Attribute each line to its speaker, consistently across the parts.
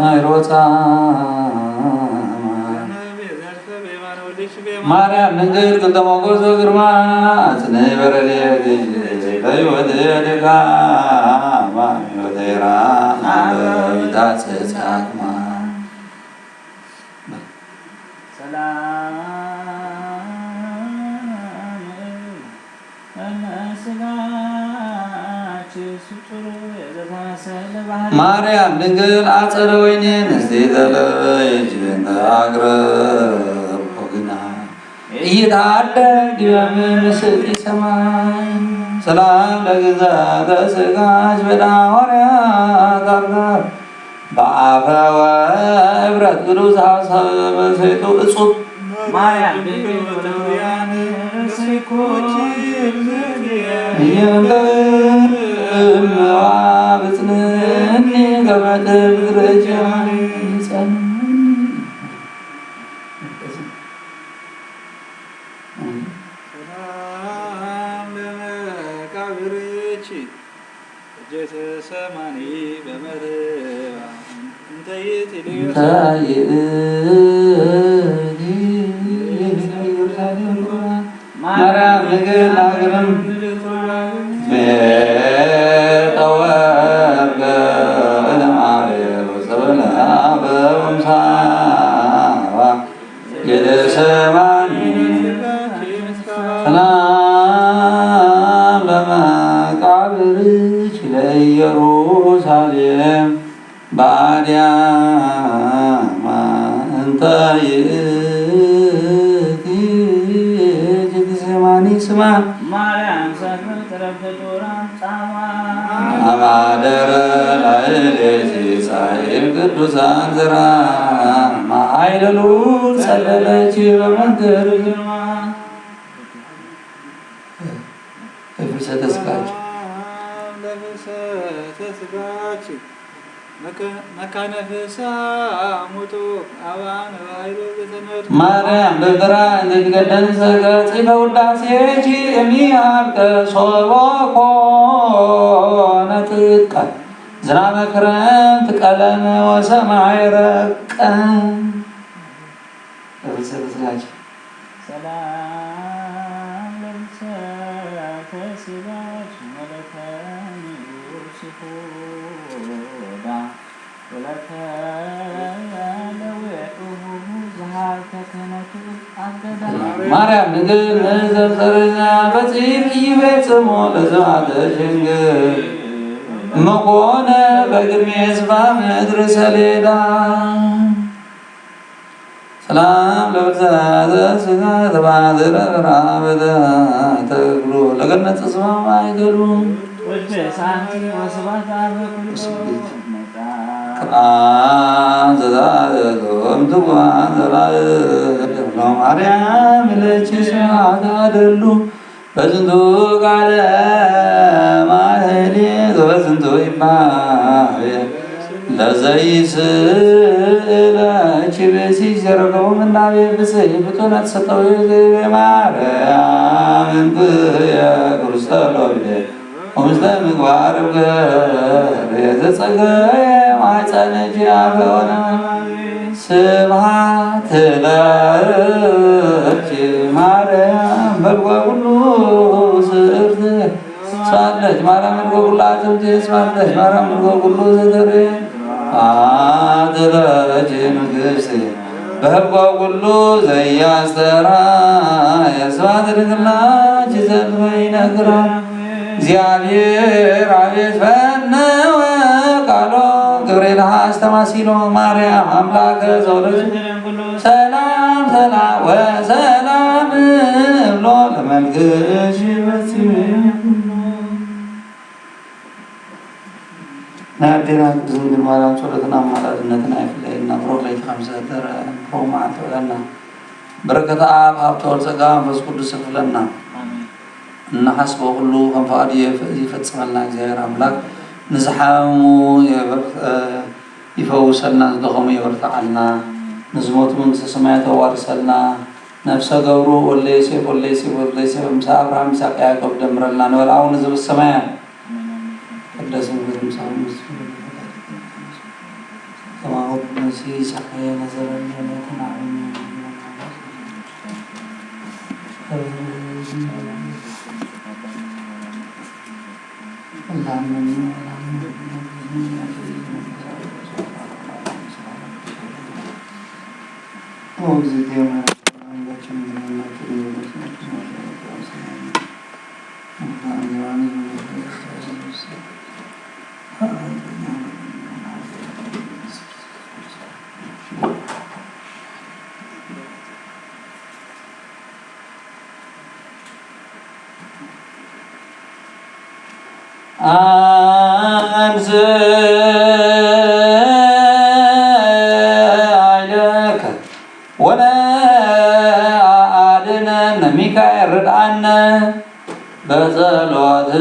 Speaker 1: አይሮታ ማርያም ንግር ቅልተ ሞገስ ወግርማ ጽንዕ በረዴ ለሕይወት ደጋ ሕይወት ራን አበዊታጽጻቅማ ማርያም ድንግል አጸደ ወይኔን እስቴተለይች አቅረብ ወግና እይታደግ በምስጢ ሰማይ ሰላም ለግዛተ ሥጋሽ በሐዋርያት አጋር በአፈ ወዕብረት ቅዱስ ሐሳብ በሰይጡ እጹብ ማርያም ድንግል ወለውያን ሰይኮች ብጽንኒ ገመድብ ግረጃን ይጸን ሰላም ለመቃብርች እጀተ ሰማኒ በመርባ እንተይት ማርያም ንግል አገርም ሰላም ለመቃብርች ለኢየሩሳሌም በአድያማ እንተ ይእቲ ጌቴሴማኒ ስማ ማርያም አማደረ ላዕሌኪ ጻይር ቅዱሳን ዘራ ማይለሉ ጸለለች በመንገድ ግርማ ለፍልሰተ ሥጋች መካነ ፍስሐ ሙቱ አባነ ባሕሩ ዘተመድ ማርያም በግራ እንድትገደን ዘገጽ በውዳሴኪ እሚያልቀ ሶበ ኮነ ጥቀ ዝናበ ክረምት ቀለመ ወሰማይ ረቀ ለፍልሰተ ሥጋች ሰላም ለፍልሰተ ሥጋች መለከኒ ዮሴፎ ወለከ ለወጡሁ ዘሃልከ ክህነቱ አገዳ ማርያም ንግል ዘርዘርኛ በጽፍ ይቤጽሞ ለዘማተ ሽንግል መኮነ በግርሜ ስባ ምድር ሰሌዳ ሰላም ለፍልሰተ ሥጋ ተባዝረ ራበተ ተክሉ ለገነት ጽባ ማይገሉ ወደሳንቲ ወስባት አበኩሉ ማርያም ለች ስማታደሉ በዝንቱ ቃለ ማህሌት በዝንቱ ይባቤ ለዘይስእለች ብእሲ ዘረገቡ ምናቤ ብፅዕ ፍጡነት ሰጠው ማርያም እንብየ ክርስቶሎቤ ወምስለ ምግባር ዘጸገየ ማኅፀነኪ አፈወነ ስብሐት ለኪ ማርያም በልጓ ኩሉ ስእርት ስብሐት ማርያም በልጓ ኩሉ አጽብት ስብሐት ማርያም በልጓ ኩሉ ዘተሬ ስብሐት ለኪ ንግሥት በልጓ ኩሉ ዘያስተርአየ ስብሐት ለኪ ዘእንበይነግራ እግዚአብሔር አቤት ፈነወ ቃሎ ገብርኤል አስተማሲሎ ማርያም አምላከ ዘወለድ ሰላም ሰላም ወሰላም ብሎ ለመልክሽ በሲሁ ናዴና ቅድስት ድንግል ማርያም ጸሎትና አማላጅነትን አይፍለይና ፕሮክሌት ከምዘተረ ፕሮማት ወለና በረከተ አብ ሀብተ ወልድ ጸጋ መንፈስ ቅዱስ ይፍለና እናሐስበው ሁሉ ከም ፈቃዱ ይፈጽመልና እግዚአብሔር አምላክ ንዝሓሙ ይፈውሰልና ዝደኸሙ ይበርታዓልና ንዝሞቱ መንግስተ ሰማያት ተዋርሰልና ነፍሰ ገብሩ ወለይ ሴፍ ምሳ አብርሃም ይስሐቅ ያዕቆብ ደምረልና ንበል አቡነ ዘበሰማያት ቅዱስ كما في سحيا نزل الجنة عن أنزلك ولا أعلنا ميكائيل ردعنا بزلواتك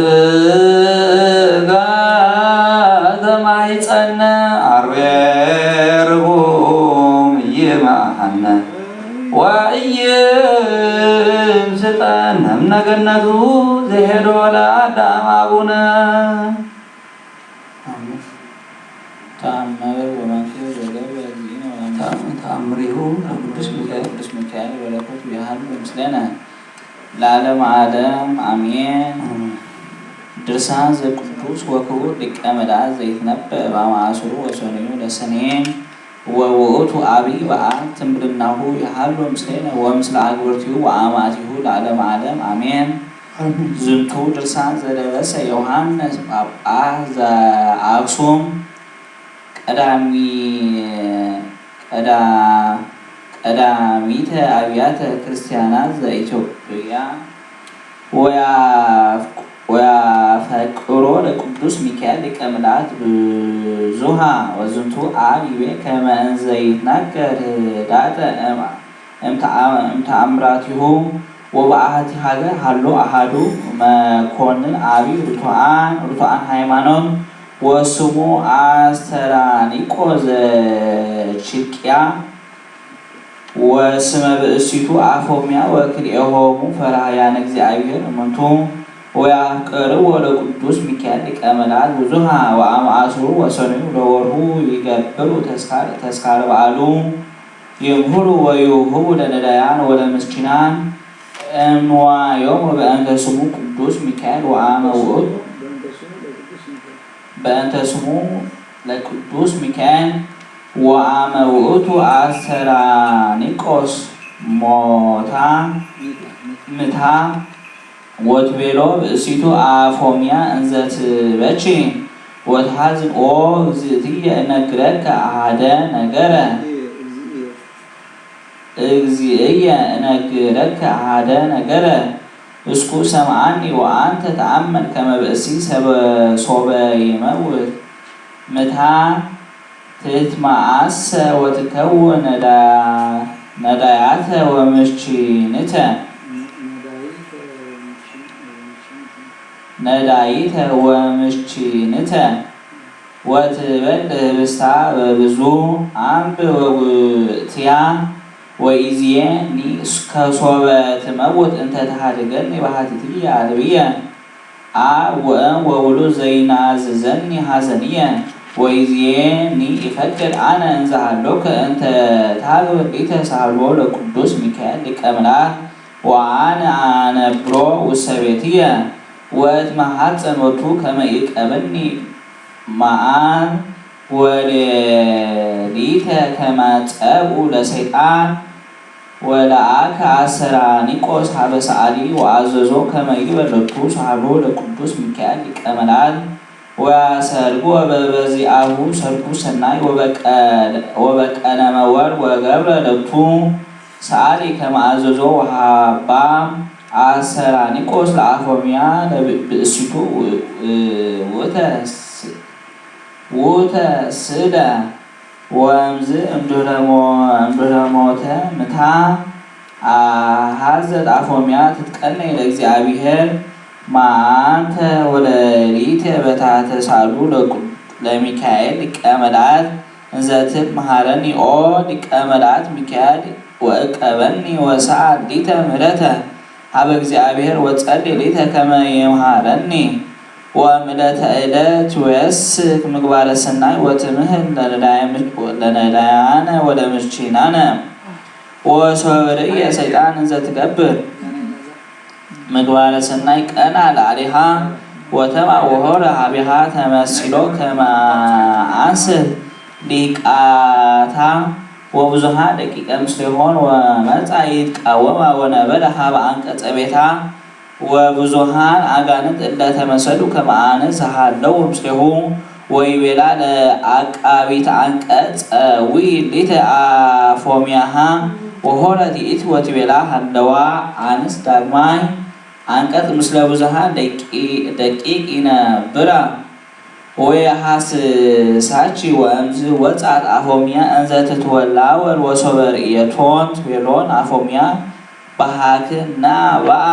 Speaker 1: زمايتنا عربيرهم يمحنا وإيم ستان من جنته زهد ولا دام أبونا تأمره قدس ميكائيل ولكت بهذا مثلنا لعالم عالم آمين درسان زي قدوس وكبر لك أمدا زيتنبأ بمعاصر وسنين لسنين ووقت أبي بقى تمرناه يحل مثلنا ومثل عقبرته وعاماته لعالم عالم آمين زنتو درسان زي لبس يوحنس بابا زي أكسوم ቀዳሚተ አብያተ ክርስቲያናት ዘኢትዮጵያ ወያፈቅሮ ለቅዱስ ሚካኤል ሊቀ መላእክት ብዙኃ ወዝንቱ አብይ ከመ እንዘ ይትናገር ዳተ እምተአምራቲሁ ወበአሐቲ ሀገር ሀሎ አሐዱ መኮንን አብይ ርቱዓን ሃይማኖት ወስሙ አስተራኒቆስ ዘቺልቅያ ወስመ ብእሲቱ አፎምያ ወክልኤሆሙ ፈርሃያነ እግዚአብሔር እሙንቱ ወያፍቅርዎ ለቅዱስ ሚካኤል ሊቀ መላእክት ብዙኃ ወአመአስሩ ወሰኑዩ ለወርሁ ይገብሩ ተስካረ በዓሉ ይምሁሩ ወይውህቡ ለነዳያን ወለምስኪናን እምዋዮሙ በእንተ ስሙ ቅዱስ ሚካኤል ወአመ ውእቱ በእንተ ስሙ ለቅዱስ ሚካኤል ወአመ ውእቱ አስተራኒቆስ ሞታ ምታ ወትቤሎ ብእሲቱ አፎምያ እንዘ ትበቺ ወትሐዝን ኦ እግዝእትየ እነግረከ አሐደ ነገረ እግዚእየ እነግረከ አሐደ ነገረ እስኩ ሰምዓኒ ወአንተ ተአመን ከመ ብእሲ ሶበ ይመውት ምታ ትትማዓሰ ወትከውን ነዳያተ ወምስኪንተ ወትበልዕ ህብስታ በብዙ አምብ ወጉትያ ወኢዜኒ ከሶበ ትመውት እንተ ተሃድገኒ በሃቲትየ አልብየ አብ ወእም ወውሉድ ዘይናዝዘኒ ሐዘንየ ወኢዜኒ ይፈቅድ አነ እንዘ ሀሎከ እንተ ታግብር ሊተ ሳህሎ ለቅዱስ ሚካኤል ሊቀ መላእክት ወአነ አነብሮ ውስተ ቤትየ ወእትማሐፀን ሎቱ ከመ ይቀበልኒ መዓል ወሌሊተ ከመ ጸብኡ ለሰይጣን ወለአከ አስተራኒቆስ ሀበ ሰዓሊ ወአዘዞ ከመ ይግበር ሎቱ ሳህሎ ለቅዱስ ሚካኤል ሊቀ መላእክት ወያሰርጎ በበዚአሁ ሰርጉ ሰናይ ወበቀነ መወር ወገብረ ሎቱ ሰዓሊ ከመ አዘዞ ወሀባ አስተራኒቆስ ለአፎምያ ለብእሲቱ ውእተ ወእምዝ እምድኅረ ሞተ ምታ ሀዘት አፎምያ ትትቀነይ ለእግዚአብሔር ማንተ ወለሊተ በታሕተ ሳሉ ለሚካኤል ሊቀ መላእክት እንዘ ትምሃረኒ ኦ ሊቀ መላእክት ሚካኤል ወእቀበኒ ወሰዓል ሊተ ምህረተ ሀበ እግዚአብሔር ወጸልይ ሊተ ከመ ይምሃረኒ ወምዕለተ ዕለት ወየስክ ምግባረ ሰናይ ወትምህል ለነዳያነ ወለምርቺናነ ወሶበርየ ሰይጣን ዘትገብር ምግባረ ሰናይ ቀና ለአሊሃ ወተማ ወሆረ ሀቢሃ ተመሲሎ ከመአንስት ሊቃታ ወብዙሃ ደቂቀ ምስሌሆን ወመጻ ይትቃወማ ወነበረ ሀበ አንቀጸ ቤታ ወብዙሃን አጋንንት እለተመሰሉ ከመአንስ ሃለው ምስሌሁ ወይቤላ ለአቃቢት አንቀጸ ዊሊተ አፎሚያሃ ወሆረት ይእቲ ወትቤላ ሃለዋ አንስ ዳግማይ አንቀጽ ምስለ ብዙሃን ደቂቅ ይነብራ ወየሐስሳች ወእምዝ ወጻት አፎሚያ እንዘ ትትወላወል ወሶበር የቶን ትቤሎን አፎሚያ ባህክና በአ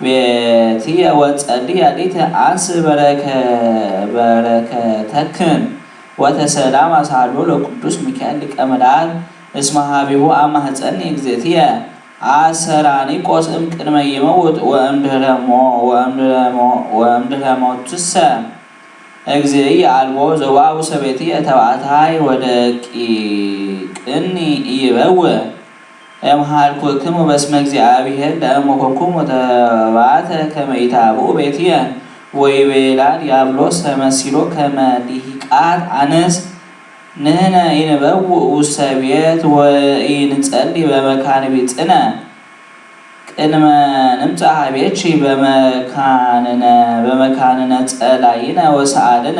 Speaker 1: ቤትየ ወጸልየ ሊተ አንስ በረከተክን ወተሰላም አሳሎ ለቅዱስ ሚካኤል ሊቀ መላእክት እስመ ሀቢሁ አማኅፀኒ እግዝእትየ አሰራኒቆስ እምቅድመ ይመውት ወእምድኅረ ሞትሰ እግዚእየ አልቦ ዘዋው ሰቤትየ ተባዕታይ ወደቂቅኒ ይበውእ እምሃልኩክሙ በስመ እግዚአብሔር ለእሞከኩም ወተባተ ከመ ኢታብኡ ቤትየ ወይቤላ ዲያብሎስ ተመሲሎ ከመ ሊቃት አንስት ንሕነ ይንበውእ ውስተ ቤት ወኢንጸልይ በመካነ ቢጽነ ቅድመ ንምጽእ ኀቤኪ በመካንነ ጸላይነ ወሰአልነ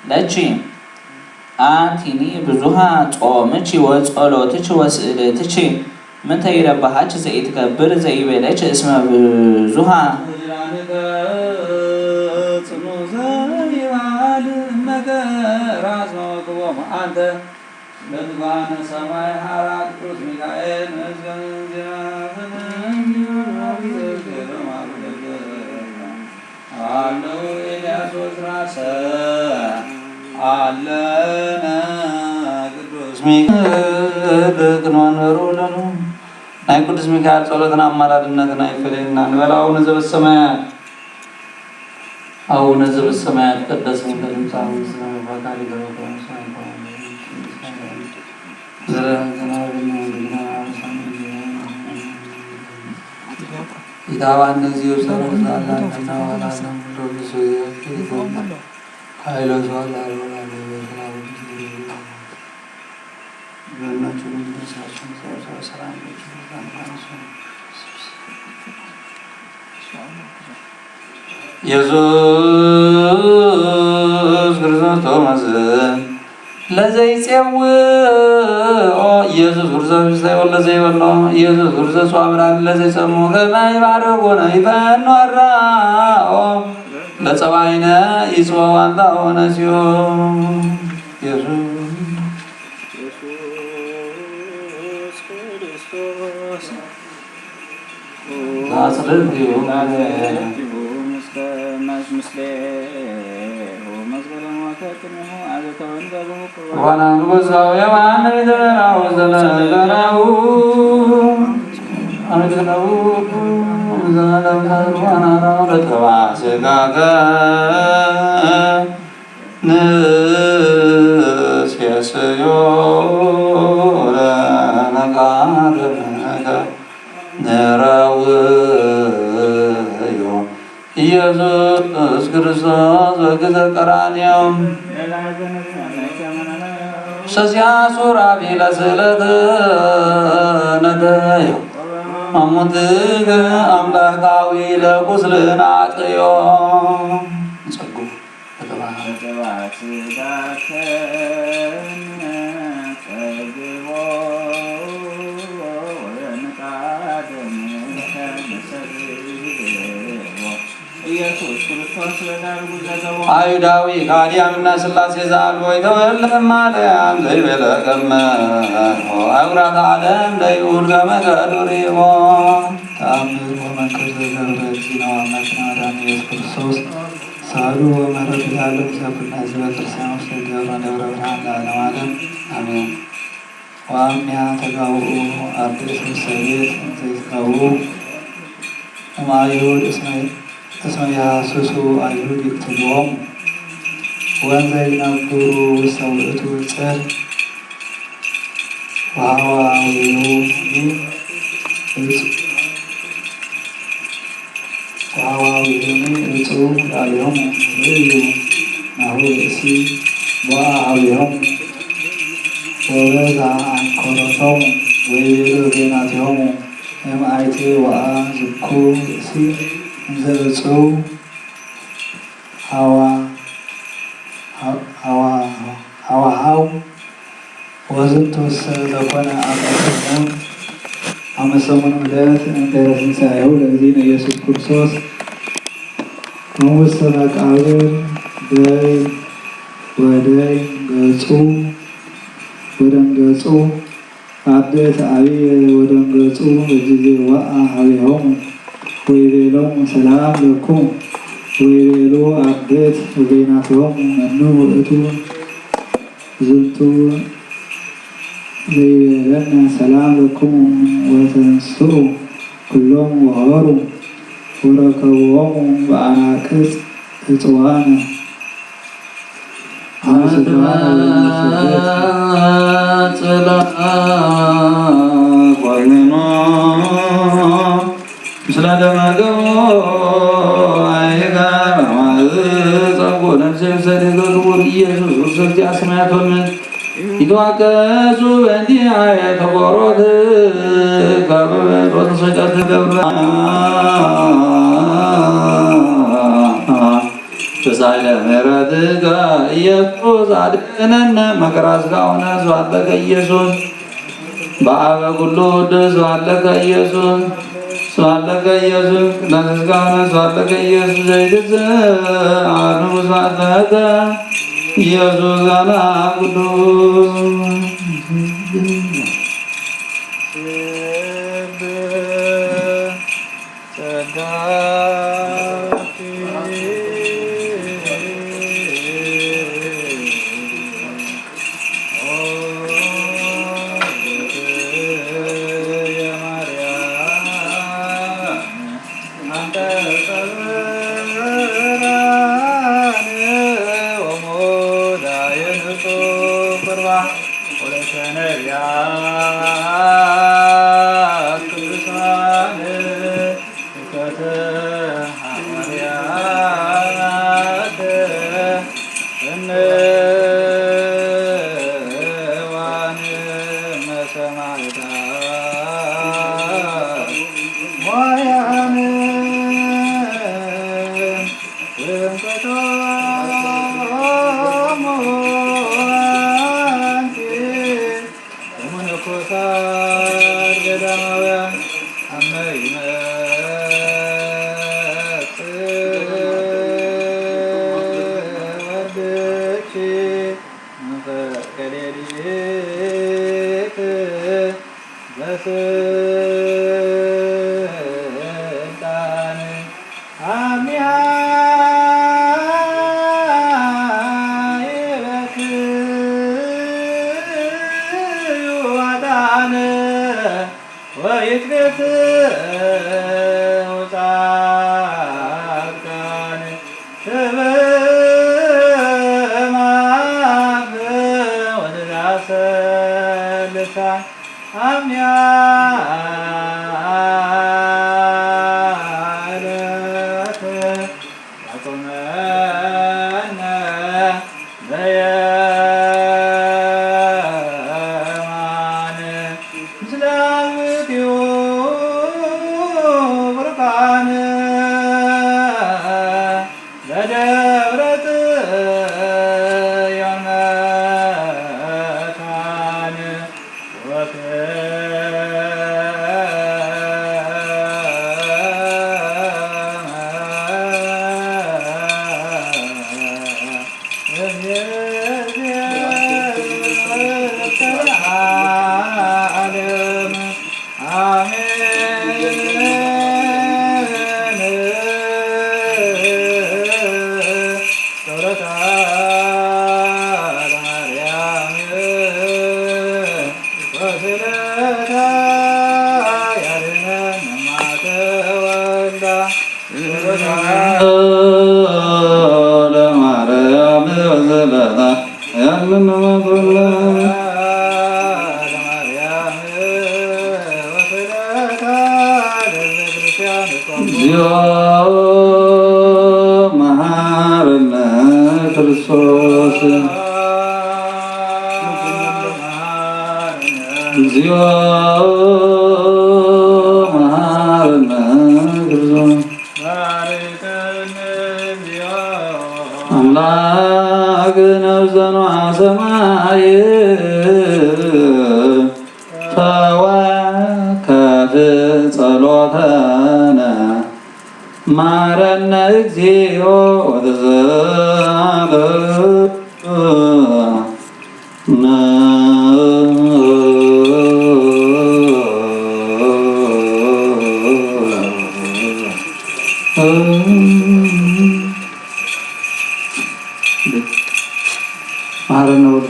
Speaker 1: ለቺ አንቲኒ ብዙሃ ጾምኪ ወጸሎትኪ ወስእለትኪ ምንተ ይረባሃኪ ዘኢትገብር ዘኢቤለኪ እስመ ብዙሃ አንተ ለድጓነ ሰማይ ሀራ ቅዱስ ሚካኤል አለው ኤልያሶስ ራሰ አለነ ቅዱስ ሚካኤል ቅኖንበሩ ለኑ ናይ ቅዱስ ሚካኤል ጸሎትና አማላድነትና ይፈለና እንበል። አቡነ ዘበሰማያት አቡነ ዘበሰማያት ይትቀደስ ስምከ ትምጻእ ፈቃድከ በከመ ኢታባን እነዚህ ሰረዛላና ወላለም ዶግስ ይቆም ኃይለ ዟላ ኢየሱስ ክርስቶስ ቶማስ ለዘይጼው ኢየሱስ ክርስቶስ ይስተይወል ለዘይወል ኢየሱስ ክርስቶስ አብራን ለዘይሰሙ ከማይ ባረጎነ ይፈኖራ ለጸባይነ ይጽዋዋንታ ሆነ ሲሆን ኢየሱስ ክርስቶስ አስረግዩ وانا نبصر يا وانا ندرا وزلنا وانا رتوا سكاك نسيسيو لنقار نراويو ኢየሱስ ክርስቶስ በግዘ ቀራንዮ ሰዚያ ሱራፌል ለስዕለት ነደዮ አሙትከ አምላካዊ ለቁስልና አጥዮ ጸጉ አይሁዳዊ ካዲያምና ስላሴ ዛልቦ ይተወልህ ማርያም ዘይበለቀመ አውራት ዓለም ለይሁድ ከመገዱሪቦ ተአምር ወመንከር ዘገብረት ነው አምላክና ኢየሱስ ክርስቶስ ሳሉ ወመረት ያለ ሰብና ዝበክርስቲያን ውስጥ ገብረ ደብረ ብርሃን ለዓለም ዓለም አሜን። ዋሚያ ተጋው አርድስ ሰቤት ዘይስካው ማይሁድ እስማኤል
Speaker 2: እስመ ያሐስሱ አይሁድ ይቅትልዎሙ ወእንዘ ይነብሩ ውስተ ውእቱ ጽር ወሐዋዊሁ እጹብ ላዕሌሆሙ ርእዩ ናሁ ብእሲ ቦአ ኀቤሆሙ ወበዛ አንኰረቶሙ ወይቤሎ ዜናቲሆሙ እምአይቴ ወአ ዝኩ ብእሲ እንዘ እጹብ ሐዋሃው ወዝንቱሰ ዘኮነ አብአቶሙ አመ ሰሙነ ዕለት እምድኅረ ትንሣኤሁ ለእግዚእነ ኢየሱስ ክርስቶስ እምውስተ መቃብር ደይ ወደይ ገጹ ወደንገጹ አብየተ አብየ ወደንገጹ በጊዜ ወአ ኀቤሆሙ ወይቤሎሙ ሰላም ለክሙ ወይቤሎ አብየት ወዜናቲሆሙ መኑ ውእቱ ዝንቱ ዘይቤለነ ሰላም ለክሙ ወተንሥኡ ኩሎሙ ወሖሩ ወረከብዎሙ በአናቅጽ እጽዋነ
Speaker 1: ምስለ ደመገቦ አይጋር ጸጎ ነፍሴ ዘደገግቡር ኢየሱስ ክርስቲያ ሰማያቶን ይትዋቀሱ በእንዲአየ ተቆሮት ከበበት ወተሰጨት ገብረ በሳይለ ምሕረትከ ኢየሱስ አድኅነነ መከራ ሥጋውነ ስብሐት ኢየሱስ በአበ ኩሉ ቅዱስ ስብሐት ኢየሱስ ስብሐት ኢየሱስ ቅዱስ ሥጋውነ ስብሐት ኢየሱስ ዘይትዝ አሐዱ ስብሐት ኢየሱስ ዛና ቅዱስ
Speaker 2: አሜን።
Speaker 1: ማረነ ክርስቶስ እግዚኦ መሐረነ ክርስቶስ አምላክነ ዘንዋ ሰማይ ተወከፍ ጸሎተነ ማረነ እግዚኦ ማረነ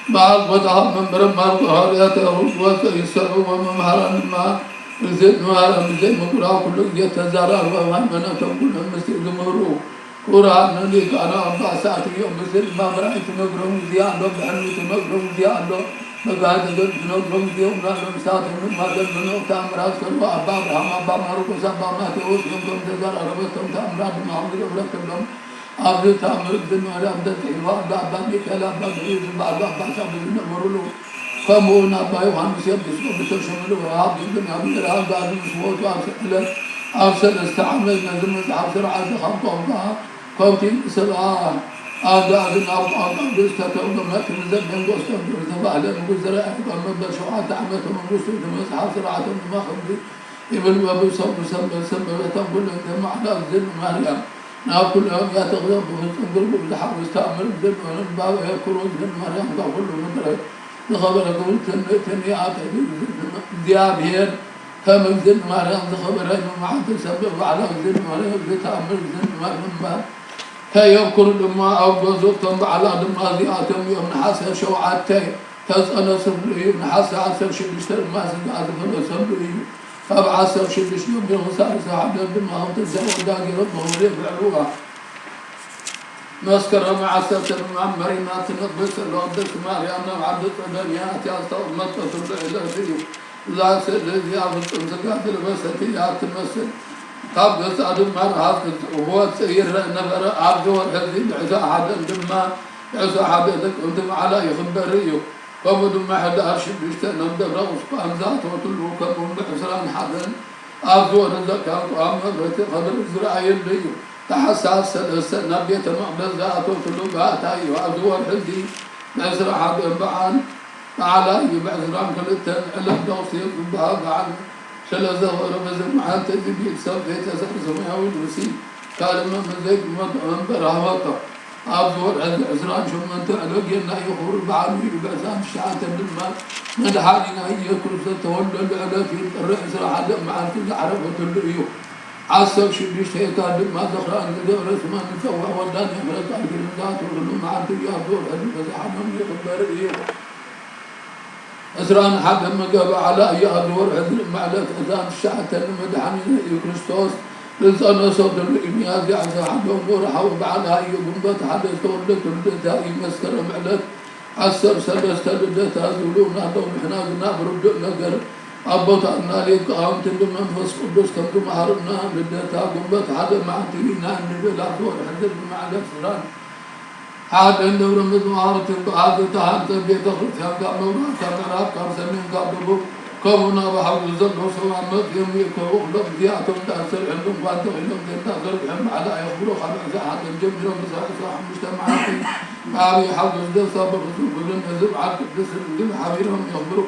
Speaker 1: بعض وضعها من برم القهارياته ويسروا وممهرا ما زد مهرا زي مقرأ كل يتزارع ومهمنا كل مسجد مرو قرآن نليك أنا 4 ساعات يوم مسجد ما برأيت مقرم زيادة بحنوت مقرم زيادة مقعد قد نقرم زيادة ونقرم ساعات من ما قد منو تامرات كلوا أبا برهم أبا ماركو سبا ما تقول يومكم تزارع ربطهم تامرات ما هم لكم لهم أبدا تامر الدنيا على أبدا تحوى أبدا بكلا أبدا بيز بعض أبدا سبب نمرلو كمون أبا يوحنا سيبدس وبتشملوا وعبد الدنيا من الرهاب بعد مسوات أرسل استعمل نزل عبد عاد خمطة أبدا كوتين سبعة أبدا أبدا بستة وما تنزل من قصة برزبا على مجزرة أبدا مبدا شعات عمته من قصة مسحة سرعة ما خبز ابن أبو صوب سبب تنقل أنت معنا الزن مريم ناكل يوم يتغلب وتنقل بزحف واستعمل الزن ونباب يأكلون الزن مريم تقول مدرك لخبركم تنيات ديابين كم الزن مريم لخبرين مع تسبب على الزن مريم تتعمل الزن مريم كيأكل لما أو بزوتهم على لما زياتهم يوم نحاسة شوعاتي تسأل سبلي نحاسة عسر شبشتر ما سنعاد فلو سبلي فبعسر شبش يوم بالغسال ساعد بما هم تزاول داقي ربهم وليفعلوها مسكرة مع سلسل مع مرينات نقبس الوضس ماريانا وعبدت الدنيات يستوى مطة الإلهي لا سيدي عبدت انزقات البسطي تمثل قبل سعد المرحب وهو سير نفر عبد والهزي عسى أحد لما عسى أحد كنتم على يخبريه قبل ما حد أرشد بيشتنا مدبر وصفان ذات وطلوا كمهم بحسران حدا عبد ورزق وعمل خبر إسرائيل ليه تحساس السنة بيت مقبل ذات وطلوا باتاي وعبد والهزي بأسر أحد بعان على يبعثران كلتن علم دوصير بها بعد شل زهور بزر محل تجيب يكسب في تسر سميها والوسيل قال من ذيك منبر هواطة عبد والعزران شو من تعلق ينا يخور بعد يبعثان الشعات بالماء من حالنا هي كل ستة ولا العلا في الرئيس راح مع كل عرب وتلقيه
Speaker 3: عصب شبيش هيكاد ما ذكر أن دولة ما نسوى ودان يمرت على الجلدات وغلو مع الدنيا دول هذه بزحانهم يقبر إيه أسران حد مقابع على أي أدور عدل معلت أذان الشعة المدحنين كريستوس لسان صوت الإمياز عز حدهم نور حوض على أي قنبت حد يستولد ولدتها يمسكر معلت عسر سلسة لدتها زولون عندهم إحنا نابرد نقر أبوتنا لك أنت لمنفس قدس كنت مهرنا لدتها قنبت حد معتينا النبي لا دور حدد معلت سران عاد عنده رمز مهارة عاد تهانت بيت خلصها قاموا كاميرات كارسمين قابلوا كونا بحول الزبط وسوى عمد يومي كوخلق زياتهم تأثر عندهم فانتو عندهم تأثر بهم على يخبروا خلق زحات الجميل ومساعدة مجتمعاتي عابي حول الزبط سابق رسول قلن نزل عاد قدس الانجل حبيرهم يخبروا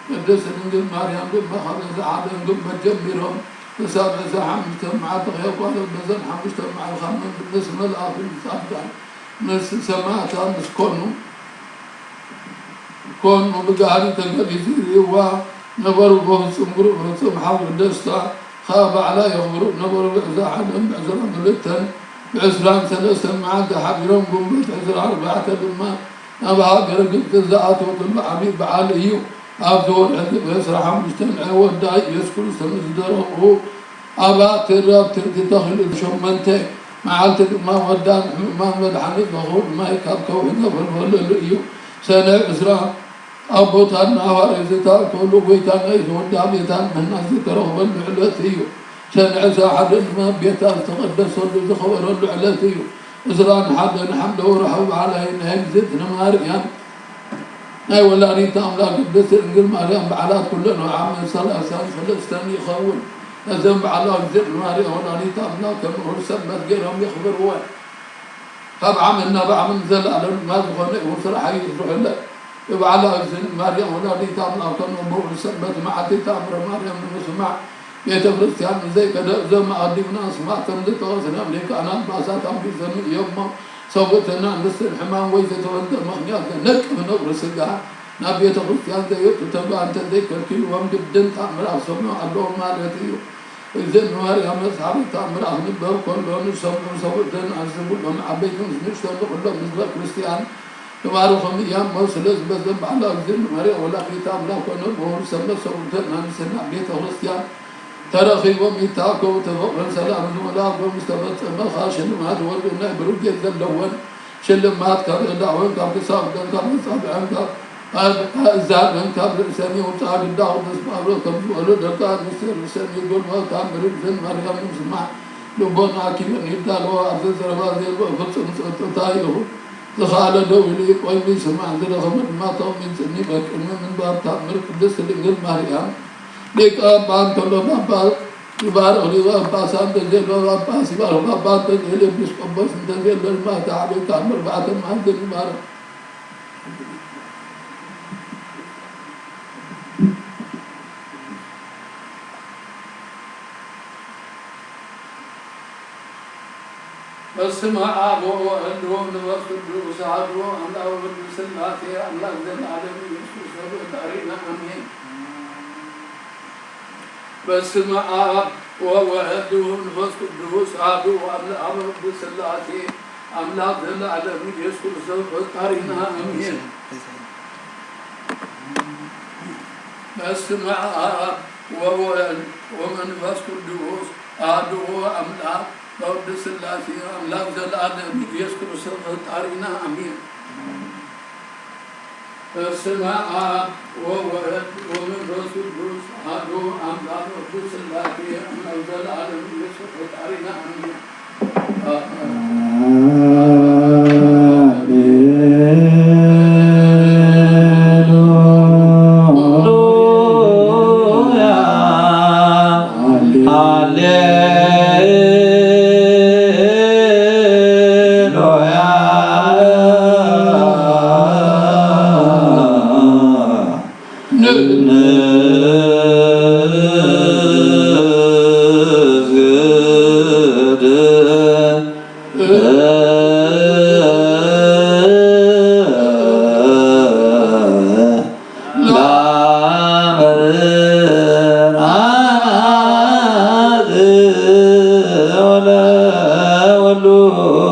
Speaker 3: قدس الانجل ماريان دم خلق زحات انجل بجميلهم تسابع زحام مجتمعات يقول بزن مجتمع الخامن بالنسبة الآخر مساعدة نس سماعت نس كونو بقاري تقليدي هو نبرو بوسم غروب بوسم حاول دستا خاب على يغرو نبرو بعزا حدم بعزا ملتن بعزران ثلاثة معاد حبيرهم قنبت عزر أربعة لما أبا قرقت الزاعات وطلع حبيب عليو أبدور عزب يسرح مجتمع وداي يسكن سمزدره أبا تراب تركي دخل شمنتي معالتك ما ودان ما مدحني بغول ما يكاب كوحنا فالولا لئيو سنة إسراء أبوتان نهار إزتاء كله بيتان إيزون داميتان من ناس ذكره والمعلاتيو سنة إسراء حد ما بيتان تقدس والذخور والمعلاتيو إسراء حد نحمده ورحب على إنهم زدنا ماريان أي ولا ريت أملاك قدس إنجل ماريان بعلات كلنا وعامل صلاة سان فلسطين يخون الذنب على الذئب ماري هنا نيتابنا كم هرسل مسجرهم يخبر هو طبعا منا بعمل زل على ما زخنا وصل حي يروح له يبقى على الذئب ماري هنا نيتابنا كم هرسل بس ما عاد تامر ماري من مسمع يتبرز كان زي كذا زي ما أدينا اسمع تمدت وزنا ليك أنا باسات أم في زمن يوم صوتنا نسل الحمام ويزتوند مغنيات نك من ورسلها نبي تبرز كان زي تتبع أنت ذيك الكل ومد بدن تعمل أصلا الله ما لتيو إذن نواري هم أصحابي تعمل أهل بهم كلهم صوتنا عزبوا لهم عبيتهم نشتغل كلهم نسبة كريستيان يمارسهم أيام موصلة بزم على إذن نواري ولا في تعمل كلهم بهم سمى صوتنا نسنا بيت كريستيان ترخي وميتاكو وتفقر سلام ولا ومستبد ما خاشن ما دول نعبروا جدا لون شلم ما كان دعوة كان كساب كان كساب عنك الزاد من كان سامي وصار الدعوة نسمع له كم ولو دكان مصير سامي يقول ما كان مريض زين ما كان نسمع لبنا أكيد نبدا له أرض زربازي وفصل تايو دخل دولي ويمي سمع ذل خمر ما توم من سني بك من باب تامر قدس لقل ماريام ليك أبان تلو أبان يبار أولي وأبان سام تجيل وأبان سبار وأبان تجيل يبنس قبس تجيل للما تعالي تامر بعد ما عندن يبار بس ما أبو عندهم نوصل وسعدوا الله وبالسلات يا الله ذل العالمين يسوع سبب تاريخنا أمين بس ما وعندهم نوصل وسعدوا الله وبالسلات الله ذل العالمين يسوع سبب تاريخنا أمين بس ما ومن فسق الدروس أدعو أملا رب السلاسي أملاك ذل العالمين يذكر سبب تاريخنا أمين السماء ومن رسول الروس أدعو أملاك رب السلاسي أملاك ذل العالمين يذكر تاريخنا أمين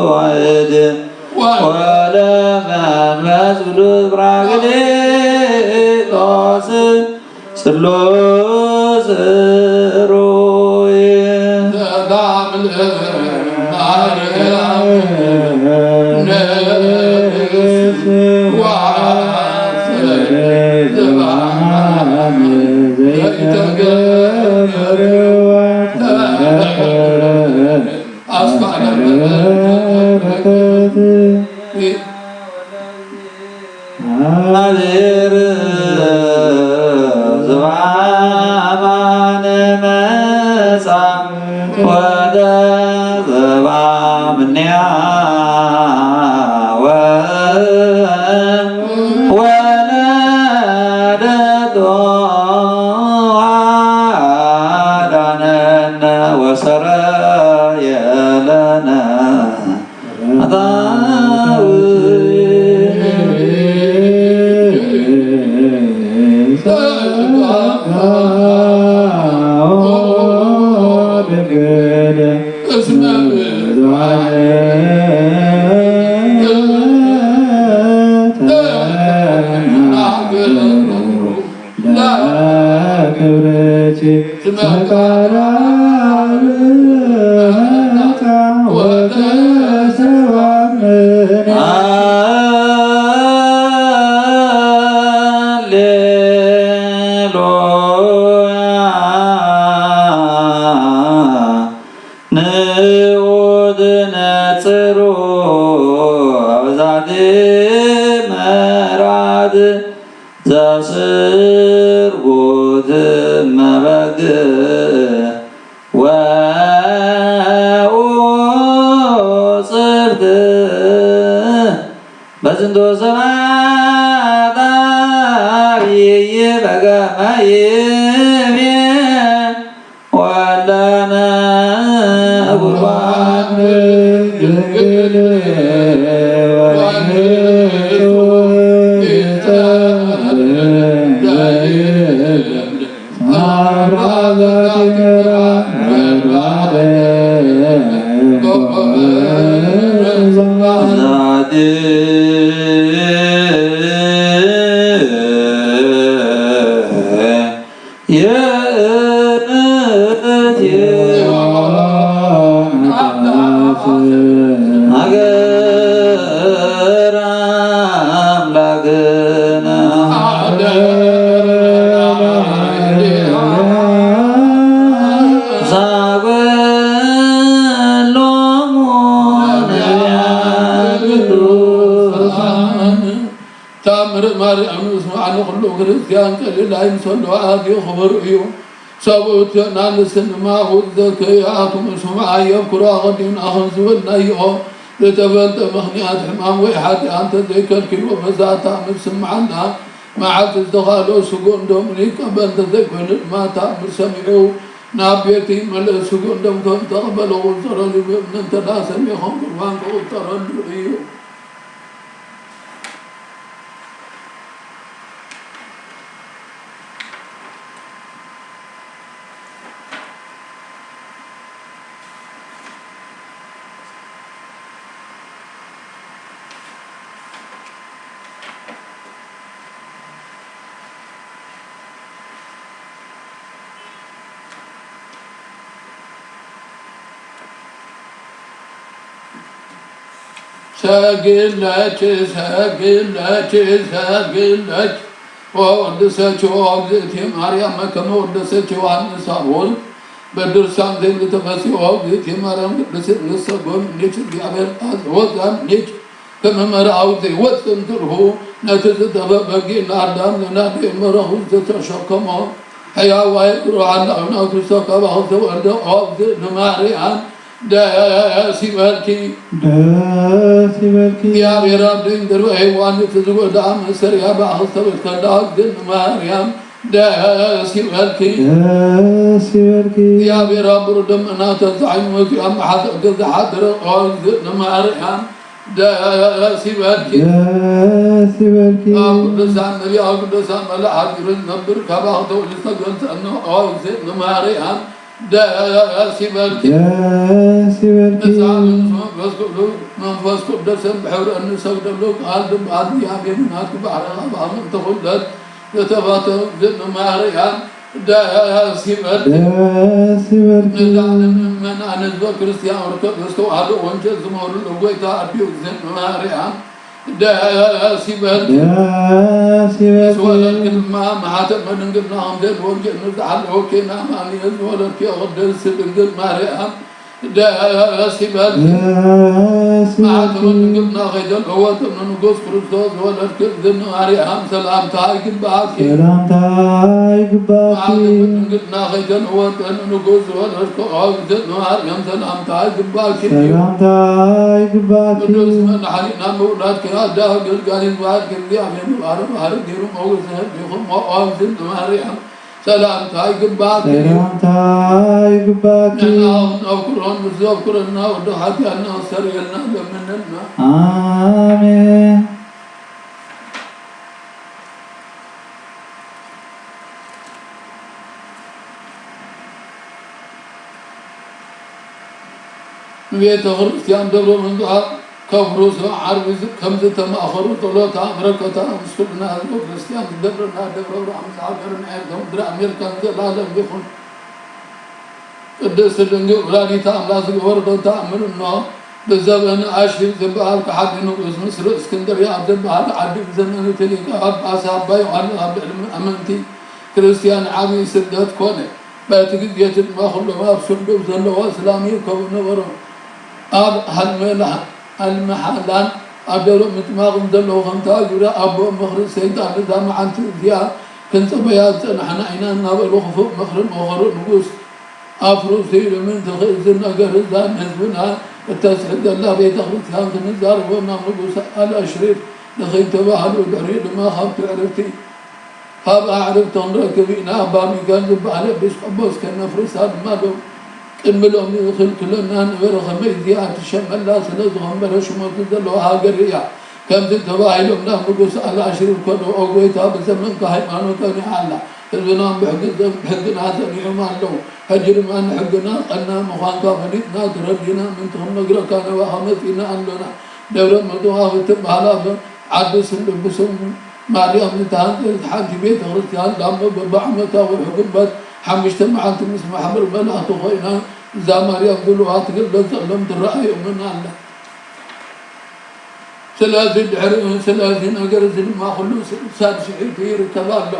Speaker 1: ዋሕድ ወለመንፈስ ቅዱስ ጰራቅሊጦስ ስሉስ ሩይ
Speaker 3: ሰላም ለማርያም ንግሥት ወአሰረ ዘበአማን ዘይተገበረ አስፋለ በረከት
Speaker 1: አቤር ዘበአማን መጻ ወደ ዘበአምኔያ ወለደቶ አዳነነ ወሰረየ ለነ ንዑድ ነጽሩ አብዛት መራት ዘስርጉት መበግ ወውፅብት በዝንቶ ሰማዕት ዓብይ በገመይሜ ወለነ ጉርባን ድንግል ሀገር አምላክነ ሳበሎሙ ነቢያት ቅዱሳን
Speaker 3: ታምር ማርያም ስማዕነ ኩሉ ክርስቲያን ቀሊል አይምሰሎአት ይኽብር እዩ ሰብኡት ናንስንማ ዘከያቱም ስምዓ የብኩራ ቐዲምና ክንዝብልናዮ ዝተፈልጠ ምኽንያት ሕማም ወይ ሓጢኣን እንተዘይከልኪሎ መዛታ ምስምዓና መዓልቲ ዝተኻልኦ ስጉእ እንዶምን ይቀበል እንተዘይኮይኑ ድማ ተኣምር ሰሚዑ ናብ ቤት ይመልእ ስጉእ እንዶም ከም ተቐበለ ቁፀረሉ ብእምኒ እንተዳ ሰሚዖም ቁርባን ክቁጠረሉ እዩ ሰግለች ወወደሰች ወእግዝእቲ ማርያም መከመ ወደሰች ዮሐንስ አብሆን በድርሳን ዘይተፈሲሖ እግዝእቲ ማርያም ቅድስት ንሰጎን ንች እግዚአብሔር ወዛን ንች ከመመራው ዘይወፅን ትርሁ ነቲ ዝተበበጊና አዳም ለናደ መረሁ ዝተሸከሞ ሕያዋይ ብሩሃን አብናው ክርስቶስ ከባሁ ተወልደ እግዝእ ንማርያም ደስ ይበልኪ እግዚአብሔር አብድን ድርበ ሔዋን ትዝጎዳ መሰሪያ በአኽስተበት ከንዳ እግዝእ ማርያም ደስ ይበልኪ እግዚአብሔር አብሩ ደመና ተዛዕኝ ወፂኦም ብሓዘ ገዛ ሓድረ እግዝእ ማርያም ደስ ይበልኪ ኣብ ቅዱሳን ነቢያ ቅዱሳን መላእክት ዝነብር ከባኽተ ዝተገልፀ እግዝእ ማርያም داسي بالكي نسعى من فاسكو دسم بحور أن نسود اللوك عالدم عادي عبين ناتك بعرها بعمل تخلد يتفاتر زد ماريان داسي بالكي من أنزل كريستيان وركب يستوى عدو وانجز زمور الوقيتا عبيو زد ماريان داسي بالكي سؤال الكلمة محاتب من قلنا عمدين وقل نزعل وكينا معني سؤال الكي أغدر سبنقل ماريان داسي بالكي محاتب من قلنا غيجل هوات من نقص كريستوس ولا الكذن ماريان سلام تايك باكي محاتب من قلنا غيجل هوات من نقص ولا الكذن ماريان سلام تايك باكي قدوس من حالنا مولاتك يا داود القالين بعد كذي عمين وعرب ديرو موجود سهل بيخم وأوزن ماريان سلام تايك باكي أذكرهم بذكرنا ودحاتي أنه سريلنا لمننا
Speaker 2: آمين
Speaker 3: بيت خريستيان دبر من دعاء كفروس عرب خمسة تماخروا طلوتا بركتا مسلمنا خريستيان دبرنا دبر رحمة عبرنا عندهم درا أمريكا لا بيخون قدس الدنيا ولاني تعمل ورد تعمل النار بالزمن عاشر ذبحال كحد نقص مصر اسكندرية ذبحال عدي بزمن تلك أصحاب وعن أمنتي كريستيان عامي سدات كونه باتقد يتم أخذ ما بسندو زلوا إسلامي كون ورا المحلان أبدلوا متماغم زلوا خمتا جرا أبو مخرج سيدان نظام عن تزيا كنت بيات نحن عينا نابل وخفوق مخرج وخرج نقص أفروسي من تخزن أجرزان حزبنا التسعد الله بيتخلص هذا النزار ونام نقص الأشريف لخي تباهل ودعريد ما خبت عرفتي هذا عرفت أنك بينا بامي كان زبالة بس قبوس كان نفرس هذا مالو كملوا من يدخل كلنا نور خميس ديات الشم الله سنزهم برش ما تدلوا هاجريا كم تتباهل ونام نقص الأشريف كانوا أقويتها بزمن كهيمانو كان حالا البنام بحقنا هذا اليوم له هجر ما نحقنا قلنا مخانقا فنيتنا تردينا من تهم نقرأ كان وخمتنا أننا دورة مدوها وتم على عدس اللبسهم مالي أمن تحان في بيت غرسيان دام ببعمتا والحكومات حمشت معانت مسمى حمر بلا تخينا زاماري أبدلوها تقل لم الرأي من الله سلاسل أقرز ما خلوس سادس عيتير كبار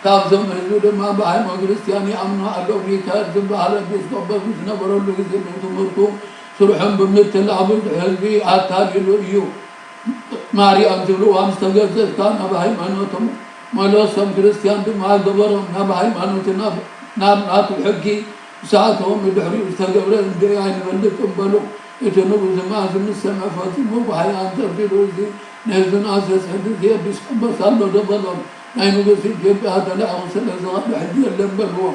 Speaker 3: كابزم هزود ما بعهم كريستياني أمنا الله بيكار ذنب على بيسقط بس نبر الله يزيد تمرتو سرحم بمثل عبد حزبي عتاد يلو ماري أنزلوا أمستجد كان أباهم أنوتهم ما لو سام كريستيان ما دبرهم أباهم أنوتنا نام ناتو حقي ساعتهم البحري استجبر عندي يعني بلدكم بلو يتنبو زمان من السماء فاتمو بحي أنت بلوزي نهزن أساس حدث يبسقط بس الله دبرهم أينو بس يجيب هذا لا أوصل زغال حدي اللهم بلوا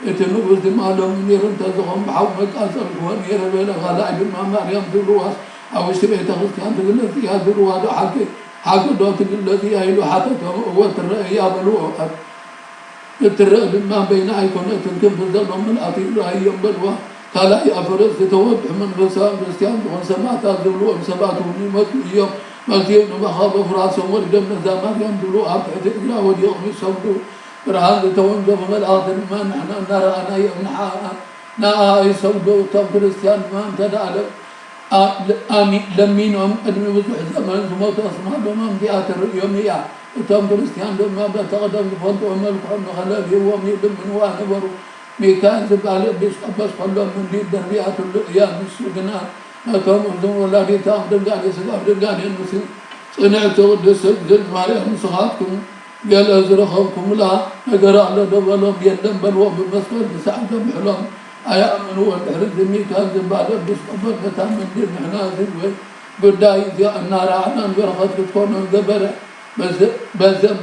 Speaker 3: يتنو بس ما لهم نيرن تزغم بحومك أصل هو نير بلا غلا بما مريم دلوا أو اشتبه تغسكان تقول الذي هذلوا هذا حق دوت الذي أيلو حتى هو الرأي بلوا الرأي بما بين أيقونة تنكب الظلم من أطيب رأي بلوا كلا يأفرز تتوضح من رسام رسيان وسمعت الدلوا بسبعته نيمة اليوم مالتيون مخاف فراسهم والدم زمان يمدلوا أبعد إلى واليوم يصبروا برهان تونجف ملآخر ما نحن نرى أنا يمنحا نا يصبروا تم كريستيان ما امتدى آمين لمينهم أدمي وضح زمان ثم تصمع بمن ديات اليومية تم كريستيان لما بتقدم لفضل وملك عم خلال هو ميلم من وانبروا ميكان زبالة بس قلوا من دي الدربيات اللقيا بالسجناء نتهم أردن ولا دي تام دقاني سقاف دقاني المسلم صنعت ودسك زل ماريهم صغاتكم قال أزرخوكم لا نقرأ على دولهم يدن بلوا بمسكن بسعد بحلم أيأمنوا والحرد ميكان زبالة بس قبل نتام من دي نحنا زلوي بداي زي النار عنان برخط بتكون انقبرة بزم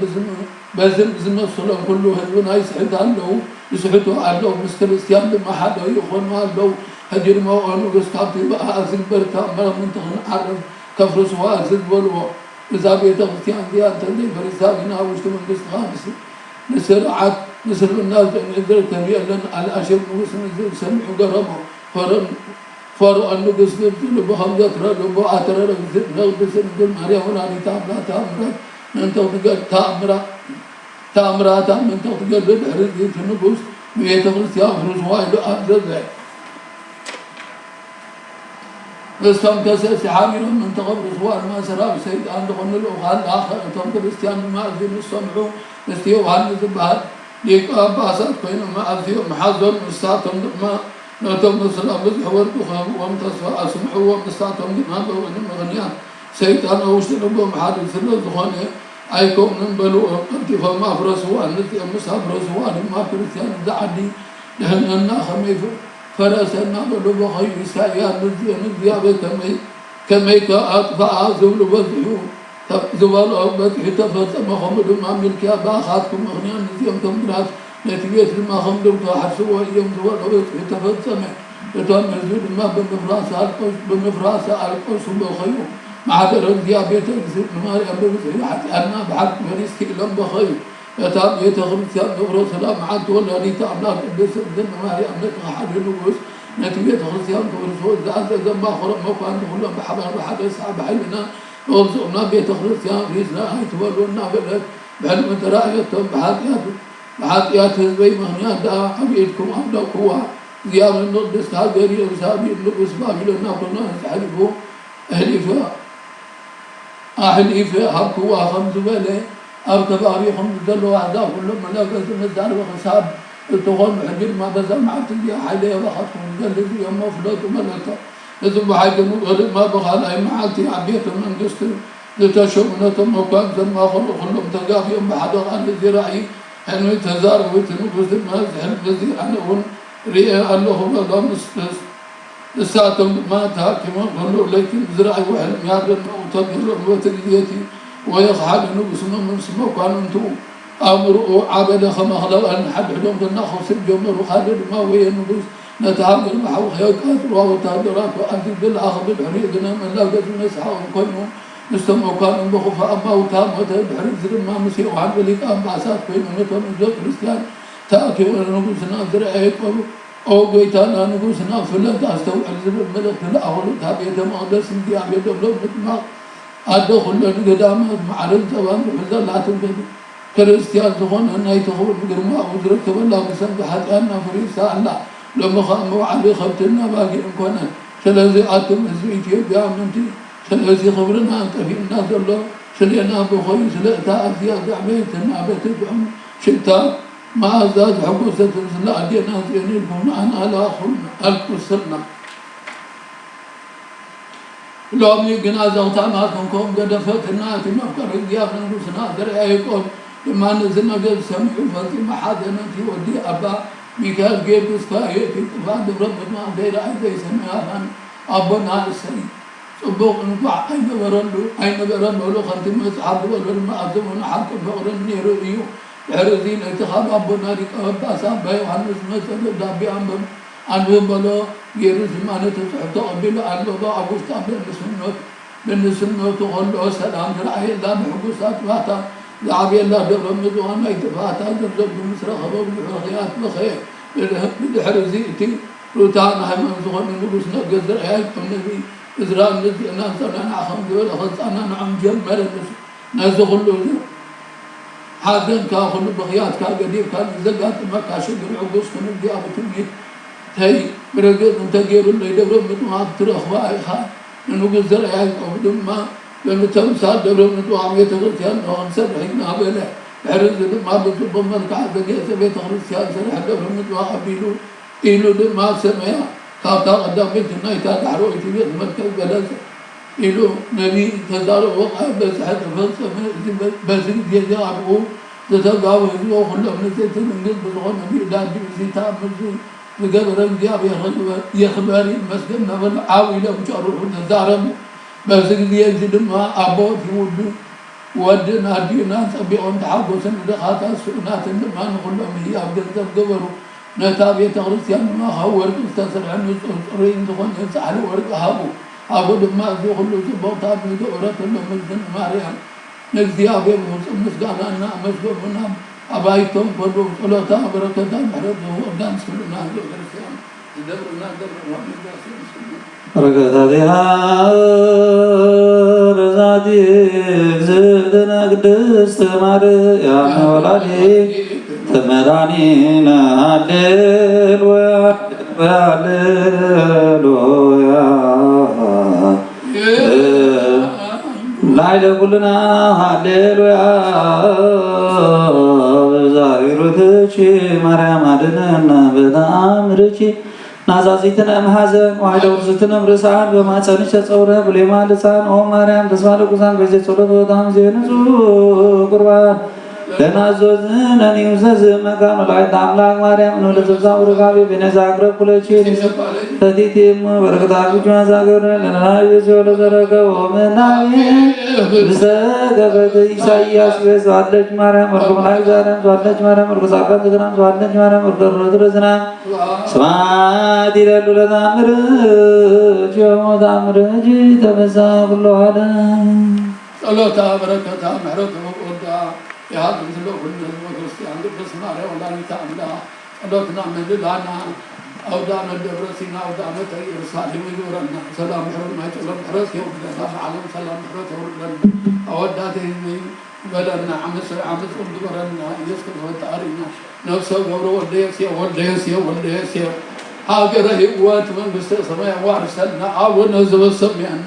Speaker 3: الصلاة كله هدونا يسحد عنه يسحدوا عنه مسترسيان لما حدا يخونوا عنه هجر ما أنو بس كابتي بقى أزل برتا مرة منتخن عرف كفرس وأزل بلوه إذا بيتغطي عندي أنت لي فرسابنا وشتمن بس خامس نسرعت مثل الناس نقدر تبيع لنا على أشياء نقص نزل سمعوا قرمه فروا أنه قص نزل بخمسة رجل بعترة نقص نقول مريم ولا نتعمل تأمرات من تقدر تأمرات من تقدر بحرز نقص ويتغلس يأخذ وايد أبزل استم كسر حامل من تقبل سواء ما سراب سيد أن تقول له قال آخر تقبل استيان ما أذن السمع استيوا عن الزباد ليك أباسات بين ما أذيو محاضر مستعتم ما نتم السلام بزحور ومتصفى أسمع ومستعتم ما بوجه مغنيان سيد أنا وشتر بمحاضر سلو زخانه أيكم نبلو انتفا ما فرسوا النتي مصاب رسوا ما فرسيان دعدي لأننا خميف فرسنا بلو بخير سايان نزيابه كميك أطفاء زبل بذحو زوال أبتح تفتم خمد ما ملك أباخاتكم أغنيان نزيامكم قرات نتيجة ما خمدم تحسوا أيام زوال أبتح تفتم يتوام الزود ما بمفراس القوس بخير مع درد ديابيت يكسر نماري أبو حتى أنا بحق مريسك لهم بخير يتاب يتغرب سيام نغرو سلام عاد ولا ريتا أملاك إبليس بدن نماري أملاك أحد النقوس نتيجة تغرب سيام تغرب زعل زنبا خرب موقع نقول بحبا بحد يسعى بحلنا وزقنا بيتغرب سيام ريسنا هاي تولونا بلد بحلم ترائيتهم بحاتيات هزبي مهنيات دا حبيتكم أملاك قوة زيام النقدس كالدري وسابي النقوس بابي لنا قلنا نتحلفوا أحلفوا هبكوا خمس بلي أركب أريخهم دلوا أعداء كلهم ملاقات النزار وخساب التغن حجر ما بزا معتدي حاليه وخطهم دلوا يوم مفلوت وملكة لازم بحاجة ما بغال أي معاتي عبيت من قسط لتشؤونتهم وكان ثم أخروا كلهم تقاف يوم بحضر عن الزراعي أنه يتزار ويتنقص الماز حلم الذي عنهم رئاء اللهم الله مستس لساتهم ما تحكمون قالوا لكن زراعي وحلم يعبد وتبهر وتجديتي ويخحل نقص من سموك عن انتو أمروا عبد خمخلوا أن حد حدهم قلنا خسر جمر وخالد ما وهي نقص نتهاجر معه خيوكات وتهدرات وأنزل بالآخر بالحريق قلنا من لا قد نسحى ونكونوا نستمعوا كانوا بخفاء أما وتام وتبحريق زر ما مسيحوا عن ذلك أم بعثات بين ونتهم من ذلك كريستيان تأتي ونقصنا زرعيك أو بيتانا نقصنا فلن تستوى الزر الملك الأول تابيت مقدس دي عبيت لهم مطمع أدخل لقدامات معلم تبان بحزن لا تنقل كريستيان تخون أنه يتخون بقرماء وزرك والله مسلم حتى أنه فريسا الله لما خاموا علي خبتنا باقي إمكانا سلازي آتم أزويتي بيامنتي سلازي خبرنا أنت في الناس الله سلينا بخوي سلأتا أزياد عبيتنا بتدعم شئتا ما أزاد حقوسة سلا أدينا زينيكم أنا لا أخلنا ألقسلنا لو ميقنا زغتا ما كنكم قد فتنا تما قرر ديابنا نقصنا درعيكم لما نزلنا قد سمعوا فاطمة حادنا في ودي أبا ميكال قيب اسكايتي فاد ربنا غير عزي سمعها أبنا السري صبوق نقع أين برندو لو خنتم أصحاب ولما أزمنا حق فقرن نيرو عرضين اتخاب أبنا لك أبا سابا يوحنس مثل دابي أنهم بلو يرز ما نتسحطوا بلا أن بضاء أبوستان بالنسنة تقول له سلام ترعي الله بحقوسات فاتا لعبي الله دبر مدوان ما يتفاتا درزب بمصر خبر بالحريات بخير بالحرزيتي روتانا هم أمزغن نقصنا قزر أيكم النبي إزراء النبي ناسنا نعخم دول أخذنا نعم جمال نازغن له حاضن كاخذ بغيات كاقدير كان زقات ما كاشد العقوس كان بدي أبتميت هاي برجع نتغير اللي دبر متوعد ترى أخوائي خا إنه جزر عيال قبل ما لما تمساد دبر متوعد يتغرسيان وانسر حين أبله عرض ما بتوب من كعب جيت بيت غرسيان سر دبر متوعد إلو ما سمع كاتا قدام بيت نايتا دحرو يتبيت مركز بلد إلو نبي تزار وقع بس حتى بس بيجي أبوه تتقاوى هو خلنا من زيتون من بزغون نبي لا بزيتا مزون لقبل الدياب يخبري مسكنا والعاوية مشارون الزارم بس ينزل ما أبوه في ودنا دينا تبيعون تحقوا سنة خاطا السؤنات ما نقول لهم هي أبدا تقبروا نتابع تغرسيان ما هو ورد استاذ عنه رين تغن يسعى ورد هابو أقول ما أزوخ اللي سبوطا من دورة اللي مزن ماريان نجزي أبي مسكانا أنا مسكونا أبايتم كلهم صلاة بركة محرته أبدان سلنا الكريستيان دبرنا
Speaker 2: ركضتها رزاتي زدنا قدست مريم ولادي تمرانينا هالليلويا هالليلويا ላይለ ኩልና ሃሌሉያ ዛይሩትቺ ማርያም አድነና በተአምርቺ ናዛዚትነ እምሐዘን ዋይደውርዝትነ እምርሳን በማፀንሽ ተጸውረ ብሌማ ልሳን ኦ ማርያም ተስፋ ለቁሳን በዜ ጸሎት በጣም ዜንጹ ቁርባን ለናዞዝነኒ ውዘዝ መካኑ ላይት አምላክ ማርያም ነው ለዘብዛው ርጋቢ በነዛ አቅረብ ኩለቺ ተቲቲም በረከታ ጉጆ አዛገረ ለናይ ዘወለ ዘረገ ወመናዊ ብሰገበት ኢሳይያስ በዛለች ማርያም ወርቁ ላይ ዛሬም ዛለች ማርያም ወርቁ ሳቀት ዝናም ዛለች ማርያም ወርቁ ረድረዝና ስማት ይላሉ ለታምር ጆታምር እጂ ተበዛ ብሎ አለ
Speaker 3: ጸሎታ በረከታ ምሕረቱ ወቆዳ يا رب له كل المكرستيان بس ما له ولا نتعمل ጸሎትና ምንላና أودان الدبرسين أودان الإرسال ويورنا سلام حرم ما يتلم حرس يوم الله عالم سلام حرس ورنا أوداته بدرنا عمس ودبرنا يسكت وتعرينا نفسه غورو وديسيا هاجره هوات من بسماء وارسلنا أول نزل السميان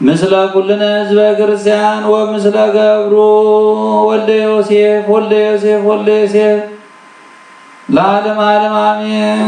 Speaker 2: ምስለ ኩልነ ህዝበ ክርስቲያን ወምስለ ገብሩ ወልደ ዮሴፍ ለዓለም ዓለም አሜን።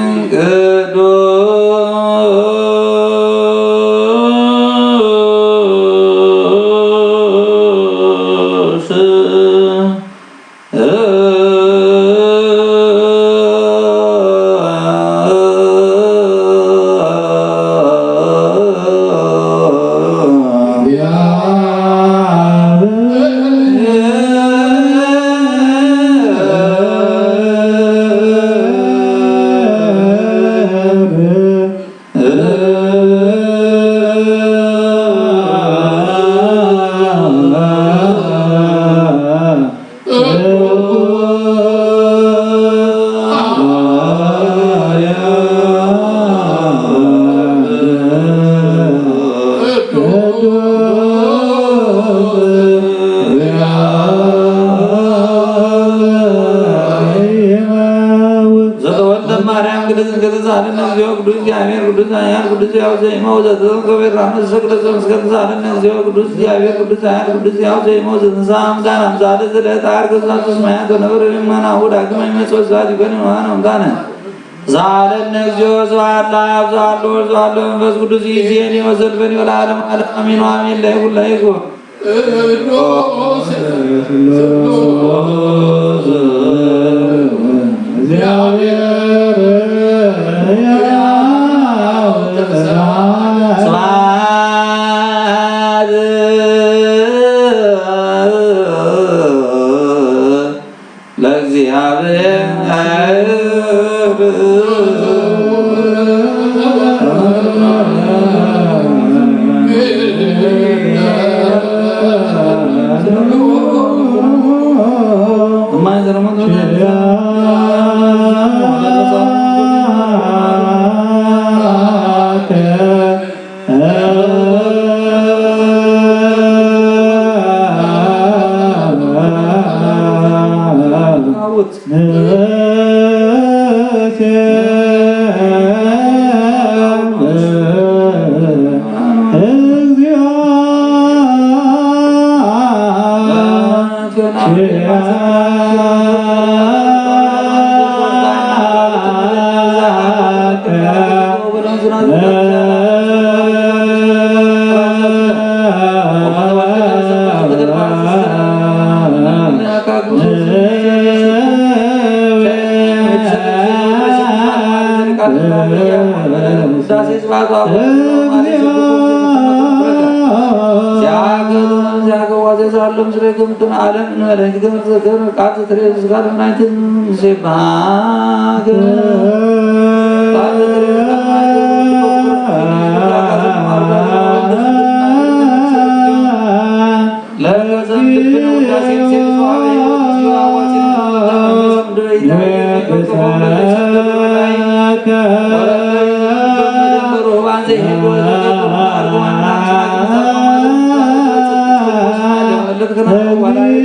Speaker 1: Hallelujah.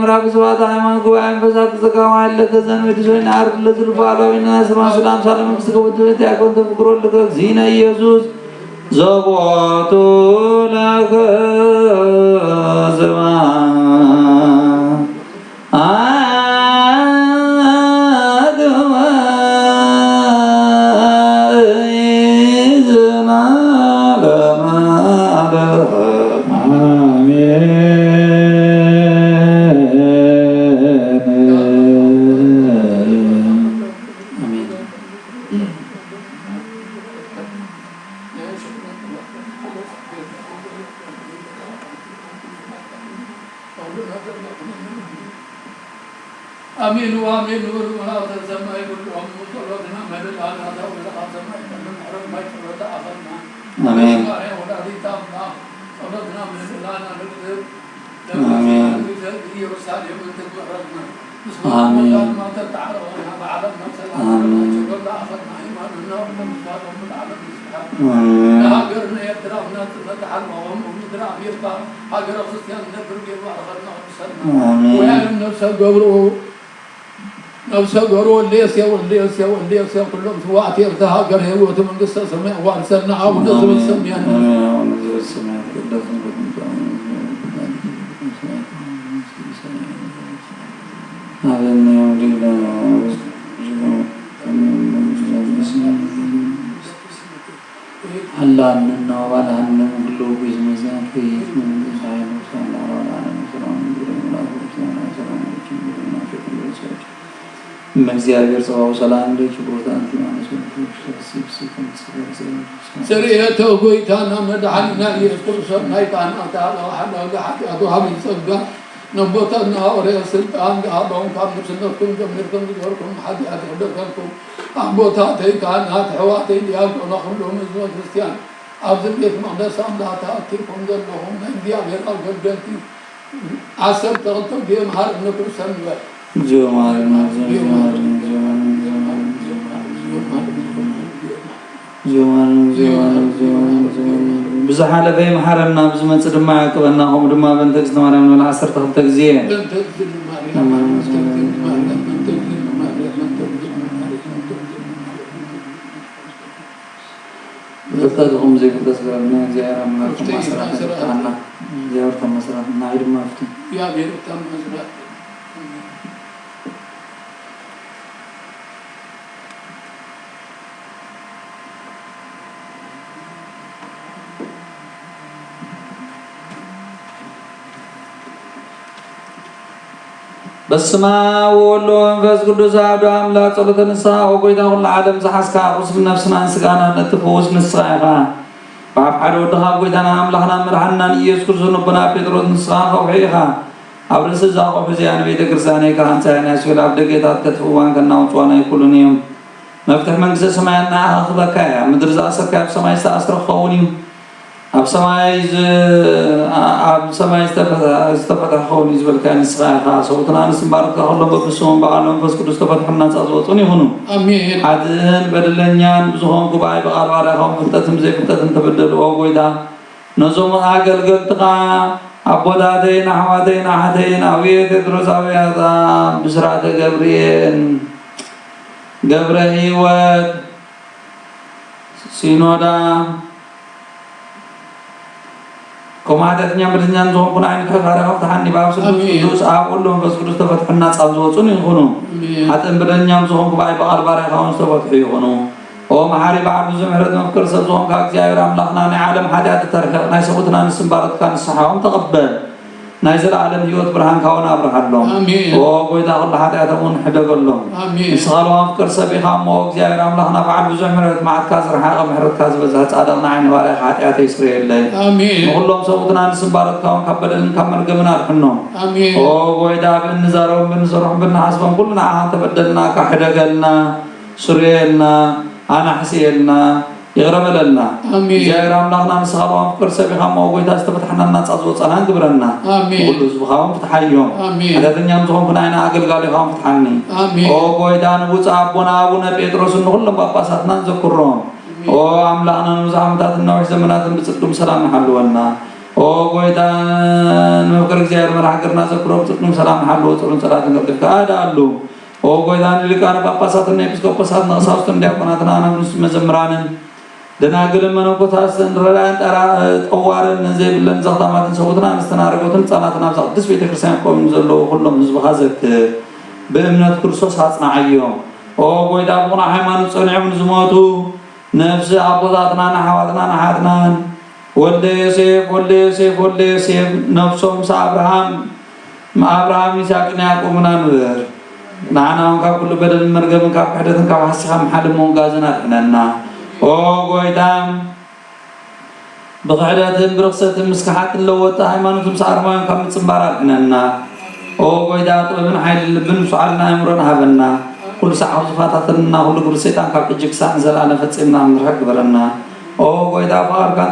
Speaker 2: ምዕራብ ስብሐት ሃይማኖት ጉባኤ በዛት ተዘጋማ ለከ ዘንበድ ዞይና አርብ ለዝልፋላዊና ስማ ሰላም ሰላም ክስከውት ያቆን ተፍቅሮ ለከ ዚነ ኢየሱስ ዘቦቱ ለከ ዘማ
Speaker 3: آمين وآمين نور ولا تسمى كل يوم مطلقنا مدد على هذا ولا تسمى من حرم ما يفرط آخرنا
Speaker 2: آمين
Speaker 3: ولا ريتامنا صلتنا من لنا نقدر
Speaker 2: آمين آمين
Speaker 3: ما تتعالى ولا على نفسنا
Speaker 2: آمين
Speaker 3: ولا آخرنا إيماننا ولا مصادر من على
Speaker 2: آمين
Speaker 3: هاجرنا يترامنا نتحرم ونترى يبقى هاجر خصيان نبرق وآخرنا وسلم ويا النفس قبره نفس قبره الليس كلهم سواء يرتها قره وتمن قصة سمع وارسلنا أو نزل السميان
Speaker 2: ونزل السميان هذا اليوم هلا أننا ولا أننا قلوب إزمزان كيف من سعيد وصلى على السلام من እግዚአብሔር ጸባው ሰላም ለች ቦታን ማለት ነው
Speaker 3: سريته قويتانا مدحنا يذكر نايتانا تعالى وحنا قحط أدوها من صدقة نبوتنا وريا سلطان قابهم كام نفسنكم جمهوركم جمهوركم حد أدخلكم أبوتا تيكانا تحواتي لياكم نخلهم إزوا كريستيان أبزل بيت مقدس أملا تأكيكم ذلهم ننديا بير القلبتي عسر تغطوا بيهم هارب نكر سنوة
Speaker 2: بزحالة في محرمنا بزمن صدم معك وأنهم دم بنت إسماعيل من العصر تحت تجزيه بتقدم زي بتسبب من زيارة من المسرح عنا زيارة المسرح نعيد ما فتي
Speaker 3: يا بير تام مسرح
Speaker 2: بسما وولو انفس قدوس عبد عملا صلوة النساء وقويتا كل عالم زحسكا قسم نفسنا انسكانا نتفوس نسخاها باب حد ودها قويتانا عملنا مرحنا نيس كرسو نبنا بيدروت نسخاها وحيها عبر سزاق وحزيان بيتا كرساني كهان ساينا سويل عبد قيتات كتفوان كنا وطوانا يقولون يوم مفتح منكسة سماينا أخذكايا مدرز أسركا بسماي سأسر خونيو أب سماي استفتح خوني زبل كان السخاء خاص وطنا نسمبارك الله ببسوم بعلم فس كل استفتح الناس أزوطني هنو
Speaker 3: آمين
Speaker 2: عدن بدلنيان بزهم كباي بقاربار خام فتتم زي فتتم تبدل وقويدا نزوم آقل قلتقا عبوداتين حواتين أحدين أوية تدرس أوياتا بسرعة قبرهيوات سينودا كمادتنا بدنا نزوم كنا عين كفارة فتحني باب سدوس أقولهم بس كل استفتحنا صابزوتون يخونو حتى بدنا نزوم كباي بقاربار خام استفتحوا يخونو هو محاري بعد زمرة مفكر سزوم كاك جاي رام لخنا نعلم حاجات التاريخ نايس قطنا نسمبارت كان الصحاهم تقبل نايزل عالم يوت برهان كونا برهان لهم هو قويدا الله حتى يتمون حدق لهم إسغالوا مفكر سبيخا موك جاي رام لخنا بعد زمرة معد كازر حاقة محرد كاز بزهت عدلنا عين واريخ حتى إسرائيل لي نقول لهم سوقنا نسمبارت كون كبدل نكمل قمنا رحنهم هو قويدا بنزارهم بنزرهم بنحاسبهم كلنا عهان تبدلنا كحدقلنا سريلنا أنا حسيلنا يغرم لنا جاي رام لغنا نسخلهم فكر سبيخا موقويتا استفتحنا الناس أزوط أنا نقبرنا كل زبخاهم فتحيهم هذا دنيا مزخهم كنا عنا أقل قالي خام فتحني موقويتا نبوت أبونا بيتروس نقول لهم باباساتنا نذكرهم ኦ አምላክና ንብዛዕመታትና ወሽ ዘመናትን ብጽድቁም ሰላም ሓልወና ኦ ጎይታን መፍቅር እግዚአብሔር መርሐ ግርና ዘክሮ ብጽድቁም ሰላም ሓልወ ጸሎን ጸላትን ገብርካ አዳሉ ኦ ጎይታን ሊቃነ ጳጳሳትና ኤጲስቆጶሳት ነቅሳውስትን ዲያቆናትና አናብንስ መዘምራንን ደናግልን መነኮሳትን ረዳን ጠዋርን ዘይብለን ዘኽታማትን ሰውትና አንስተናረጎትን ህፃናትን አብዛ ቅዱስ ቤተክርስቲያን ቆም ዘለው ሁሉም ህዝብ ሀዘክ በእምነት ክርስቶስ አጽናዕዮም ኦ ጎይታ ብቁና ሃይማኖት ጸኒዖም ዝሞቱ ነፍሲ አቦታትና ናሓዋትና ናሓትናን ወልደ ዮሴፍ ነፍሶም አብርሃም ይስሐቅን ያዕቆብን አንበር ንዓናውን ካብ ኩሉ በደልን መርገምን ካብ ክሕደትን ካብ ሓሲኻ መሓልም ሞንጋዝን አድሕነና ኦ ጎይታም ብክሕደትን ብርክሰትን ምስካሓትን ለወጣ ሃይማኖት ምስ አርማዮም ካብ ምፅምባር አድሕነና ኦ ጎይታ ጥበብን ሓይልን ልብን ምስዓልና አእምሮን ሃበና ኩሉ ሰዓብ ዝፋታተንና ኩሉ ግብሪ ሰይጣን ካብ ሕጂ ክሳዕ ንዘለኣለም ፈፂምና ምርሕቅ ግበረና ኦ ጎይታ ፍቃድካን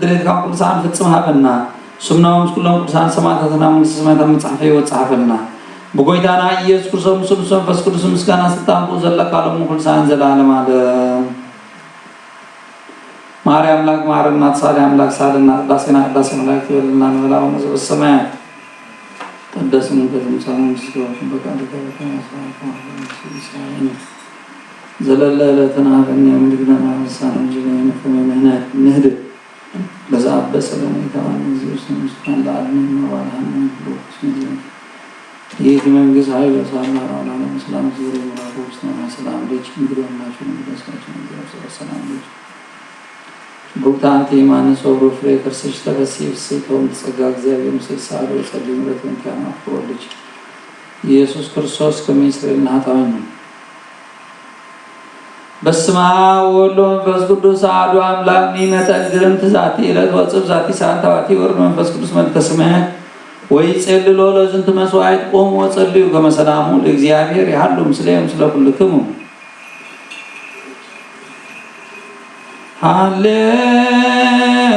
Speaker 2: ድሌትካን ኩሉ ሰዓብ ንፍፅም ሃበና ስምናዊ ምስ ኩሎም ቅዱሳን ሰማዕታትና መንግስተ ሰማያት መፅሓፈ ሂወት ፀሓፈልና ብጎይታና ኢየሱስ ክርስቶስ ምስ መንፈስ ቅዱስ ምስጋና ስልጣን ብኡ ዘለካ ሎሙ ኩሉ ሰዓን ዘለኣለም ኣለም ማርያም አምላክ ማረና ተሳሊ አምላክ ሳልና ቅዳሴና ቅዳሴ መላእክት ይበልና ንበላው መዝበ ሰማያት ቅዱስ መንፈስ ምስጋና በቃልከ ዘለለ ለተና በእኛ ምድግና መሳን እንጅለን ከመነህናት ንህድ በዛብ በሰላም ይታወን ኢየሱስ ምስጋና ለዓለም ወራህና ብሩክ ይህ መንግስት ኃይል ወሳና አላና ሰላም ዝሩ ወራውስና ሰላም ልጅ እንግዲያናችሁ እንደሰራችሁ እንደሰራችሁ ሰላም ልጅ ቡታንቲ ማነስ ወሮ ፍሬ ከርሰሽ ተበሲፍ ሲቶም ጸጋ እግዚአብሔር ምስል ሳሉ ጸልዩ ምረትን ካና ፍሮልጅ ኢየሱስ ክርስቶስ ከሚስረልና ሀጣውን ነው በስመ አብ ወወልድ ወመንፈስ ቅዱስ አሐዱ አምላክ ኒመተል ግርምት ዛቲ ዕለት ወጽብ ዛቲ ሰዓታዋቲ ወርድ መንፈስ ቅዱስ መልከ ሰማያት ወይ ጸልሎ ለዝንት መስዋዕት ቆም ወጸልዩ ከመ ሰላሙ ለእግዚአብሔር ያህሉ ምስሌም ስለ ኩልክሙ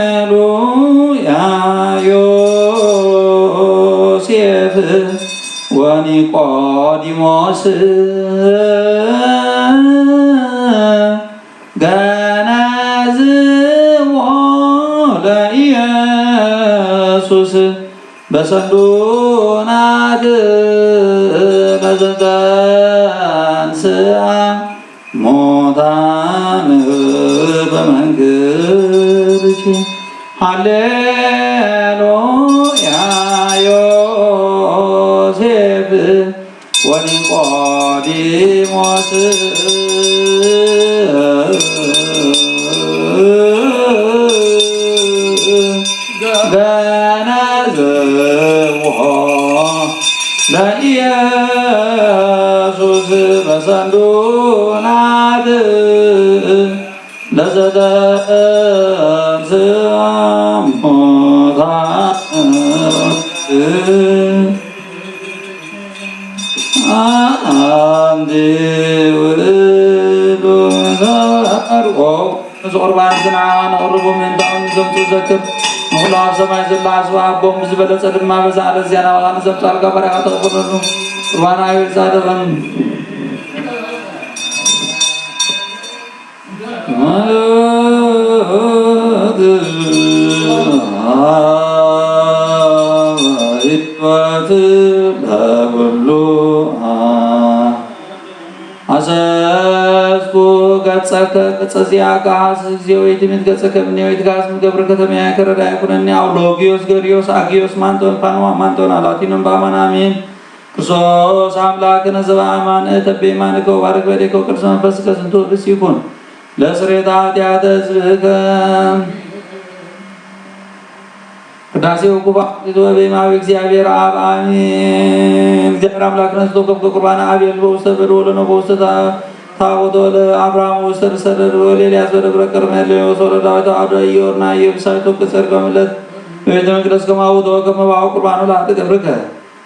Speaker 2: ሃሌሉያ ዮሴፍ ወኒቆዲሞስ ገነዝዎ ለኢየሱስ በሰንዱናት ለዘተንሥአ ሙታን በመንግሥትኪ ሃሌሉያ ዮሴፍ ወኒቆዲሞስ ገነዝዎ ለኢየሱስ በሰንዱናት ለዘተንሥአ ሙታን አምድ ውእቱ ዘርቆ ቁርባን ዝናን ቅርቡ ምንታውን ዘምቱ ዘክር ሁሉ ኣብ ሰማይ ዘላ ኣስባ ኣቦም ዝበለፀ ድማ በዛ ኣለ ዚያና ባላን ዘምቱ ኣልጋ በሪኻ ተቕበለሉ ቁርባን ኣይብል ዛደቐን ለኩሉ አሰስኩ ገጸከ ቅጸ ዚአከ ሐስስ ጊዜ ወይትምት ገጸከ እምኔ ወይትጋዝ ምገብረ ከተማያ ከረዳ ይኩነኒ አውሎጊዮስ ገሪዮስ አጊዮስ ማንቶን ፋንዋ ማንቶን አላቲኖን በአማን አሜን ክርስቶስ አምላክነ ዘበአማን ተቤማንከ ወባረክ በዴከ ቅዱስ መንፈስከ ዝንቱ ርስ ይኩን ለስሬታ ኃጢአተ ሕዝብከ ቅዳሴው ጉባኤ በማዊ እግዚአብሔር አብ አሜን። እግዚአብሔር አምላክነ ዘተወከፈ ቁርባነ አቤል በውስተ በደወለ ነው በውስተ ታቦተ ለአብርሃም ውስተ ሰደደ ወለኤልያስ በደብረ ቀርሜሎስ ወሰደ ዳዊት አዶ ኢዮርና ኢየሩሳሌም ከሰርገ ምለት በቤተ መቅደስ ከማሁ ተወከፈ ባው ቁርባኑ ለአንተ ገብርከ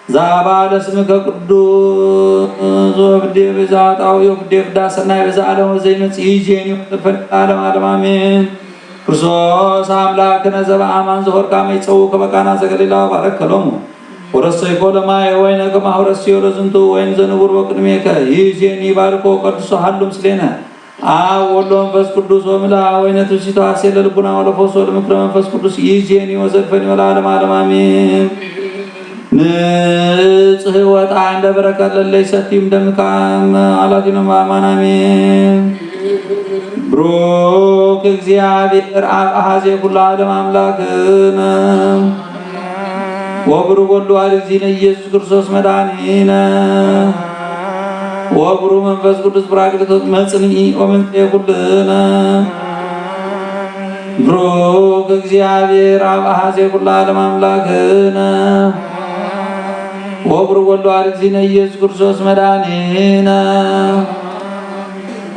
Speaker 2: ዛባ ለስምከ ቅዱስ ወብዴ በዛጣው የብዴ ፍዳሰና በዛዓለም ዘይመጽ ይጄኒ ተፈጣለም ዓለም አሜን። ክርስቶስ አምላክነ ዘበአማን ዘወርቃመ ይጸው ከበቃና ዘገሊላ ባረከሎሙ ወረሰይኮ ለማየ ወይነ ከማህረስዮ ለዝንቱ ወይን ዘንቡር በቅድሜከ ይዜኒ ባርኮ ቅዱስ ሀሉ ምስሌነ ወሎ መንፈስ ቅዱስ ወምላ ወይነቱ ሲታሴ ለልቡና ወለፎሶ ለምክረ መንፈስ ቅዱስ ይጄኒ ወዘልፈኒ ወለዓለም ዓለም አሜን። ንጽህ ወጣ እንደ በረከት ለለይ ሰቲም ደምካም አላቲኖ ማማን አሜን። ብሩክ እግዚአብሔር አብ አሐዜ ኩሉ ዓለም አምላክነ ወብሩክ ወልድ ዋሕድ እግዚእነ ኢየሱስ ክርስቶስ መድኃኒነ ወብሩክ መንፈስ ቅዱስ ጰራቅሊጦስ መጽንዒ ወመንጽሔ ኩልነ ብሩክ እግዚአብሔር አብ አሐዜ ኩሉ ዓለም አምላክነ ወብሩክ ወልድ ዋሕድ እግዚእነ ኢየሱስ ክርስቶስ መድኃኒነ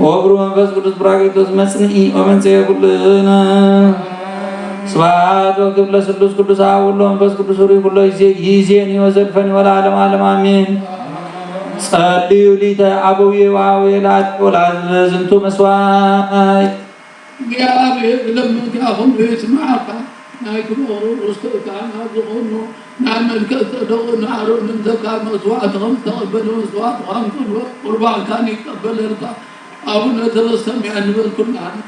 Speaker 2: ወብሩክ መንፈስ ቅዱስ ጰራቅሊጦስ መጽንዒ ወመንጽሔ ኩልነ ስብሐት ወክብር ለስሉስ ቅዱስ አብ ወወልድ ወመንፈስ ቅዱስ ኅሩይ ኩሎ ይእዜኒ ወዘልፈኒ ወለዓለመ ዓለም አሜን። ጸልዩ ሊተ አበዊየ ወአቡየ ለዝንቱ መስዋዕት
Speaker 3: እግዚአብሔር ለምንካ ሁሉ ይስማዓካ ናይ ክብሩ ርስትእካ ናብ ዝኾኑ ናይ መልክዕ ተደቑ ንዓሮን እንተካ መስዋዕት ከም ተቐበለ መስዋዕት ከምኩሉ ቁርባንካን ይቀበለልካ አቡነ ተበሰሚያ ንበል ኩልሃና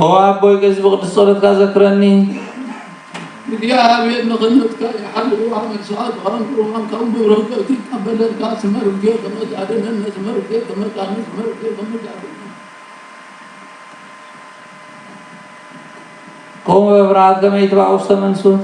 Speaker 2: አቦይ ከዚህ በቅዱስ ጸሎት ካዘክረኒ
Speaker 3: እግዚአብሔር ንኽነትካ ይሓልው ዓመት ሰዓት ቁርባን ከም ብረከት ይቀበለልካ ስመርጌ ከመጣደነነ ስመርጌ ከመጣነ ስመርጌ ከመጣደነ
Speaker 2: ቆመ በፍርሃት ከመ ይትባዕ ውስተ መንሱት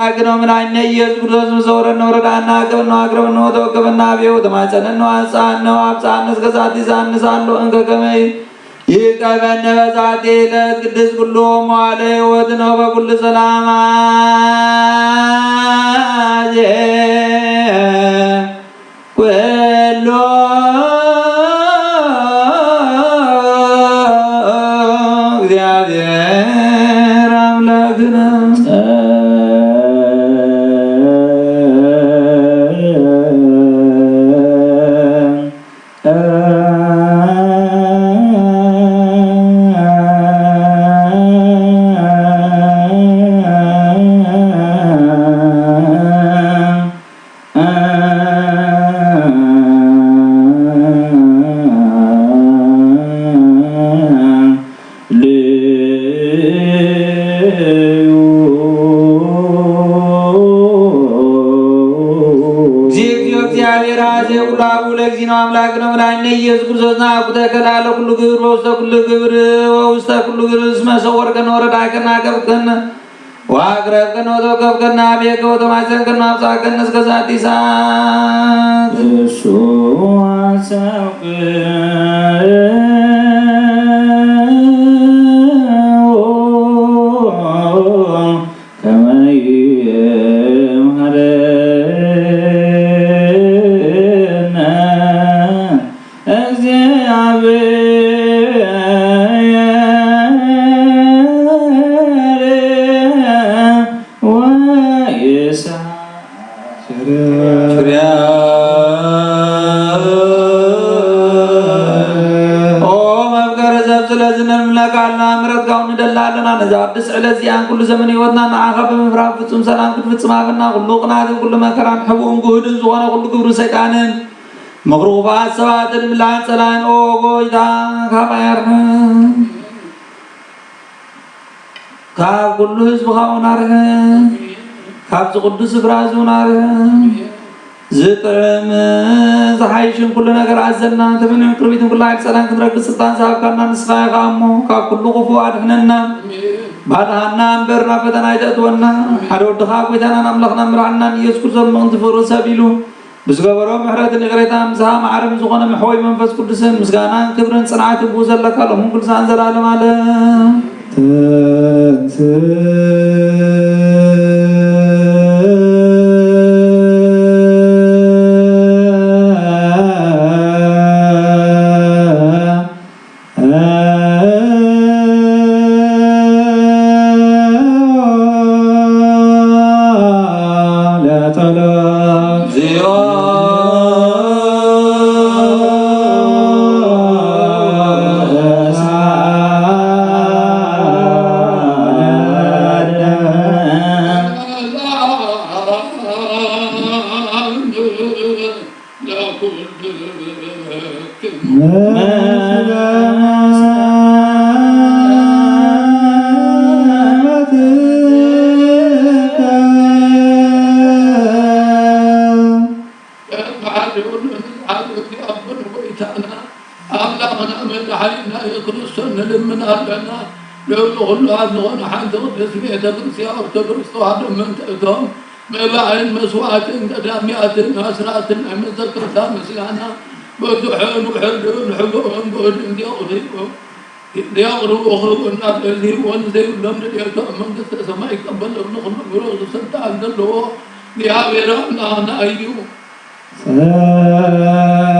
Speaker 2: አግነው ምን አይነ ኢየሱስ ክርስቶስ መሰወረን ነው ረዳና አቅብነው አቅርብነው ተወከበና ቢው ተማጸነን ነው አንሳን ነው አብሳን እስከ ዛቲ ሳንሳለሁ እንከከመይ ይቀበነ በዛቲ ዕለት ቅዱስ ኩሎ መዋዕለ ሕይወት ነው በኩል ሰላም ኩሎ እግዚአብሔር አምላክነ አምላክ ነው ላይነ ኢየሱስ ክርስቶስ ና ተከላለ ሁሉ ግብር ወውስተ ሁሉ ግብር ወውስተ ሁሉ ግብር እስመ ሰወርከነ ወረዳከና ከብከነ ዋቅረብከነ ወተወከብከነ አብየከ ወተማፀንከነ አብሳከነ እስከ ዛቲ ሰዓት እሱ አሰብክ نزادس على زيان كل زمن يودنا نعاقب بمفراد فتم سلام كل فتم عبنا كل قناة كل مكران حبون جهود زوانا كل كبر سيكان مغروبات سواد الملان سلام أو قويدا كبير كاب كل حزب خاونار كاب قدس برازونار زترم زحايشن كل نجار عزلنا تبين كربيتم كل عيد سلام كدرك السلطان صاحب كنا نسخة قامو كاب كل قفوا عدنا بعدها برنا فتنا يجتونا حرود خاك ويتنا نملكنا مرعنا يذكر زمان تفور سبيلو بس قبرهم محرات الغريتام زها معرم زغنا محوي منفس كل سن مسجانا كبرن صنعات بوزل لك لهم كل سان زلالم على مباعين مسوات قداميات أسرات مذكر مسلانا بدحون وحلون حبون بودن دياغروا أخروا الناس اللي ونزل لهم دياغروا من قصة سماء قبل نخل مروز سنت عند الله دياغرنا أنا أيو سلام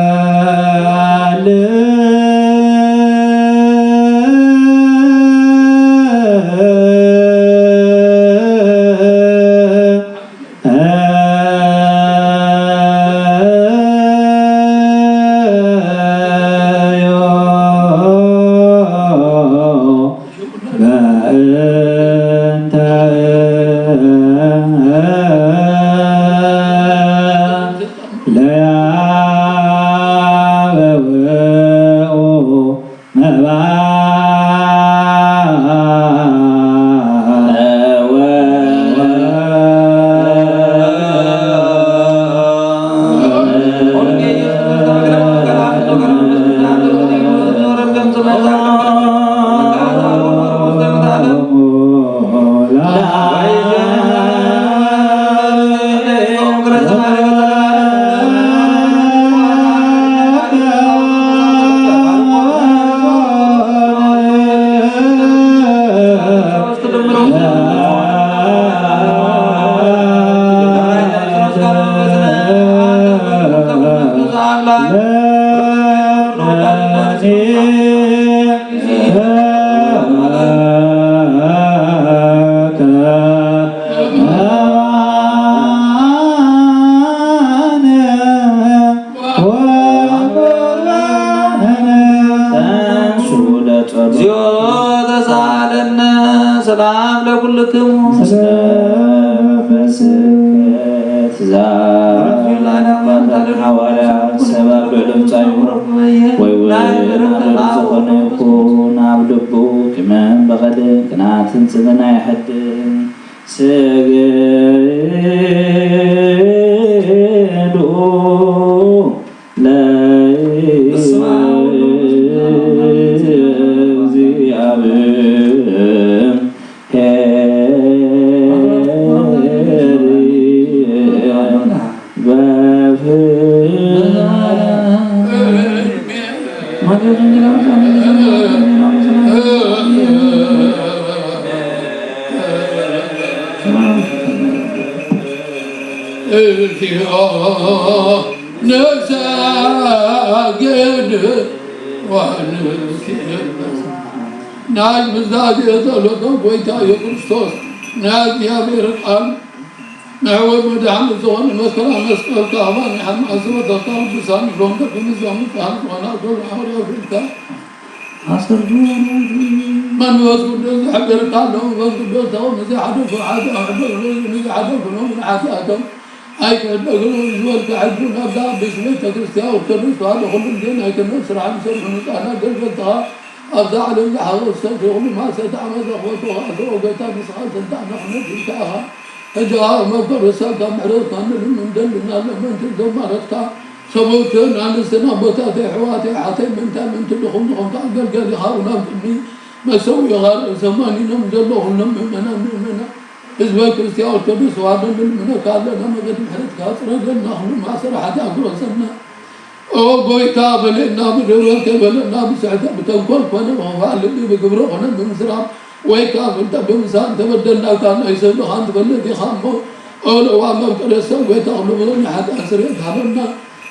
Speaker 2: ሰላም ለኩልክሙ ሐዋርያት ሰባት ዕለምፃዩ ወይ ዝኾነ ይኩን ኣብ ልቡ ቅመም በቐልን ቅንዓትን ጽብና ይሕድን ስግዱ
Speaker 3: ناج مزداد يطلق ويتا يكرستوس ناج يا بيرقال نعود مدعم الزوان مسكرا مسكر كعبان حم أزمة الطاوب بسان لون تكون الزوان فهم وانا أقول حوري أفريقا من وصل حق القالهم وصل بيتهم نزعدوا فعادوا نزعدوا فنهم نحساتهم أي كان يقولون جوال كعبون أبدا بسمية كريستيان وكريست وهذا كل الدين أي كان نصر عن سر أنا قلبتها أبدا على الحظ استغفروا ما ستعمل أخوته وقتا بصحة تدعنا نجيتها فجاء مقر رسالة معرضة من دلنا لما تلقوا مرتها سبوتين عن السنة بوتاتي حواتي حتى من تامن تدخل تعقل قال خارنا بني ما سوي غار زماني نمجلهم منا إذا كريستيان وكريست وهذا من قال لنا ما قد محرت كاتر قلنا هم ما صراحة أقول سنة أو قويتا بلنا بدورك بلنا بسعد بتنقل فانا وفعل اللي بقبره وانا بمسراب ويكا بنت بمسان تبدلنا كان يسوي خان تبلدي خامو أو لو ما بقرسا ويتا غلبنا حد أسرين حبنا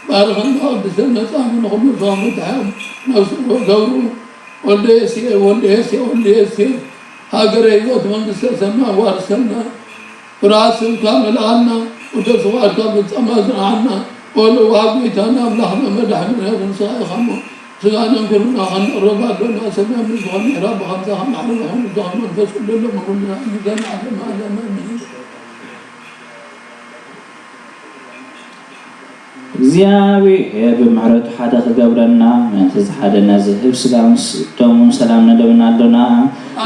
Speaker 3: بارغنا بسنة سامن خلو فامو تعام نفس وقورو والليسي هاجر يوت من سما وارسلنا راسم كامل عنا ودفوات كامل تمازن عنا ولو عبيتنا لحنا مدحنا من صايخمو سغانا كلنا خن الرباط لنا سمع من صغن رب خمسة هم علمهم الدهم منفس كل لهم كلنا نجن علم
Speaker 2: እግዚአብሔር በምህረቱ ሓደ ክገብረና መንፈስ ሓደ ናዝህብ ስጋሙስ ደሙን ሰላም ነደብናለና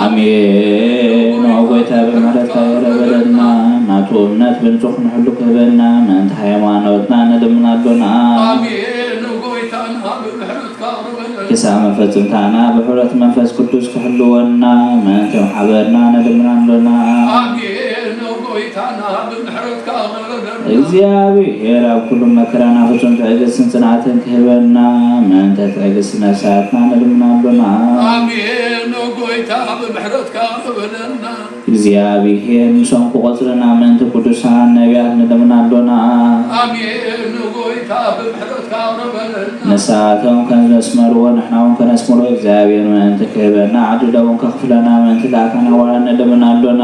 Speaker 2: አሜን። ወጎይታ በምህረቱ ይረበለና ናቱ እምነት ብንጹህ ንሕሉ ክህበና መንታ ሃይማኖትና ነደብናለና አሜን። ወጎይታ በምህረቱ ክሳመ ፈጽምታና በሕረት መንፈስ ቅዱስ ክሕልወና መንታ ሓበርና ነደብናለና አሜን። እግዚአብሔር ኣብ ኩሉ መከራና ፍጹም ትዕግስትን ጽንዓትን ክህበና መንተ ትዕግስትን ነፍሳትና ነድምናሎና አሜን። ጎይታ ብምሕረትካ ቅበለና እግዚአብሔር ንሶም ክቆጽረና መንተ ቅዱሳን ነቢያት ነድምናሎና አሜን። ጎይታ ብምሕረትካ ቅበለና ንሳቶም ከንዘስመርዎ ንሕና እውን ከነስምሮ እግዚአብሔር መንተ ክህበና ዓድለውን ከኽፍለና መንተ ላእካና ዋላ ነድምናሎና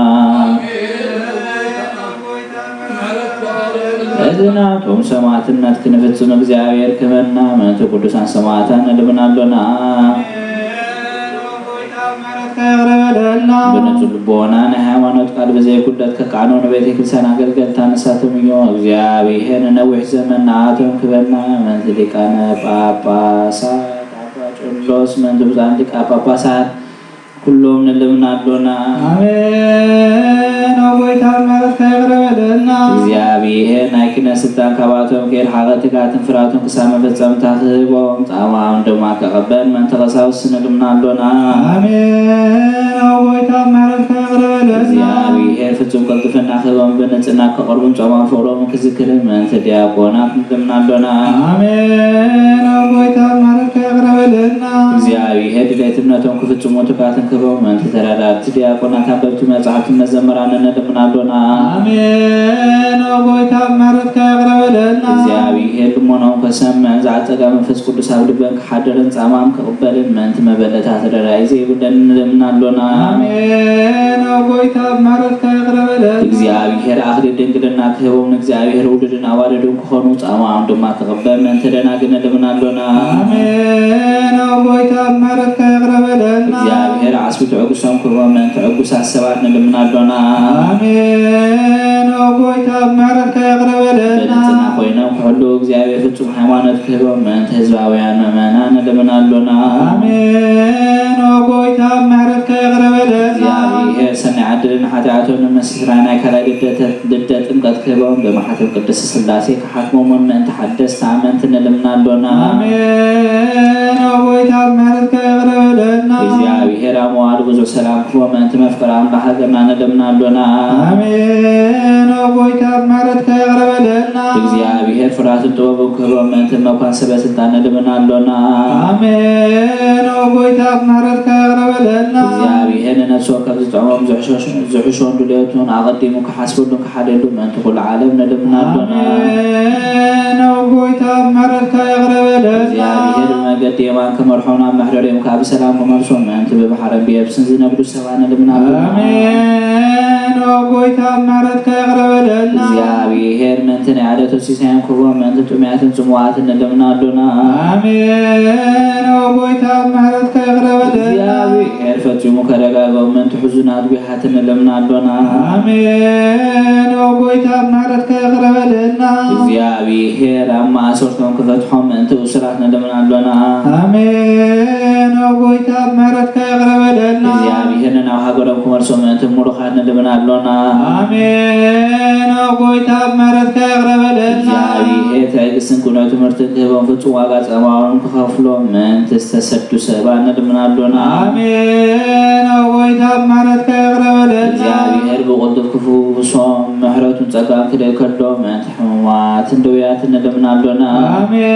Speaker 2: እዝናቶም ሰማዕትነት ክንፍጽም እግዚአብሔር ክህበና መንተ ቅዱሳን ሰማዕታን ነድምናሎና በንጹህ ልቦና ሃይማኖት ቃል በዘይ ጉዳት ከቃኖን ቤተ ክርስቲያን አገልገልታ ነሳቶም እዩ እግዚአብሔር ነዊሕ ዘመን ናቶም ክህበና መንተ ሊቃነ ጳጳሳት አባጮች ሎስ መንዱዝ አንድ ጳጳሳት كلهم نلمናለና
Speaker 1: አሜን አወይታ ማለት ከብረበለና
Speaker 2: እግዚአብሔር ናይክነ ስልጣን ከባቶም ከር ሐለት ጋትን ፍራቱን ከሳመ ፈጸም ታህቦም ጣማም ደማ ከቀበል መንተቀሳውስ ነልምናለና
Speaker 1: አሜን አወይታ ማለት ከብረበለና
Speaker 2: እግዚአብሔር ፍጹም ቅልጥፍና ከበም በነጽና ከቀርቡን ጾማ ፈሮም ከዝክር መንተ ዲያቆናት ነልምናለና
Speaker 1: አሜን አወይታ ማለት ከብረበለና
Speaker 2: እግዚአብሔር ለትምነቱን ከፍጹም ተቃተን ከበም መንተ ተራዳት ዲያቆናት አበብቱ መጻሕፍት መዘመራን ነልምናለና
Speaker 1: አሜን አወይታ ማለት ከብረበለና
Speaker 2: እግዚአብሔር ሞናው ከሰመ ዛጸጋ መንፈስ ቅዱስ አብልበን ከሐደረን ጻማም ከቀበልን መንተ መበለታ ተደራይዘ ይብለን ነልምናለና
Speaker 1: አሜን አወይታ ማለት ከብረበለና
Speaker 2: እግዚአብሔር አኽሪ ድንግልና ከበም እግዚአብሔር ውድድና ዋረዱን ከሆኑ ጻማም ደማ ከቀበል መንተ ደናግነ ነልምናለና
Speaker 1: አሜን አወይታ ማለት ከብረበለና
Speaker 2: እግዚአብሔር አስብት ዕጉሳም ከበም መንተ ዕጉሳ ሰባት ነልምናለና
Speaker 1: አሜን አወይታ ማለት ከብረበለና
Speaker 2: በጽና ኮይነው ሁሉ እግዚአብሔር ፍጹም ሃይማኖት ከበም መንተ ህዝባውያን ምእመናን ነልምናለና
Speaker 1: አሜን አወይታ ማለት ከብረበለና
Speaker 2: እግዚአብሔር ሰናይ ዓድልን ኃጢአቱን መስራና ከላይ ልደት ጥምቀት ከበም በማኅተም ቅድስት ሥላሴ ከሐክሞም መንተ ሐደስ ታመንት ነልምናለና
Speaker 1: አሜን አወይታ ማለት ከብረበለና
Speaker 2: እግዚአብሔር አሟል ብዙ ሰላም ከበም መንተ መፍቀር አምላክ ሀገርና ነልምናለና
Speaker 1: አሜን አወይታ ማለት ከብረበለና
Speaker 2: እግዚአብሔር ፍርሃት ጥበብ ከበም መንተ መኳን ሰበስልጣን ነልምናለና
Speaker 1: አሜን አወይታ ማለት ከብረበለና
Speaker 2: እግዚአብሔር ነፍሶ ከብዝ ጾም ዝሕሾን ድልየቱን አቀዲሙ ከሐስቡን ከሐደሉ መንተ ኩሉ ዓለም ነልምናለና
Speaker 1: አሜን አወይታ ማለት ከብረበለና
Speaker 2: እግዚአብሔር መገድ የማን ከመርሖና መሕደሪም ካብ ሰላም ከመርሶ መንተ በባሕረን ቢየብስን ዝነብዱ ሰባነ ነልምናለና
Speaker 1: አሜን አወይታ ማለት ከብረበለና
Speaker 2: እግዚአብሔር መንተ ናያደቶ ሲሳይም ከበም መንተ ጡሚያትን ጽሙዋትን ነልምናለና
Speaker 1: አሜን አወይታ ማለት ከብረበለና
Speaker 2: እግዚአብሔር ፈጽሙ ከደጋገው መንተ ሕዙናት ቢሃትን ነልምናለና
Speaker 1: አሜን አወይታ ማለት ከብረበለና
Speaker 2: እግዚአብሔር አማሶርቶም ከፈትሖም መንተ እስራት ነልምናለና
Speaker 1: አሜን አወይታ ማለት ከብረበለና
Speaker 2: እግዚአብሔር ናው ሀገሮም ከመርሶ መንተ ሙሉኻት ነልምናለና
Speaker 1: አሜን አወይታ ማለት ከብረበለና
Speaker 2: እግዚአብሔር ትዕግስትን ኩነቱ ትምህርት ከበም ፍጹም ዋጋ ጸማውን ከከፍሎ መንተ ተሰዱ ሰባነ ነልምናለና
Speaker 1: አሜን አወይታ ማለት ከብረበለና
Speaker 2: እግዚአብሔር በቁጥፍ ክፉ ብሶም ምሕረቱን ጸጋን ክደከሎ መንተ ሕሙማት እንደውያት ነልምናለና
Speaker 1: አሜን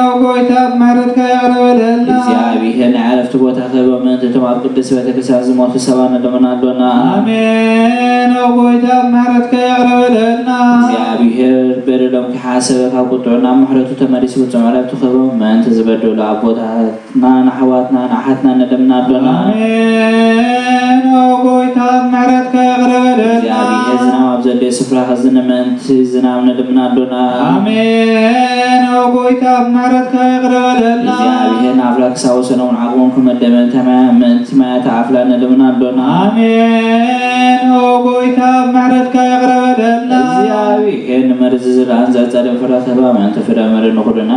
Speaker 1: አወይታ ማለት ከብረበለና
Speaker 2: እግዚአብሔር ንዓረፍቲ ቦታ ከበም መንተ ተማር ቅዱስ ቤተክርስቲያን ዝሞቱ ሰባነ ነልምናለና
Speaker 1: አሜን አወይታ ማለት ከብረበለና
Speaker 2: እግዚአብሔር በደሎም ከሐሰበ ካብ ቁጥዑና ምሕረቱ ተመሊሱ ጽምዓለቱ ከበም መንተ ዝበደሉ አቦታትና ናሕዋትና ናሓትና ነልምናለና
Speaker 1: አሜን አወይታ ማለት ከብረበለና
Speaker 2: እግዚአብሔር ዝናብ ኣብ ዘደየ ስፍራ ከዝነ መንተ ዝናብ ነልምናለና
Speaker 1: አሜን አወይታ ማለት ከብረበለና
Speaker 2: እግዚአብሔር ናፍላክ ሳወሰነውን ዓቅሞም ከመደመን ተማመንቲ ማያተ አፍላ ነልምናለና
Speaker 1: አሜን አወይታ ማለት ከብረበለና
Speaker 2: እግዚአብሔር ንመርዝ ዝራን ዘጸደም ፍረ ከበም መንተ ፍረ መር ንኹድና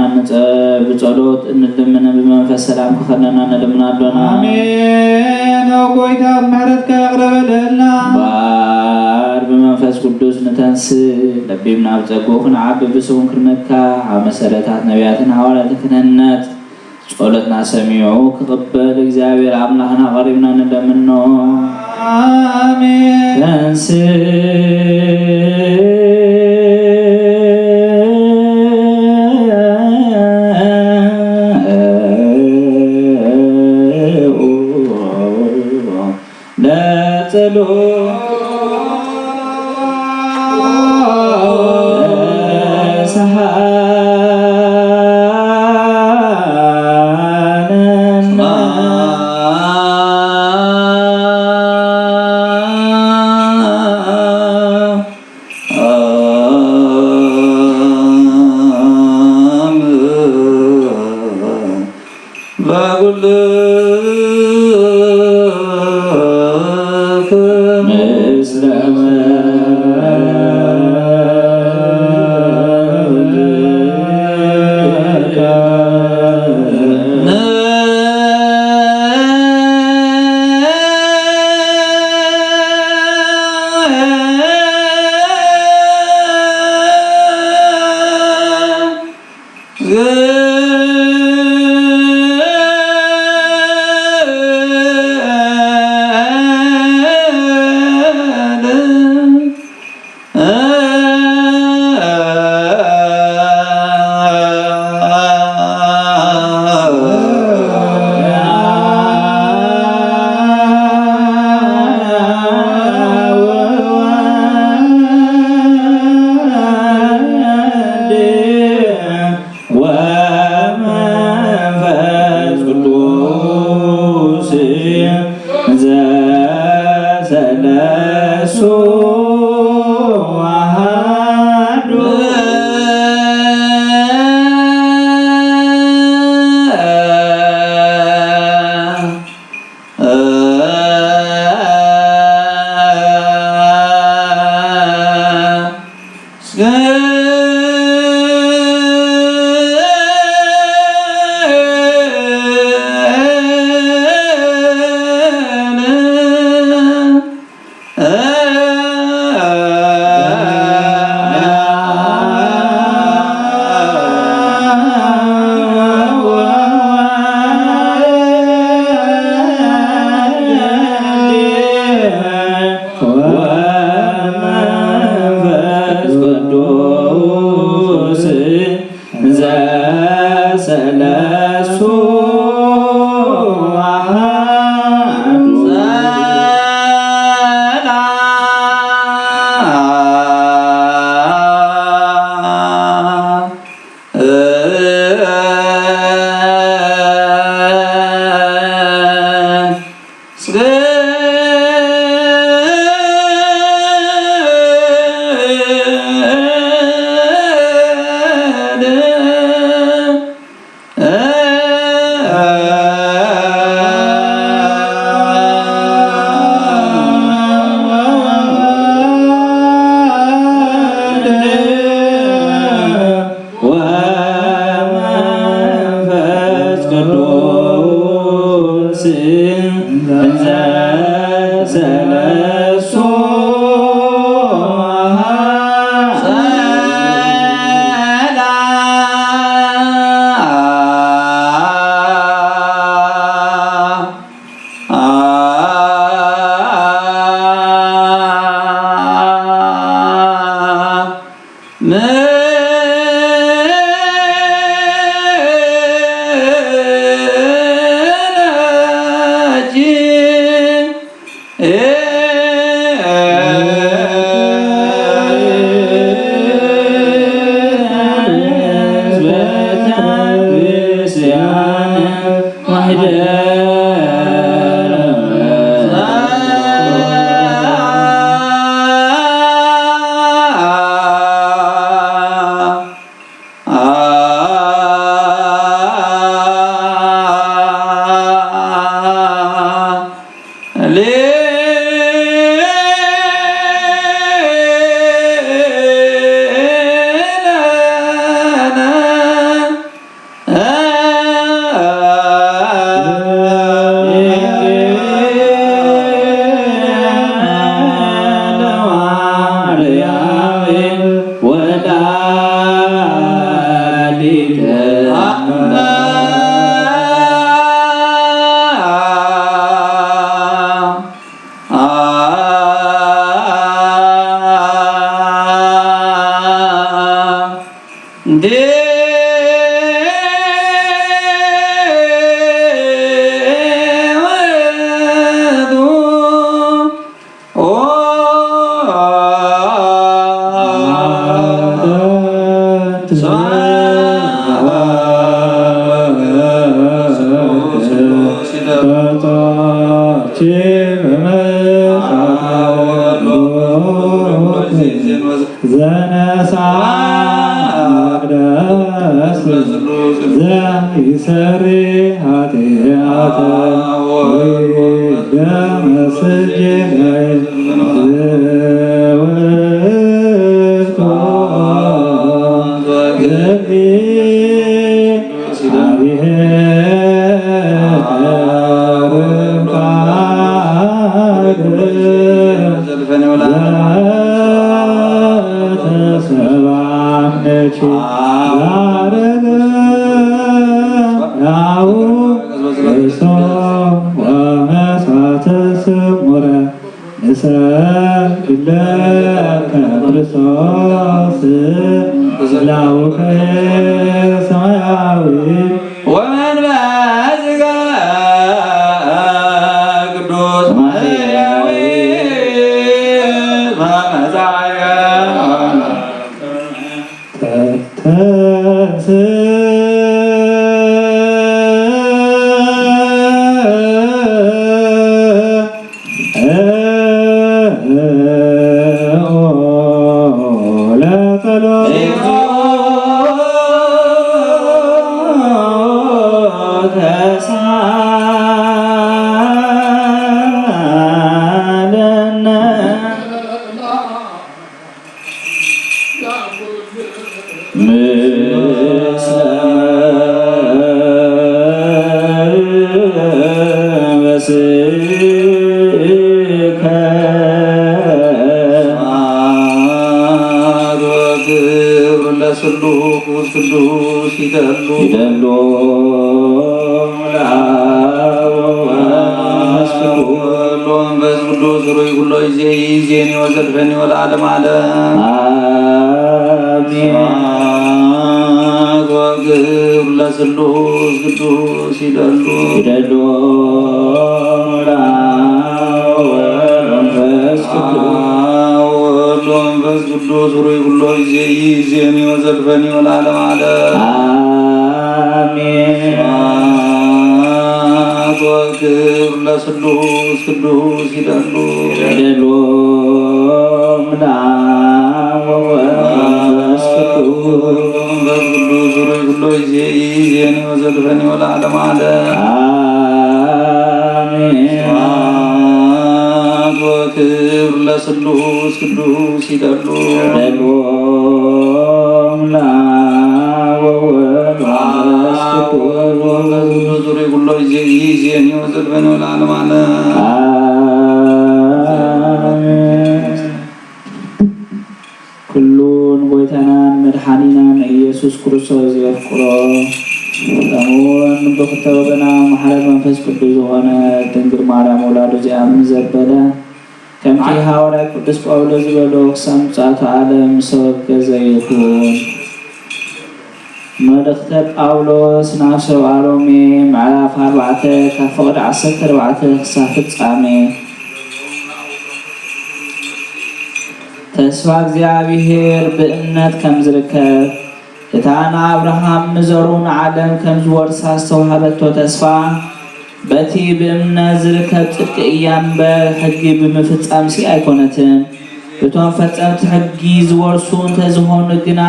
Speaker 2: ብጸሎት እንልምነ ብመንፈስ ሰላም ከኸነና ነልምናለና
Speaker 1: አሜን አወይታ ማለት ከብረበለና
Speaker 2: ባር በመንፈስ ቅዱስ ንተንስ ለቢብና ብጸጎ ክንዓቢ ብስውን ክርመካ ኣብ መሰረታት ነቢያትን ሐዋርያትን ክነነት ጸሎትና ሰሚዑ ክቅበል እግዚአብሔር አምላክና ቀሪብና ንለምኖ
Speaker 1: አሜን
Speaker 2: ተንስ
Speaker 1: ምስለ
Speaker 2: Amen. ቅዱስ ሩይ ኩሎ ይዜኒ ወዘልፈኒ ወለዓለመ ዓለም አሜን። ወክብር ለስሉስ ቅዱስ ይደሉ ይዜኒ ወዘልፈኒ ወለዓለመ ዓለም ኩሉን ጎይታናን መድኃኒናን ኢየሱስ ክርስቶስ የፍቅሮ ከምኡውን ብክልተ ወገና ማሕረት መንፈስ ቅዱስ ዝኾነ ድንግል ማርያም ወላዱ እዚኣምን ዘበለ ከምቲ ሐዋርያ ቅዱስ ጳውሎስ ዝበሎ ክሳብ ምጽአቱ ዓለም ሰበብ ገዘ ይኹን። መልእኽተ ጳውሎስ ናብ ሰብኣ ሮሜ ምዕራፍ 4 ካብ ፍቕዲ 14 ክሳብ ፍጻሜ። ተስፋ እግዚአብሔር ብእምነት ከም ዝርከብ እታ ንአብርሃም ንዘሩ ንዓለም ከም ዝወርሳ ዝተዋሃበቶ ተስፋ በቲ ብእምነት ዝርከብ ጽድቂ እያ እምበር ሕጊ ብምፍጻምሲ ኣይኮነትን። እቶም ፈጸምቲ ሕጊ ዝወርሱ እንተዝኾኑ ግና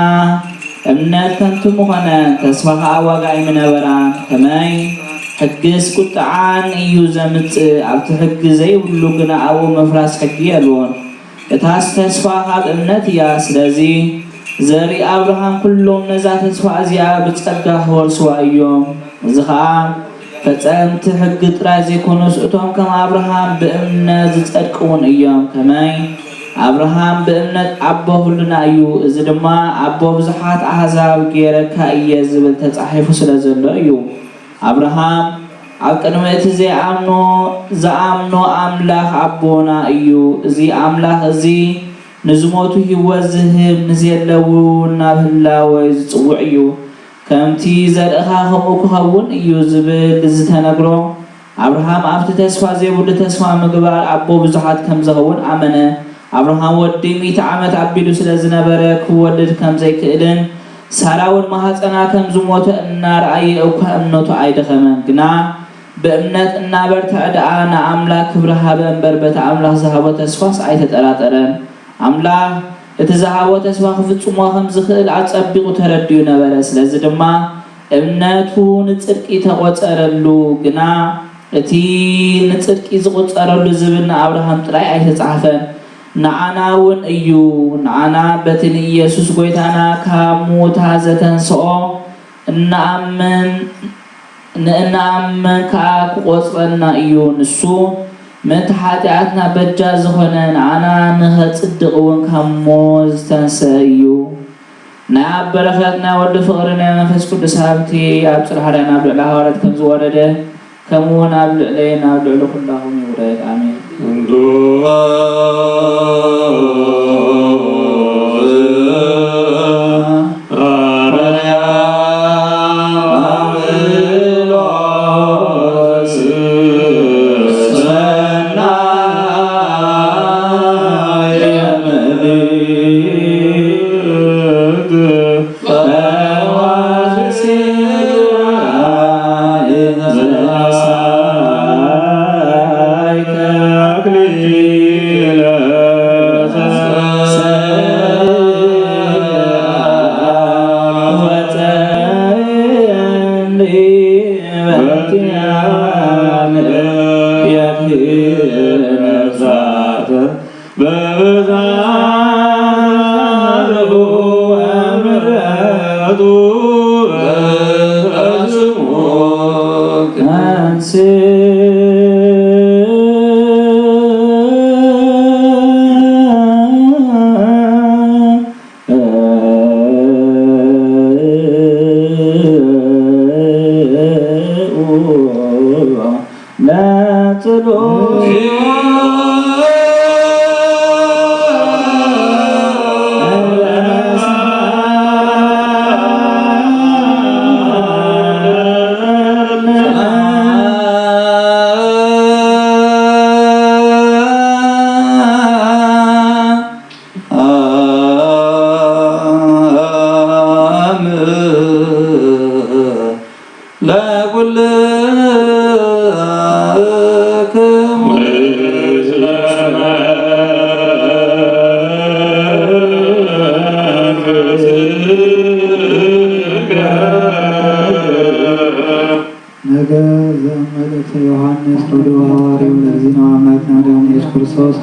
Speaker 2: እምነት ከንቱ ምኾነ ተስፋ ከዓ ዋጋ ኣይምነበራን። ከመይ ሕጊስ ቁጥዓን እዩ ዘምጽእ ኣብቲ ሕጊ ዘይብሉ ግና ኣብኡ መፍራስ ሕጊ የልዎን። እታስ ተስፋ ካብ እምነት እያ። ስለዚ ዘሪ አብርሃም ኩሎም ነዛ ተስፋ እዚኣ ብጸጋ ክወርስዋ እዮም። እዚ ከዓ ፈጸምቲ ሕጊ ጥራይ ዘይኮኑስ እቶም ከም አብርሃም ብእምነት ዝጸድቅውን እዮም። ከመይ አብርሃም ብእምነት አቦ ሁሉና እዩ። እዚ ድማ አቦ ብዙሓት ኣሕዛብ ጌረካ እየ ዝብል ተጻሒፉ ስለ ዘሎ እዩ። አብርሃም ኣብ ቅድሚ እቲ ዝኣምኖ ኣምላኽ ኣቦና እዩ። እዚ ኣምላኽ እዚ ንዝሞቱ ህይወት ዝህብ ንዘለዉ ናብ ህላወ ዝጽውዕ እዩ። ከምቲ ዘርእኻ ከምኡ ክኸውን እዩ ዝብል ዝተነግሮ አብርሃም ኣብቲ ተስፋ ዘይብሉ ተስፋ ምግባር ኣቦ ብዙሓት ከም ዝኸውን ኣመነ። አብርሃም ወዲ 100 ዓመት ኣቢሉ ስለ ዝነበረ ክወልድ ከም ዘይክእልን ሳራ እውን ማህፀና ከም ዝሞተ እናርኣየ እኳ እምነቱ ኣይደኸመን። ግና በእምነት እናበርትዕ ደኣ ንኣምላክ ክብሪ ሃበ እምበር በቲ ኣምላኽ ዝሃቦ ተስፋስ ኣይተጠራጠረን። ኣምላኽ እቲ ዝሃቦ ተስፋ ክፍጽሞ ከም ዝኽእል ኣጸቢቑ ተረድዩ ነበረ። ስለዚ ድማ እምነቱ ንጽድቂ ተቖጸረሉ። ግና እቲ ንጽድቂ ዝቝጸረሉ ዝብል ንኣብርሃም ጥራይ ኣይተጻሕፈን ንዓና እውን እዩ። ንዓና በቲ ንኢየሱስ ጎይታና ካብ ሙታን ዘተንስኦ ንእናኣምን ከዓ ክቖጽረና እዩ። ንሱ ምእንቲ ኃጢኣትና በጃ ዝኾነ ንዓና ንኸጽድቕ እውን ካብ ሞት ዝተንስአ እዩ። ናይ ኣብ በረኸት ናይ ወዲ ፍቕሪ ናይ መንፈስ ቅዱስ ሃብቲ ኣብ ጽርሐና ናብ ልዕሊ ሃዋርያት ከም ዝወረደ ከምኡውን ኣብ ልዕለየ ናብ ልዕሊ ኩላኹም ይውረድ። አሜን። ለኩልክሙ ዘመልእክተ ዮሐንስ ወልደ ሐዋርያው ለዚህና አምላክና መድኃኒታችን ኢየሱስ ክርስቶስ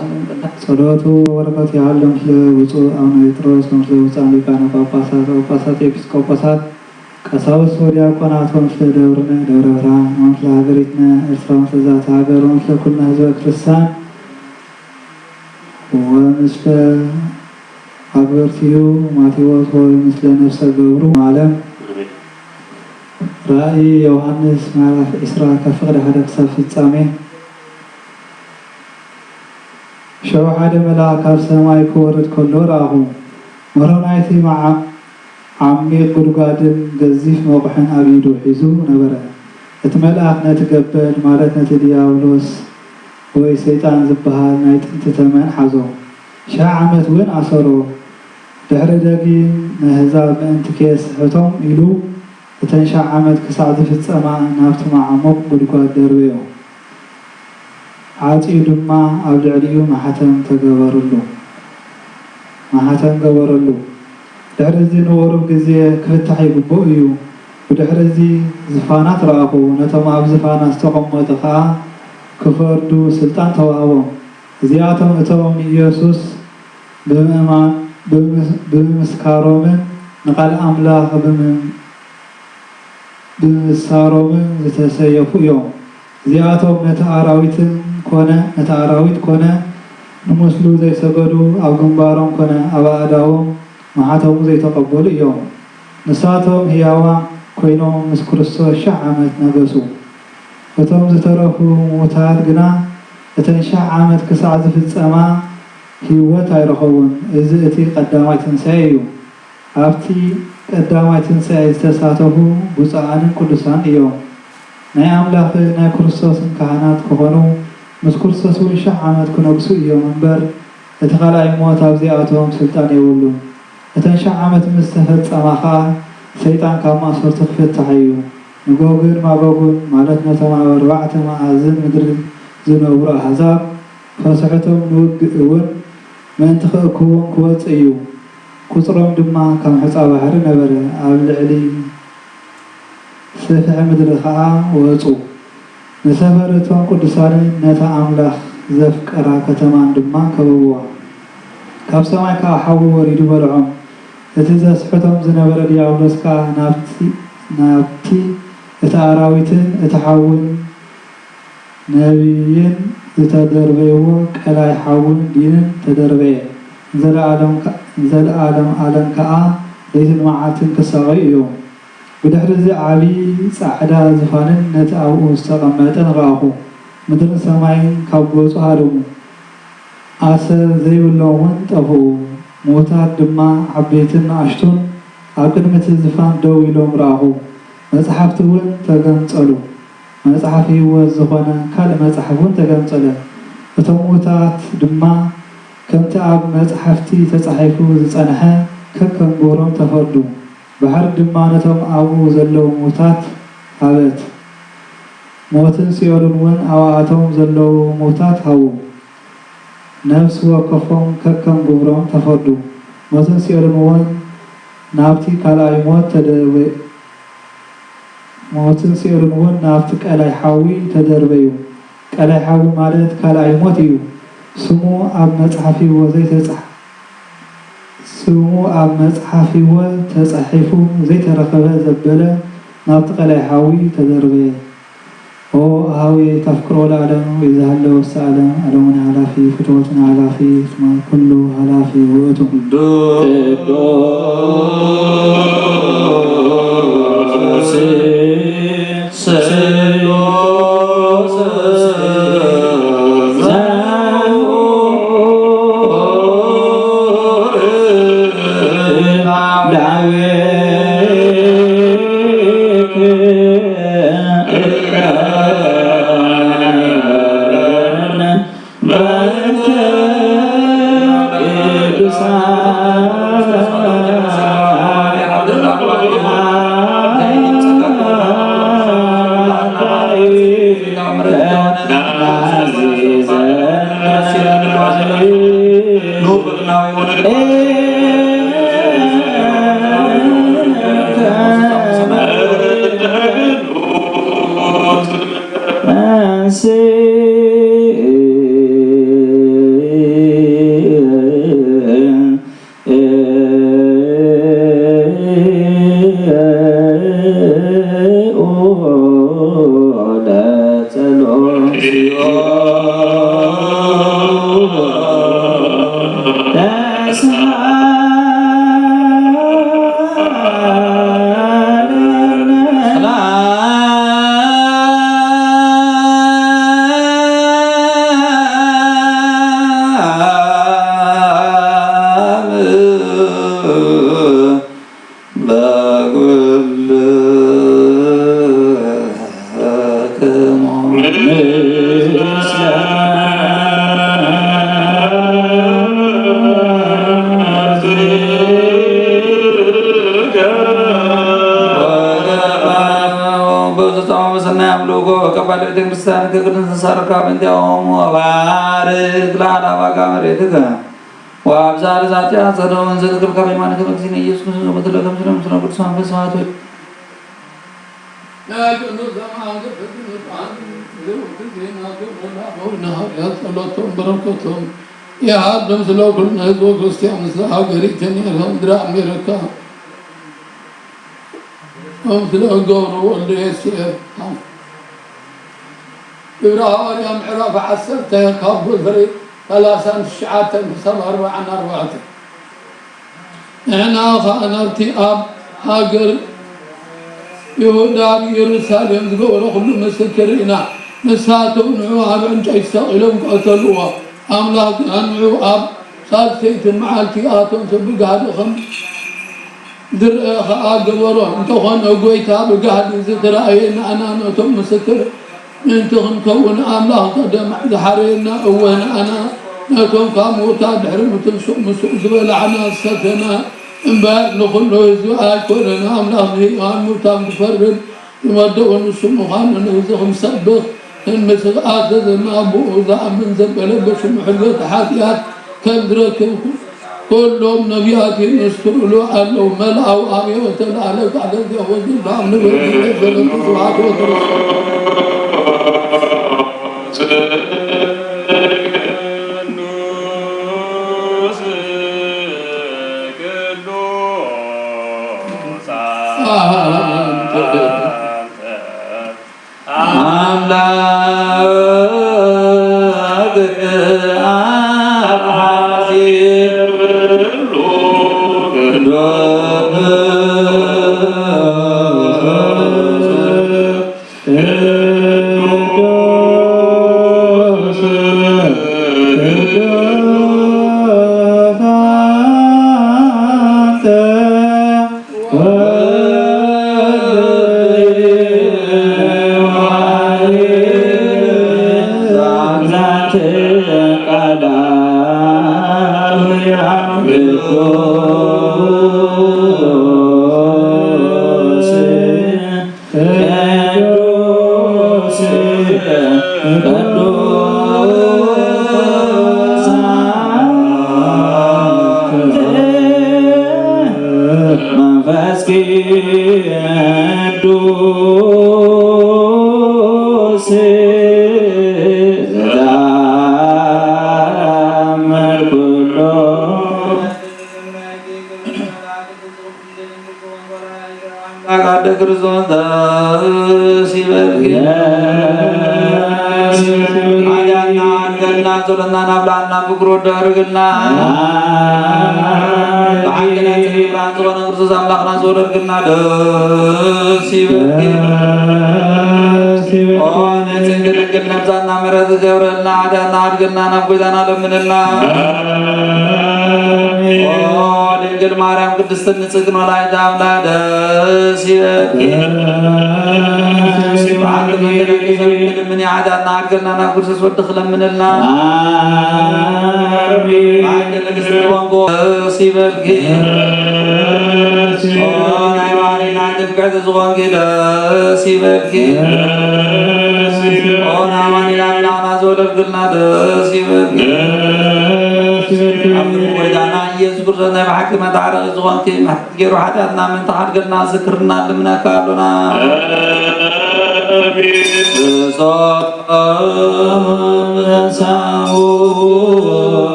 Speaker 2: ጸሎቱ ወረቀት ያለው ለብፁዕ አቡነ ጴጥሮስ ለብፁዓን ሊቃነ ጳጳሳት ኤጲስቆጶሳት ቀሳውስት ወዲያቆናት ወምስለ ደብረ ብርሃን ወምስለ ሀገሪትነ ኤርትራ ወምስለ ዛተ ሀገር ወምስለ ኩልነ ህዝበ ክርስቲያን ወምስለ አግበርቲሁ ማቴዎስ ወምስለ ነፍሰ ገብሩ ዓለም ራእይ ዮሐንስ ምዕራፍ 20 ከፍቅደ ሓደ ክሳብ ፍጻሜ ሸው ሓደ መልአክ ኣብ ሰማይ ክወርድ ከሎ ረአኹ መሮናይቲ ዓሚቕ ጉድጓድን ገዚፍ መቑሕን ኣብ ኢዱ ሒዙ ነበረ። እቲ መልአክ ነቲ ገበል ማለት ነቲ ዲያብሎስ ወይ ሰይጣን ዝበሃል ናይ ጥንቲ ተመን ሓዞ 100 ዓመት እውን ኣሰሮ። ድሕሪ ደጊም ንህዛብ ምእንቲ ከየስሕቶም ኢሉ እተን 100 ዓመት ክሳዕ ዝፍፀማ ናብቲ ማዕሙቕ ጉድጓድ ደርበዮ። ዓፂኡ ድማ ኣብ ልዕሊኡ ማሕተም ገበረሉ። ድሕሪ እዚ ንቑሩብ ግዜ ክፍታሕ ይግብኦ እዩ። ብድሕሪ እዚ ዝፋናት ረኣኹ። ነቶም ኣብ ዝፋናት ዝተቐመጡ ከዓ ክፈርዱ ስልጣን ተዋህቦም። እዚኣቶም እቶም ንኢየሱስ ብምስካሮምን ንቃል ኣምላኽ ብምሳሮምን ዝተሰየፉ እዮም። እዚኣቶም ነቲ ኣራዊት ኮነ ንምስሉ ዘይሰገዱ ኣብ ግንባሮም ኮነ ኣብ ኣእዳዎም ማሕተሙ ዘይተቐበሉ እዮም። ንሳቶም ህያዋን ኮይኖም ምስ ክርስቶስ 100 ዓመት ነገሱ። እቶም ዝተረፉ ሙታት ግና እተን 100 ዓመት ክሳዕ ዝፍፀማ ህይወት ኣይረኸቡን። እዚ እቲ ቀዳማይ ትንሣኤ እዩ። ኣብቲ ቀዳማይ ትንሣኤ ዝተሳተፉ ብፁዓንን ቅዱሳን እዮም። ናይ ኣምላኽ ናይ ክርስቶስን ካህናት ክኾኑ ምስ ክርስቶስ እውን 100 ዓመት ክነግሱ እዮም እምበር እቲ ካልኣይ ሞት ኣብዚኣቶም ስልጣን የብሉን። እተን 100 ዓመት ምስ ተፈፀማ ከዓ ሰይጣን ካብ ማእሰርቱ ክፍታሕ እዩ። ንጎግን ማጎግን ማለት ነቶም ኣብ 4 ማዕዝን ምድሪ ዝነብሩ ኣሕዛብ ፈስሕቶም ንውግእ እውን ምእንቲ ክእክቦም ክወፅእ እዩ። ቁፅሮም ድማ ካብ ሕፃ ባሕሪ ነበረ። ኣብ ልዕሊ ሰፍሒ ምድሪ ከዓ ወፁ። ንሰፈረቶም ቅዱሳንን ነታ ኣምላኽ ዘፍቀራ ከተማን ድማ ከበብዋ። ካብ ሰማይ ከዓ ሓዊ ወሪዱ በልዖም። እቲ ዘስሕቶም ዝነበረ ዲያብሎስ ከዓ ናብቲ እቲ ኣራዊትን እቲ ሓውን ነቢይን ዝተደርበይዎ ቀላይ ሓውን ዲንን ተደርበየ። ዘለኣለም ዓለም ከዓ ለይትን መዓልትን ክሳቀዩ እዮም። ብድሕሪ እዚ ዓብዪ ፃዕዳ ዝፋንን ነቲ ኣብኡ ዝተቐመጠን ረኣኹ። ምድርን ሰማይን ካብ ገፁ ሃደሙ፣ ኣሰር ዘይብሎም እውን ጠፍኡ። ሞታት ድማ ዓበይትን ንኣሽቱን ኣብ ቅድሚ እቲ ዝፋን ደው ኢሎም ረኣኹ። መፅሓፍቲ እውን ተገምፀሉ። መፅሓፍ ህይወት ዝኾነ ካልእ መፅሓፍ እውን ተገምፀለ። እቶም ሙታት ድማ ከምቲ ኣብ መፅሓፍቲ ተፃሒፉ ዝፀንሐ ከከም ግብሮም ተፈርዱ። ባሕሪ ድማ ነቶም ኣብኡ ዘለዉ ሙታት ሃበት። ሞትን ሲኦልን እውን ኣብኣቶም ዘለዉ ሙታት ሃቡ። ነፍሲ ወከፎም ከከም ግብሮም ተፈርዱ። ሞትን ሲኦልን እውን ናብቲ ካልኣይ ሞት ናብቲ ቀላይ ሓዊ ተደርበዩ። ቀላይ ሓዊ ማለት ካልኣይ ሞት እዩ። ስሙ ኣብ መፅሓፍ ህይወት ተፃሒፉ ዘይተረኸበ ዘበለ ናብቲ ቀላይ ሓዊ ተደርበየ። ኦ ኣሃዊ ተፍቅሮ ለዓለም ይዝሃለወ ወስተዓለም ዓለሙን ሃላፊ ፍትወትን ሃላፊ ኩሉ ሃላፊ ውእቱ ክርስቲያን ከቅድስት ተሳርካ በእንቲአሆሙ ወባርክ ለአእላፈ አጋመሬትከ ወአብዛ ለኃጢአት ጸደወን ዘትክል ከበይማንከ በእግዚእነ ኢየሱስ ክርስቶስ ወበትለከ ምስለ ቅዱስ መንፈስ ስብሐት ሆይ
Speaker 3: يعلم سلو كل نهض وكريستيان مثل هاجري جنيا الهندرا أمريكا هم سلو جورو اللي يسير إبراهيم يوم عرف عسرت يكاب الفريق ثلاثة شعات انفصل 4 هنا خانرتي أب هاجر يهودا يرسالهم تقولوا كل مسكرينا نساتوا نعوها بأنت يستغلهم قتلوها أملاك أنعو أب صار سيت معالتي آتون سبق هذا خم در أقبره أنت خان أقويتها بقهد زترأينا أنا نتم مسكر أنت خن كون أملاك قدم حرينا أوهنا أنا نتم كاموتا بحرم تنسوق مسوق زبل عنا ستنا إنبار نخلو يزوء كوننا أملاك هي أموتا متفرد يودون السمخان ونزخم سبق المسك آتذ ما أبوه ذا من زبل بش محلات حاتيات كندرك كلهم نبيات يسترلوا علوا ملأوا آمي وتلالك على الجهوز الله من وجهه فلن تسوعات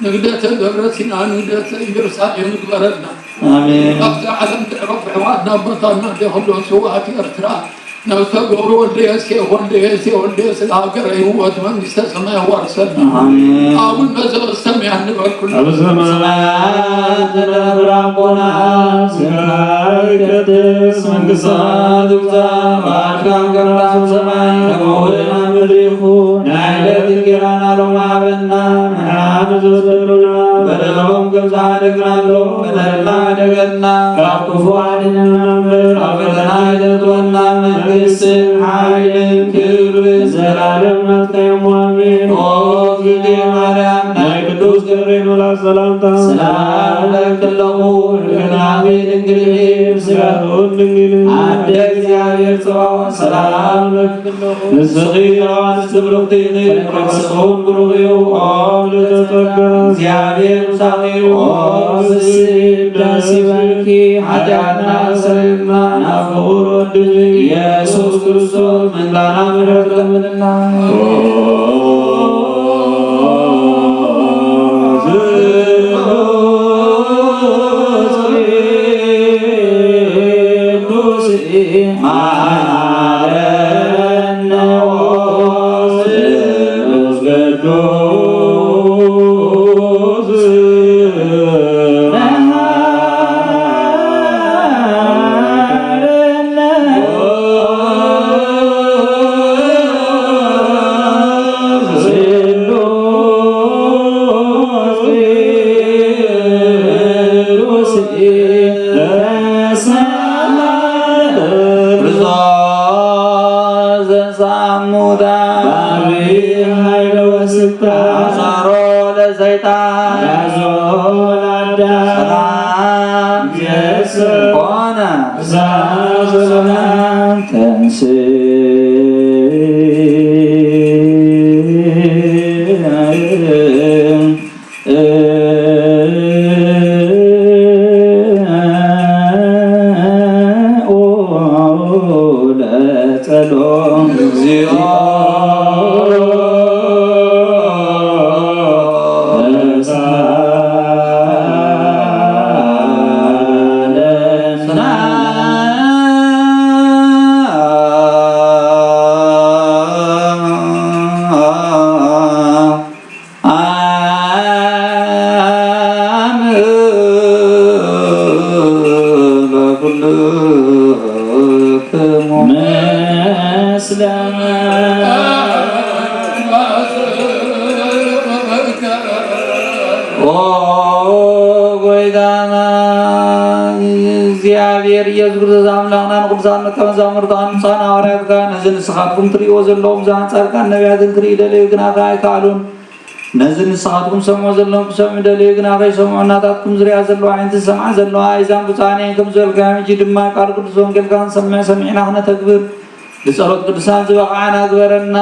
Speaker 3: نقدر تدرسين عن نقدر إنجلسات ينقبرنا. أقطع عدم تعرف عوادنا بطلنا تخلون سوات أرترا. نوثقوا والديسك والديس العقر هو من استسمع ورسلنا. أول ما زال السمع نقول كل.
Speaker 2: أبو سماء ربنا سكاية من قصاد وزام أركان كرام سماء كمولنا مريخو نعلة الكرانا لما بنا نعم زودنا بدلهم كمزادقنا لهم بدلنا دقنا كاكفوا علينا نمبر أفضنا يدتونا من قسم حائل كبر زلالم نتقيم وامين وفيدي مريم ناي قدوس قرين ولا سلامتا سلام لك اللهم لنعمين انجلهم سبحون دنجلهم عدك زيادة سوا سلام لك اللهم نسخير ونسبرقتيني ونسخون بروغيو ولتفكر زيادة مساقير ومسيب داسي بلكي حجانا سلمنا نفور ودجي يسوس كرسول من لنا مرد لمننا ክርስቶስ አምላክና ንቅዱሳን ተመዛሙርታን ጻና ሐዋርያት ጋር ነዝን ንስኻትኩም ትሪእዎ ዘለኹም ዛን ጻድቃን ነቢያትን ክሪኢ ደለዩ ግን ኣይከኣሉን ነዝን ንስኻትኩም ሰምዖ ዘለኹም ክሰምዑ ደለዩ ግን ኣይሰምዑ እናታትኩም ዝሪኣ ዘለዋ ዓይንቲ ዝሰምዓ ዘለዋ እዛን ብፃኔን ከም ዝበልካ ሕጂ ድማ ቃል ቅዱስ ወንጌልካ ሰሚዕና ክነተግብር ብጸሎት ቅዱሳን ዝበቕዓና ግበረና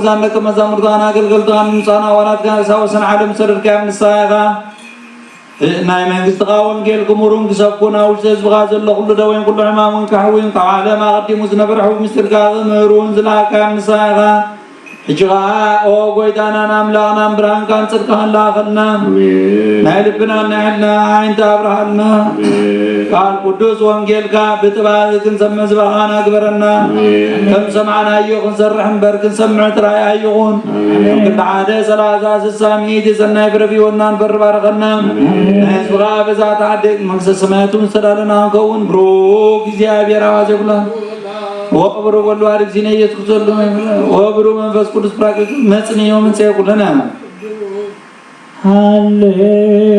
Speaker 2: نقدر لك مزامر دانا قلقل دان مصانا ورات كان ساوسن عالم سرر كامل السايغا ناي منغست قاوم جيل كمورون كسبكونا وجز بغاز الله كل دوين كل عمام كحوين تعالى ما قدموا زنبرحو مستر كاظم ميرون زلا كامل السايغا اجغاء او قويتانا نملانا بران كان صدقان لاخلنا نايلبنا نايلنا عين تابرحلنا قال قدوس وانجيل كا بتباهي كنسمى زبغانا اكبرنا كم سمعنا ايوغن سرحن بركن سمعت راي ايوغن كل عادة سلاسة سساميتي سناي برفي ونان بربارغنا نايس بغا بزات عدك مقصد سمعتون سلالنا كون بروك زيابي راوازيقلا وابرو والوارد زيني يتخصر وابرو من فاس قدس براكت مصني يوم سيقول لنا هاليلويا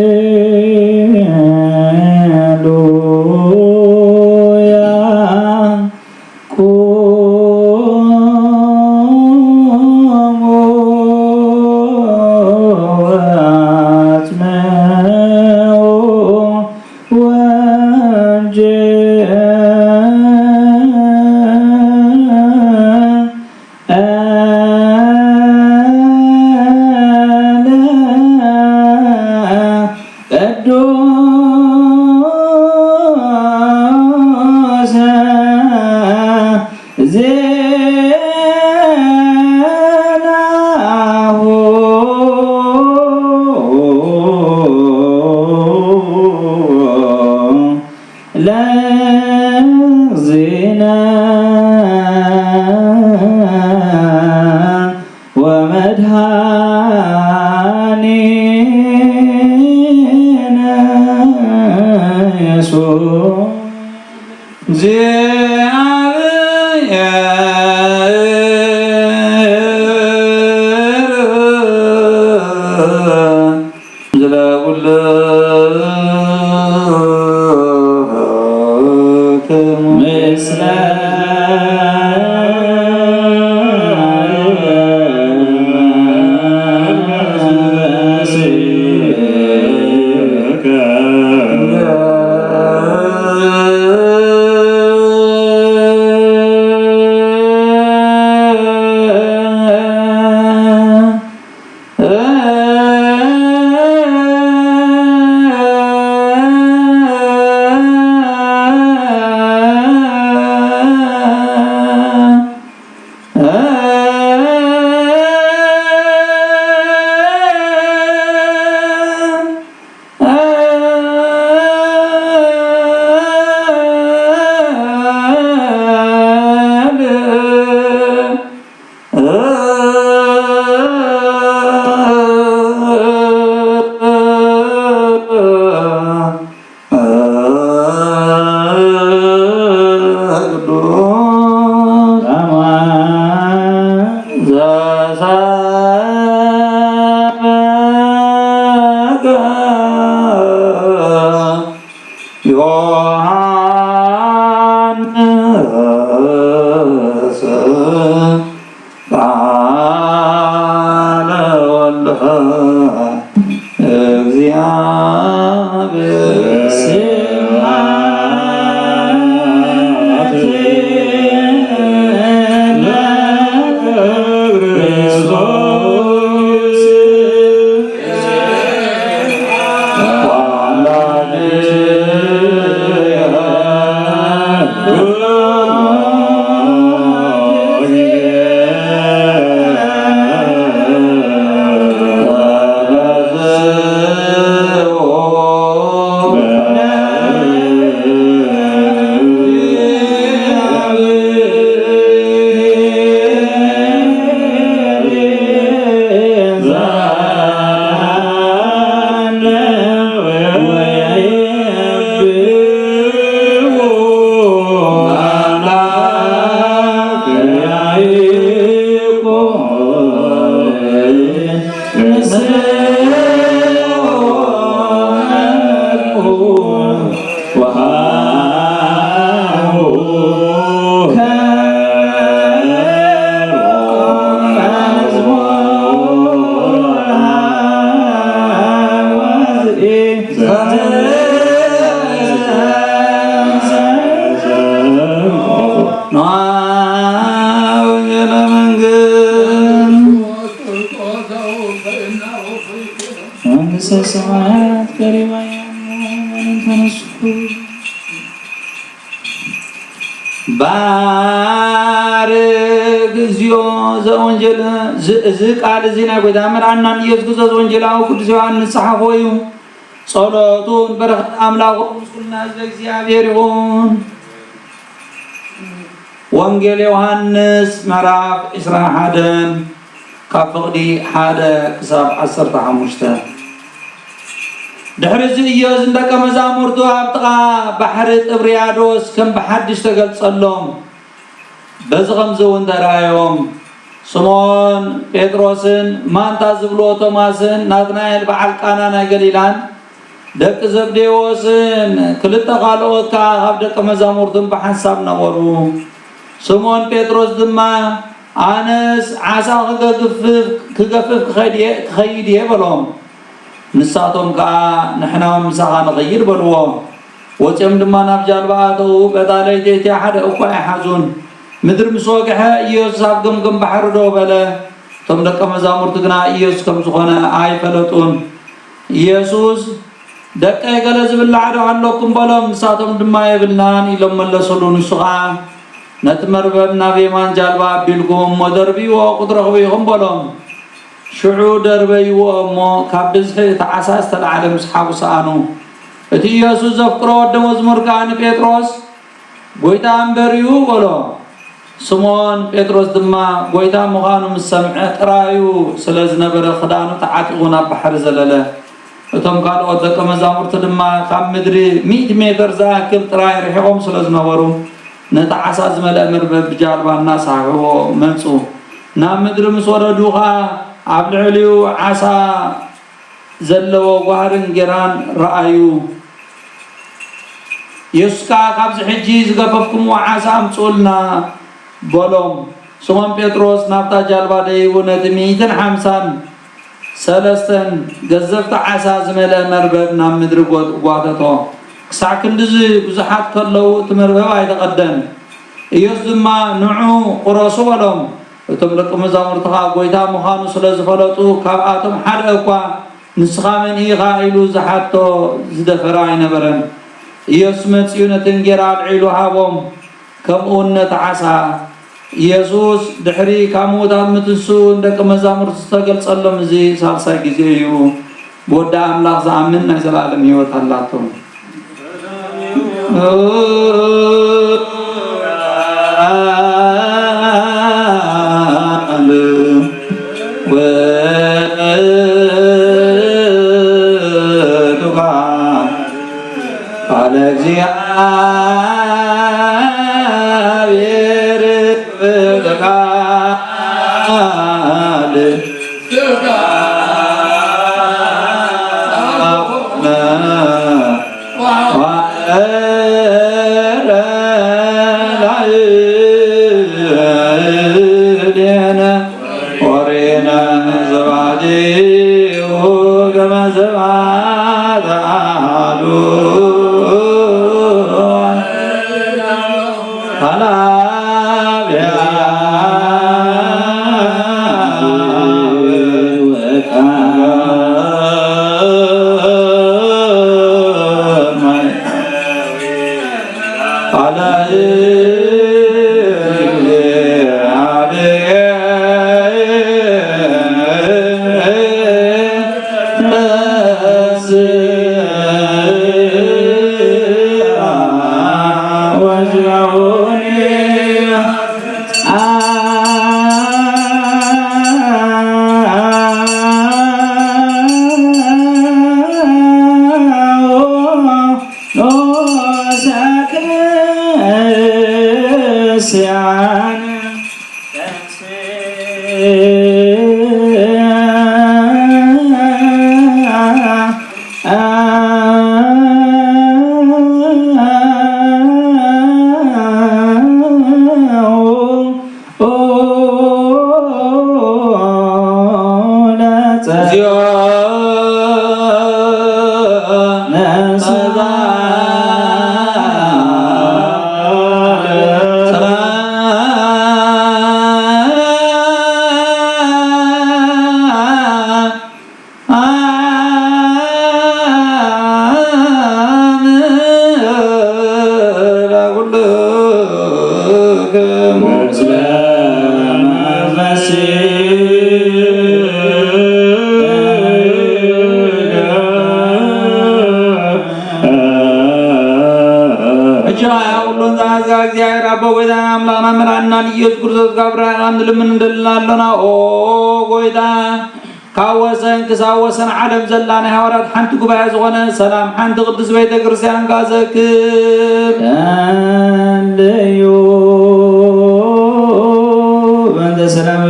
Speaker 2: ሰማያት ከሪባያን ተነሱ ባርክ እግዚኦ ዘወንጀል ዝቃል ዚና ጎይታ መርዓና ኢየሱስ ዘወንጀላው ቅዱስ ዮሐንስ ጸሐፎዩ ጸሎቱን በረከት አምላኩ ምስልና እግዚአብሔር ይሁን። ወንጌል ዮሐንስ ምዕራፍ 21 ከፍቅዲ 1 ክሳብ 15 ድሕሪዚ ኢየሱስ እንደቀ መዛሙርቱ ኣብ ጥቓ ባሕሪ ጥብርያዶስ ከም ብሓድሽ ተገልጸሎም በዚ ከምዚ እውን ተረኣዮም ስምዖን ጴጥሮስን ማንታ ዝብልዎ ቶማስን ናትናኤል በዓል ቃና ናይ ገሊላን ደቂ ዘብዴዎስን ክልተ ካልኦት ከዓ ካብ ደቀ መዛሙርቱን ብሓንሳብ ነበሩ። ስምዖን ጴጥሮስ ድማ ኣነስ ዓሳ ክገፍፍ ክኸይድ እየ በሎም። ንሳቶም ከዓ ንሕና ምሳኻ ንኸይድ በልዎ። ወፂኦም ድማ ናብ ጃልባ ኣተው በጣለይቲ ሓደ እኳ ኣይሓዙን። ምድሪ ምስ ወግሐ ኢየሱስ ኣብ ገምገም ባሕሪ ደው በለ። እቶም ደቀ መዛሙርቱ ግና ኢየሱስ ከም ዝኾነ ኣይፈለጡን። ኢየሱስ ደቀይ ገለ ዝብላዕ ዶ ኣለኩም በሎም። ንሳቶም ድማ የብልናን ኢሎም መለሰሉ። ንሱ ከዓ ነቲ መርበብ ናብ የማን ጃልባ ኣቢልኩም እሞ ደርቢዎ ቁትረኽቡ ኢኹም በሎም። ሽዑ ደርበይዎ እሞ ካብ ብዝሒ እቲ ዓሳ ዝተለዓለ ምስ ሓቡ ሰኣኑ። እቲ ኢየሱስ ዘፍቅሮ ወዲ መዝሙር ከዓ ንጴጥሮስ ጎይታ እምበር እዩ በሎ። ስምዖን ጴጥሮስ ድማ ጎይታ ምዃኑ ምስ ሰምዐ ጥራዩ ስለ ዝነበረ ክዳኑ ተዓጢቑ ናብ ባሕሪ ዘለለ። እቶም ካልኦት ደቀ መዛሙርቲ ድማ ካብ ምድሪ 100 ሜትር ዝኣክል ጥራይ ርሒቖም ስለ ዝነበሩ ነቲ ዓሳ ዝመልአ መርበብ ብጃልባ እናሳሕቦ መፁ። ናብ ምድሪ ምስ ወረዱ ከዓ ኣብ ልዕሊኡ ዓሳ ዘለዎ ጓህርን ጌራን ረኣዩ። ኢየሱስ ከዓ ካብዚ ሕጂ ዝገፈፍኩምዎ ዓሳ ኣምፅኡልና በሎም። ስምዖን ጴጥሮስ ናብታ ጃልባ ደይቡ ነቲ 153 ገዘፍቲ ዓሳ ዝመልአ መርበብ ናብ ምድሪ ጓተቶ። ክሳዕ ክንዲዚ ብዙሓት ከለዉ እቲ መርበብ ኣይተቐደን። ኢየሱስ ድማ ንዑ ቁረሱ በሎም። እቶም ደቀ መዛሙርቲ ከዓ ጎይታ ምዃኑ ስለ ዝፈለጡ ካብኣቶም ሓደ እኳ ንስኻ መን ኢኻ ኢሉ ዝሓቶ ዝደፈረ ኣይነበረን። ኢየሱስ መፂኡ ነቲ እንጀራ ኣልዒሉ ሃቦም፣ ከምኡውን ነቲ ዓሳ። ኢየሱስ ድሕሪ ካብ ምዉታት ምትንሱ ደቀ መዛሙርቱ ዝተገልጸሎም እዚ ሳልሳይ ግዜ እዩ። ብወዲ ኣምላኽ ዝኣምን ናይ ዘላለም ህይወት ኣላቶ። እጃው ሎንዛ እግዚአብሔር አቦ ጎይታ አምላክና መራና ኢየሱስ ክርስቶስ ጋብራ አንልም እንደልናለና ኦ ጎይታ ካወሰን ክሳወሰን ዓለም ዘላና ሐዋርያት ሓንቲ ጉባኤ ዝኾነ ሰላም ሓንቲ ቅዱስ ቤተ ክርስቲያን ጋዘክር አለዮ በእንተ ሰላም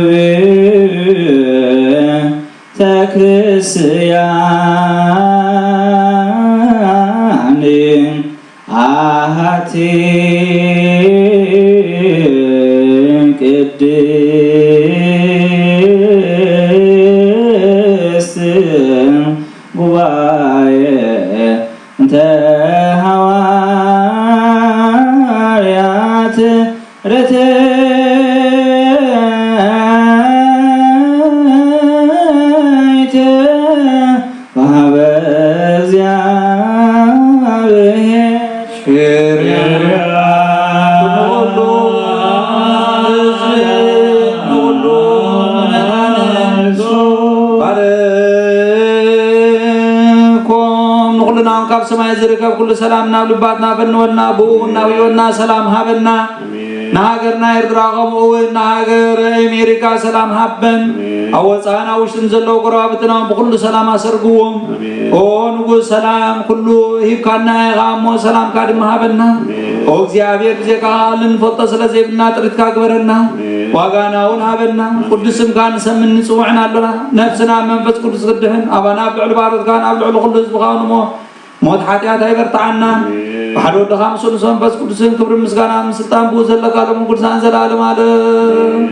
Speaker 2: ተክርስቲያን አሐቲ ቅድስት ጉባኤ እንተ ሐዋርያት ርትዕት በኀበ እግዚአብሔር ካብ ሰማይ ዝርከብ ኩሉ ሰላምና ልባትና በንወልና ብኡና ወይወና ሰላም ሃበና ናሃገርና ኤርትራ ከምኡውን ናሃገር አሜሪካ ሰላም ሃበን ኣወፃና ውሽጥን ዘለው ጎረባብትና ብኩሉ ሰላም ኣሰርግዎም ኦ ንጉስ ሰላም ኩሉ ሂብካና ኢኻ እሞ ሰላምካ ድማ ሃበና ኦ እግዚአብሔር ብዜካ ልንፈልጦ ስለዘይብልና ጥሪትካ ግበረና ዋጋና እውን ሃበና ቅዱስ ስምካ ንሰምን ንፅውዕና ኣለና ነፍስና መንፈስ ቅዱስ ክድህን ኣባና ብልዕሊ ባሮትካን ኣብ ልዕሊ ኩሉ ህዝብካ ንሞ ሞት ሓጢአት ኣይበርትዓና ብሓደ ወድኻ ምስ ንሱ መንፈስ ቅዱስን ክብሪ ምስጋና ምስልጣን ብኡ ዘለካ ሎሙ ቅዱሳን ዘለዓለም ዓለም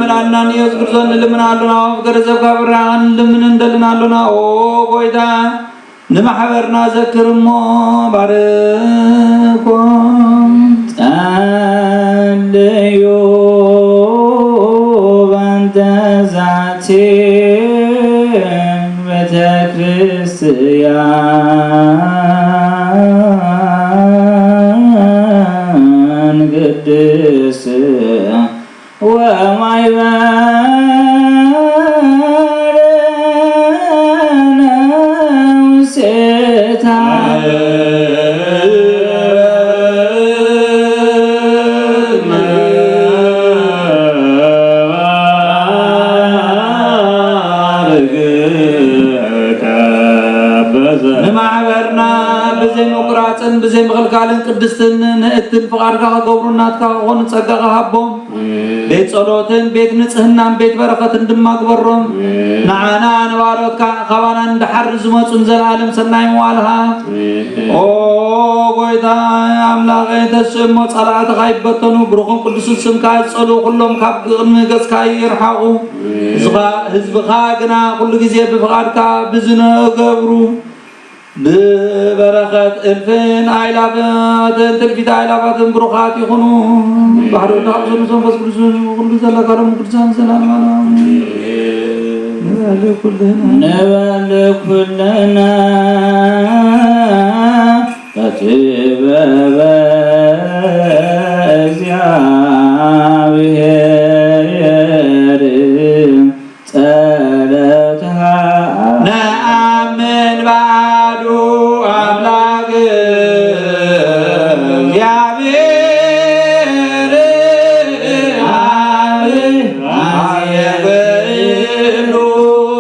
Speaker 2: መላልና ኢየሱስ ክርስቶስ ልምናሉና ገረዘብ ካብራን ልምን እንደልናሉና ኦ ጎይታ ንማሕበርና ዘክርሞ ባርኮም ጸልዩ ባንተ ዛቲ ቤተ ክርስቲያን ቅድስት بزي مغلقالن قدستن نأتن فقارقا قبرناتك غون تصقاقا هبهم بيت صلوتن بيت نصحنان بيت بركتن دماغ برهم نعانا نوارتك خوانا ندحر زمصن زلالم سناي موالها او قويتا املاغي تسمو صلاتك يبتنو بروخم قدس سمكا يصلو كلهم كاب قدمك يرحقوا حزبخا غنا كل غزي بفقارك بزنا قبرو ببركات الفين عيلافات تلفيت عيلافات بروخات يخونون بحر النحب سنسون فاسكرسون وقل بسالة كرم وكرسان سلام نبال كلنا كتب بزيابهر تلتها نأمن بعدو أملاك يابير عيبينو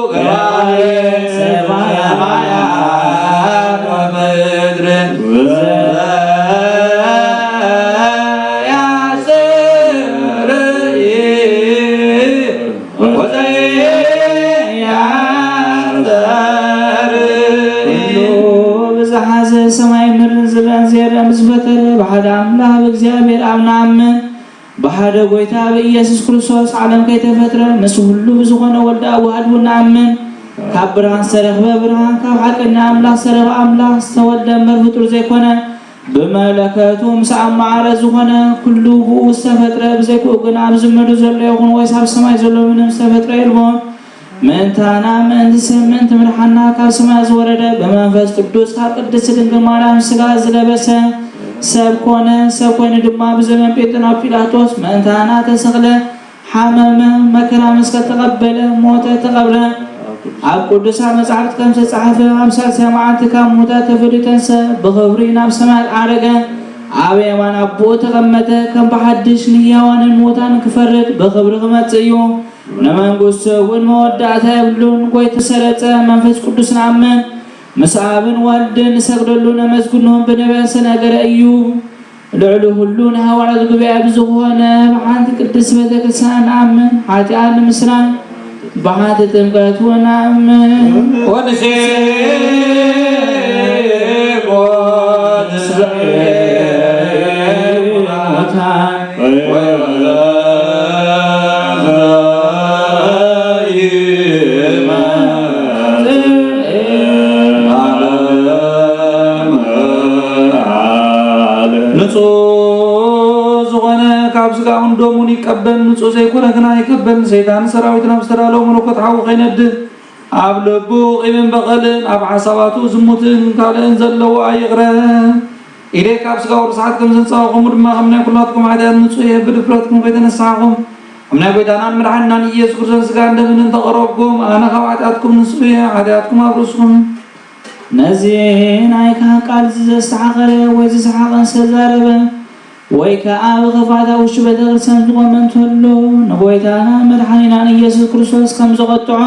Speaker 2: غير سمايات ومدر يا سري وزي يا سماي مرن زران زيرا مزبتر بحد عمله بእግዚአብሔር አምናምን بحد ጎይታ በኢየሱስ ክርስቶስ ዓለም ከይተፈጥረ ምስ ሁሉ ዝኮነ ወልዳ ዋህድና አምን ካብ ብርሃን ሰረኸ ብርሃን ካብ ሐቀኛ አምላክ ሰረኸ አምላክ ዝተወልደ መርፍጡር ዘይኮነ በመለከቱ ምስዓም ማዕረ ዝኮነ ኩሉ ዝተፈጥረ ብዘይኩ ግን ኣብ ዝምድር ዘሎ ይኹን ወይ ኣብ ሰማይ ዘሎ ምንም ዝተፈጥረ የለዎን منتانا من سمن تمرحنا كاسما زورده بمنفس قدوس قدس ድንግል ማርያም ስጋ ዝለበሰ ሰብ ኮነ ድማ በዘመን ጴጥሮስ ጲላጦስ መንታና ተሰቅለ حمم መከራ መስቀል ተቀበለ ሞተ ተቀብረ ኣብ ቅዱስ መጽሐፍት ከም ተጻሐፈ አምሳል ሰማዓት ከሞተ ተፈሪተንሰ በኽብሪ ናብ ሰማይ አረገ ኣብ የማን አቦ ተቀመጠ ከም በሐድሽ ንያዋንን ሞታን ክፈርድ በኽብሪ ክመጽዩ ነመንግስት ወንወዳታ ይብሉን ቆይ ተሰረጸ መንፈስ ቅዱስ ናመን መስአብን ወልድን ሰግደሉ ነመስግኑን በነቢያት ነገረ እዩ ልዕሉ ሁሉን ሐዋርያት ጉባኤ ብዙሆነ በአንድ ቅዱስ ቤተክርስቲያን ናመን ኃጢአት ምስራን በአንድ ጥምቀት ወናመን ወንሴ ስጋውን ደሙን ይቀበል ንጹህ ዘይኮነ ግና ይቀበል ሰይጣን ሰራዊትን አብስተራለው መለኮት ሐው ኸይነድ ኣብ ልቡ ቂምን በቀልን ኣብ ሐሳባቱ ዝሙትን ካልእን ዘለዎ አይቅረ ኢሌ ካብ ስጋው ርሳት ከም ዘንጻኹም ድማ ከምናይ ኩላትኩም ኃጢአት ንጹህ ብድፍረትኩም ከይተነሳኹም ከምናይ ጎይታናን መድኃኒናን ኢየሱስ ክርስቶስ ስጋ እንደምን ተቀረብኩም አነ ካብ ኃጢአትኩም ንጹህ ኃጢአትኩም አብርሱኩም ነዚህን አይካ ቃል ዘስተሐቀረ ወይ ዘሰሐቀን ሰዛረበ ويكأب غفاتا وشو بتغسل زغمن تولو نبويتانا مدحنينا ኢየሱስ ክርስቶስ ከም ዘቀጥዖ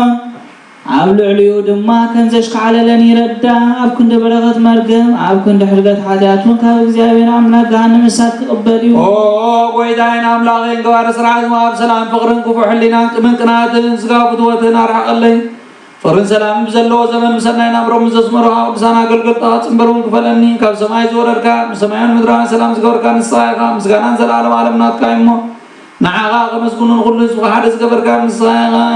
Speaker 2: ኣብ ልዕልዩ ድማ ከም ዘሽከዓለ ለኒ ረዳ ኣብ ክንደ በረከት መርገም ኣብ ክንደ ሕርገት ኃጢአቱን ካብ እግዚአብሔር አምላክ ገሃነመ እሳት ክቅበል እዩ ኦ ጎይታዬን አምላኬን ገባረ ስርዓት ኣብ ሰላም ፍቅርን ክፉዕ ሕሊናን ቅንቅናትን ስጋው ፍትወትን አርሐቀለይ ፍቅርን ሰላም ብዘለዎ ዘመን ምሰናይና ብሮም ዘስመረው ቅዱሳን አገልግሎት ጽንበሩን ክፈለኒ ካብ ሰማይ ዝወረድካ ሰማያን ምድራን ሰላም ዝገበርካ ንሳይኻ ምስጋናን ዘላለም ዓለም ናትካ እሞ نعاق مسكون كل سوى حدث كبر كام الصاغة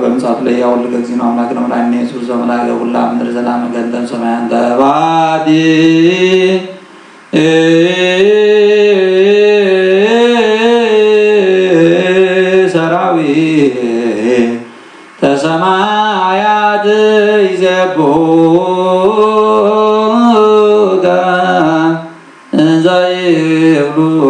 Speaker 2: በምጻት ላይ ያውል ገዝino አምላክ ነው ላይ ኢየሱስ ዘመላገ ሁላ ምድር ዘላም ገንዘብ ሰማያን ተባዲ ሰራዊ ተሰማያት ይዘቦጋ እንዘይብሉ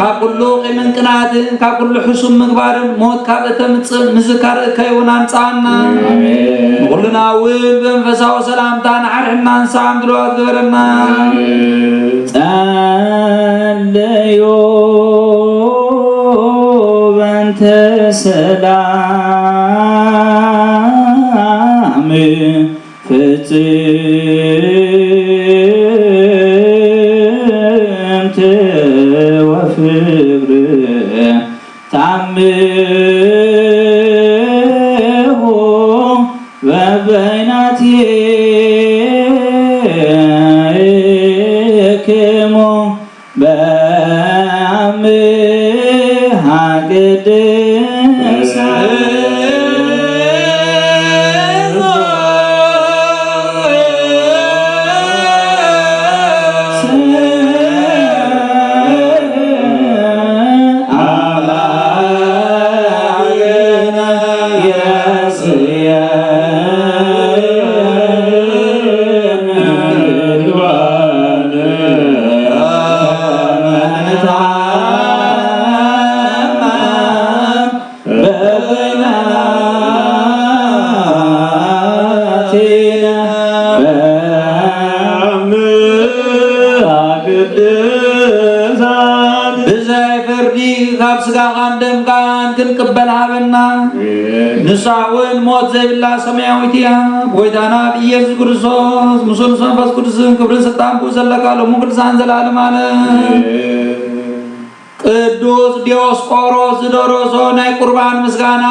Speaker 2: كابلو قيمن قنات كابلو حسوم مغبار موت كابتمص مذكر كيونان صانا كلنا وين بنفساو سلامتان عرحنا نسام دلوات غبرنا صليو بنت سلام ንሳውን ሞት ዘይብላ ሰማያዊት እያ ጎይታና ኢየሱስ ክርስቶስ ሙሱን መንፈስ ቅዱስን ክብርን ስልጣን ዘለካ ለሙ ቅዱሳን ዘላለም አለ ቅዱስ ዲዮስቆሮስ ዝደረሶ ናይ ቁርባን ምስጋና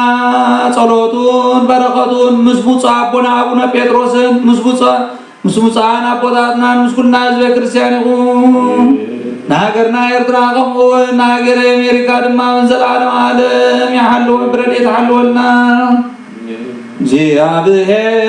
Speaker 2: ጸሎቱን በረከቱን ምስቡጽ አቡነ ጴጥሮስን ምስቡጻን አቦታትና ምስኩልና ህዝበ ክርስቲያን ይሁን ናገርና ኤርትራ ከምኡውን ናገር አሜሪካ ድማ ዘላለም ዓለም ይሐልው ብረድኤት ይሐልወልና እግዚአብሔር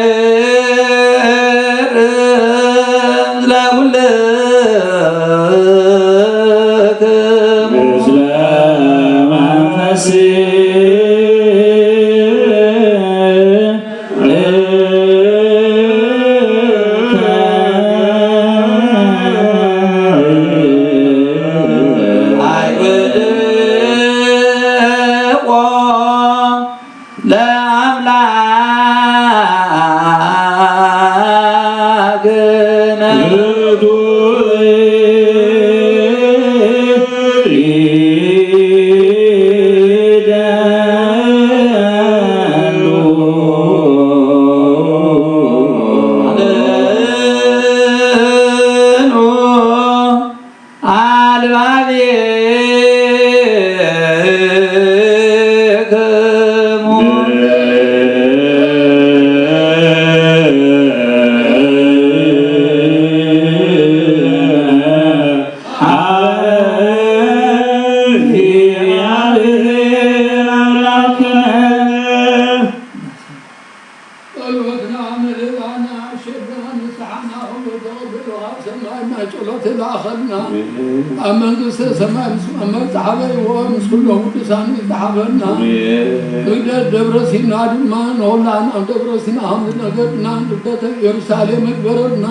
Speaker 3: ኢየሩሳሌም ይበረና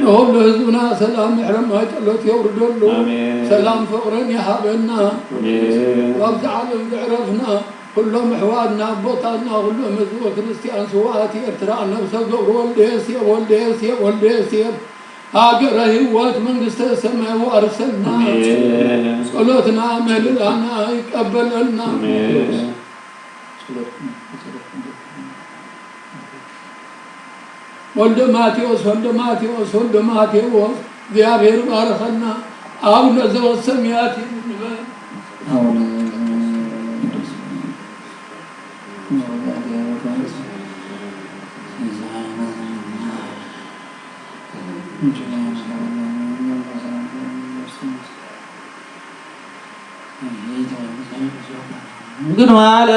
Speaker 3: ሁሉ ህዝብና ሰላም ይሕረም ጸሎት ይወርደሉ ሰላም ፍቅርን ይሃበና ወብዛ ዓለም ዝዕረፍና كلهم حوادنا بوطنا كلهم هزب كريستيان سواتي ኤርትራ ነብሰ ገብረ ወልደ ዮሴፍ ሀገረ ሕይወት መንግስተ ሰማይ ወርሰልና ጸሎትና መልላና ይቀበለልና ወልደ ማቴዎስ እግዚአብሔር ባረከና አቡነ ዘበሰማያት ይሁን
Speaker 2: ግን ማለ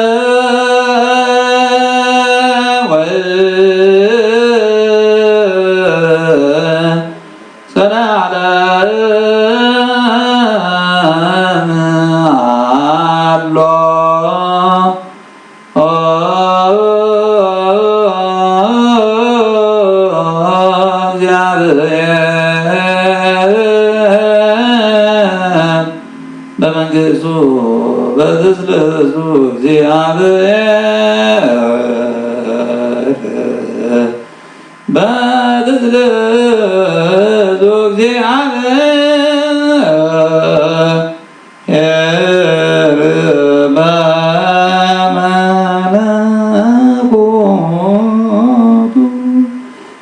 Speaker 2: ወይ ሰላለ አሎ በመንግስቱ በዝለዙ እግዚአብሔር በዝለዙ እግዚአብሔር በመለኮቱ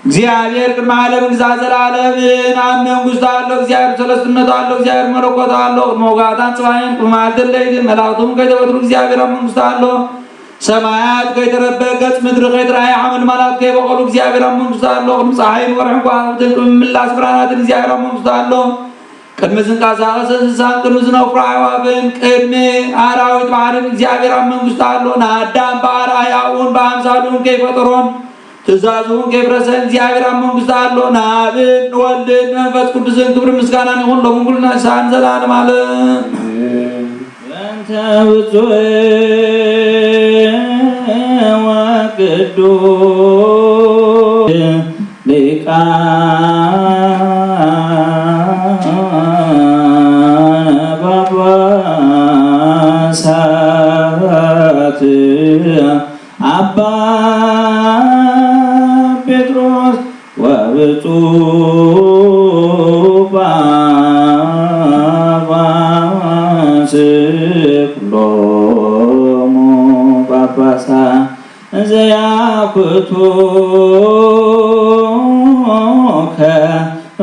Speaker 2: እግዚአብሔር ቅድመ ዓለም ግዛት ዘላለምን መንግስት አለው እግዚአብሔር ሰለስትነት አለው እግዚአብሔር መለኮት አለው ሞጋታን ጽባይን ቁማልተን ለይድን መላእክቱም ከይተወትሩ እግዚአብሔር መንግስት አለው ሰማያት ከይተረበገጽ ምድር ከይተራይ አመል መላእክት ከይበቀሉ እግዚአብሔር መንግስት አለው ፀሐይን ወርሕን ቋንትን ምላስ ብርሃናትን እግዚአብሔር መንግስት አለው ቅድመ ዝንቃሳቀስ እንስሳን ቅድመ ዝነፍሩ አዕዋፍን ቅድመ አራዊት ባህርን እግዚአብሔር መንግስት አለው ናዳም በአርአያውን በአምሳሉን ከይፈጠሮን ትእዛዙን ከፍረሰን እግዚአብሔር መንግስት አለው ናብን ወልድን መንፈስ ቅዱስን ክብር ምስጋና ይሁን ለሙሉና ሳን ዘላለም አለ አንተ ብፁዕ ወቅዱስ ሊቃነ ጳጳሳት አባ ጴጥሮስ ወብፁዕ ጳጳስ ኩሎሙ ጳጳሳት አኩቶከ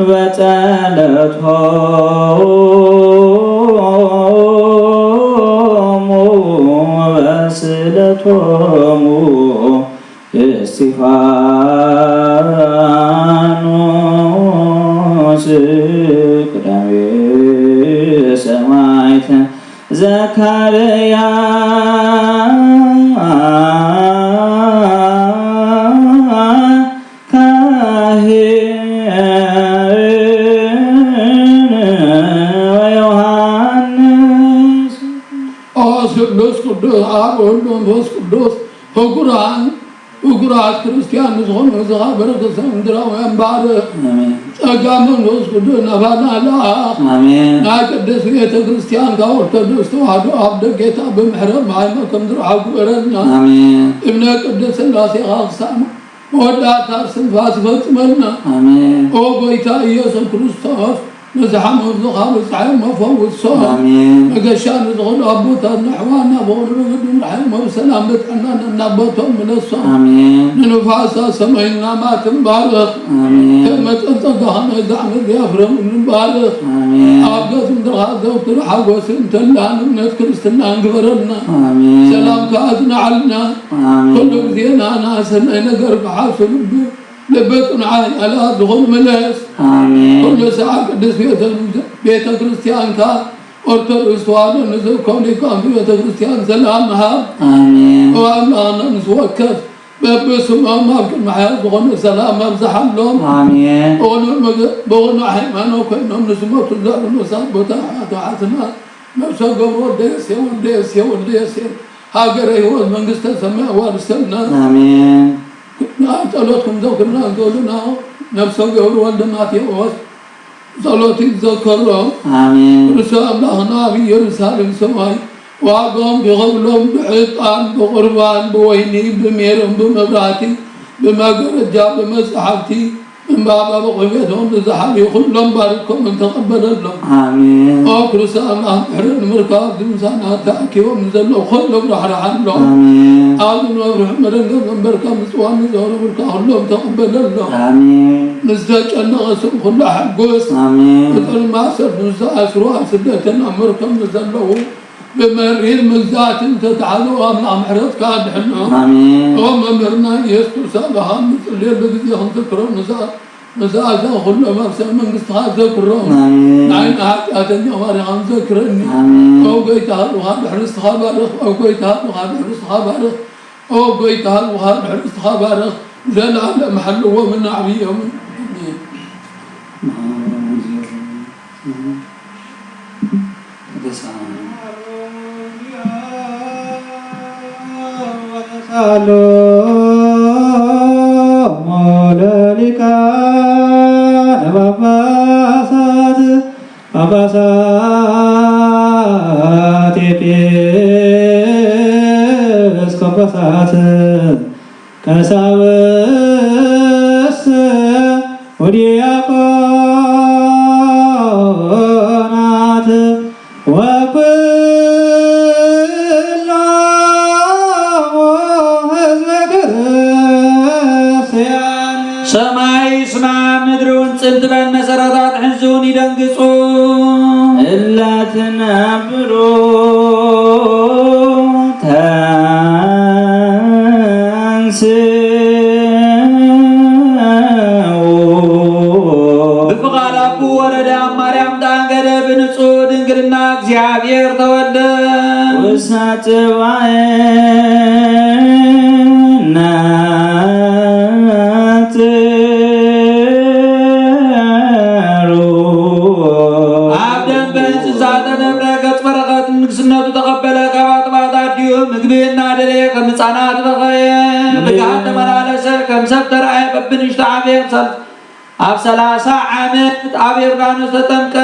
Speaker 2: በጸለቶሙ በስለቶሙ እስጢፋኖስ ቅዳሜ ሰማዕት ዘካርያ ወዮሐንስ
Speaker 3: ቅዱስ ቅዱስ አብ ወልድ ወመንፈስ ቅዱስ ፍቁራት ክርስቲያን ዝኾኑ እዝኻ በረከተ ምድራውያን ባርኽ ጸጋ መንፈስ ቅዱስ ናባና ለኣኽ ናይ ቅድስት ቤተ ክርስቲያን ካብ ኦርቶዶክስ ተዋህዶ ኣብ ደጌታ ብምሕረት ማይመ ከም ዝረሓ ግበረልና እምነ ቅዱስ ሥላሴኻ ክሳብ መወዳእታ ስንፋስ ፈጽመልና ኦ ጎይታ ኢየሱስ ክርስቶስ نزحم الزخام الزحم مفوض صار مقشان الزغل أبوتان نحوانا بغل بغدون رحم وسلام بتعنا نبوتهم من الصار ننفاسا سمعنا ما تنبارخ كما تنتظهنا الزحم اليافرم نبارخ أبقات مدرها دوتر حقوس انتلان ونذكر استنان قبرنا سلام كأذنا علنا كل بذينا ناسنا نقرب حاصل لبتنا على دخول ملاس كل ساعة قدس بيت كريستيان كان أرتدس وعلى نزل كوني كان في بيت كريستيان سلامها وأمنا نسوكت بسم ما كان معي دخول سلام بزحم لهم بغن حيمان وكأنهم نسموت الزار ونساب بتاعات وعاتنا نفسه قبر وديس هاجر يهود من قصة سماء وارسلنا صلوتكم ذكرنا قولنا نفس الجور والدمات يوس صلوتي ذكرهم رسال الله نبي يرسالهم سماي وعقهم بغولهم بعطان بقربان بويني بميرهم بمبراتي بمقرد جاب بمسحبتي من بابا بقيتهم بزحابي كلهم باركم من تقبل لهم أكرس الله بحرن مركاب دمسانا تأكي ومنزلوا خلهم رحرحان لهم آمين وروح مرنجم من بركة مسوان نزور بركة كلهم تقبل لهم نزدج أن غسم كل حقوس مثل ما سر نزا أسروا سدتنا مركم نزلوا بمرير مزات تتعالوا من عمرت كان حنا ومرنا يسكر سالها مثل الليل بدي يخن ذكرهم نزا كل ما بسم من قصها ذكرهم نعين أتني واري عن ذكرني أو قيتها وهذا حرس خبرخ أو قيتها وهذا حرس خبرخ أو قيتها وهذا حرس خبرخ زل على محل ومن عبيه ومن
Speaker 2: ሰላም ለሊቃነ ጳጳሳት ኤጲስቆጶሳት ቀሳውስት ወዲያቆናት ሰማይ ስማ ምድሩን ጽንትበን መሰረታት ሕንዙን ይደንግጹ እላትነብሩ ተንሥኡ በፍቃድ አቡ ወረዳ ማርያም ዳንገደ በንጹሕ ድንግልና እግዚአብሔር ተወልደ ውሳት ንግስነቱ ተቀበለ ከባጥባት አዲዮ ምግቤና ደሌ ከምጻናት በኸየ ብጋት ተመላለሰ ከምሰብ ተረአየ በብንሽተ ዓብየ ኣብ 30 ዓመት ኣብ ዮርዳኖስ ተጠምቀ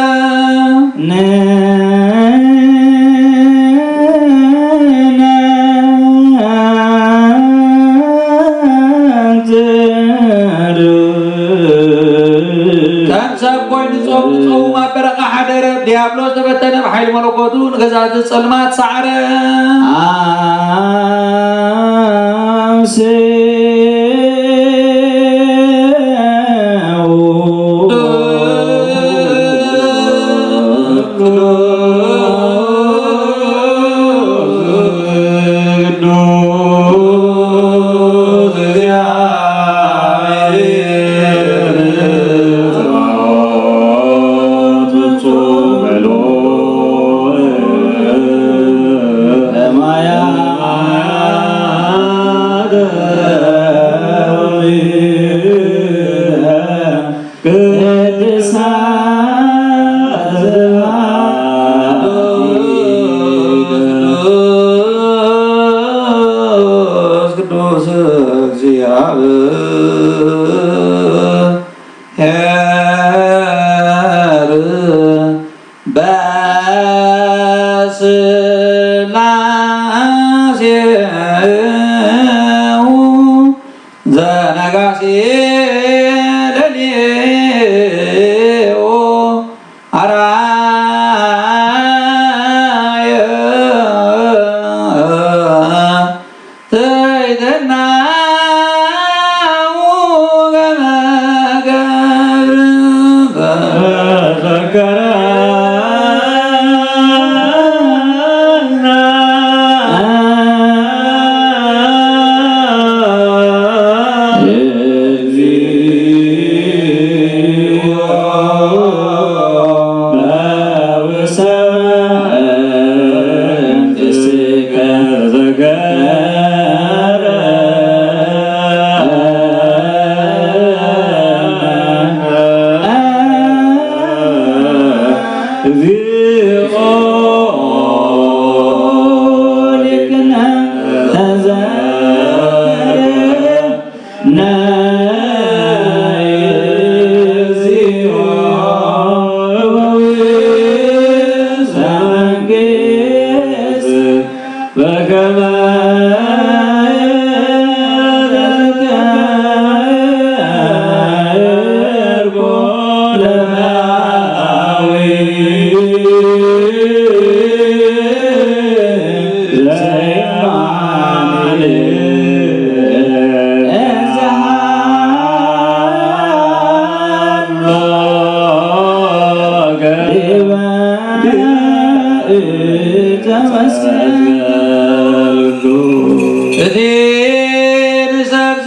Speaker 2: ዲያብሎስ ተበተነ በኃይል መለኮቱ ንገዛት ጸልማት ሰዓረ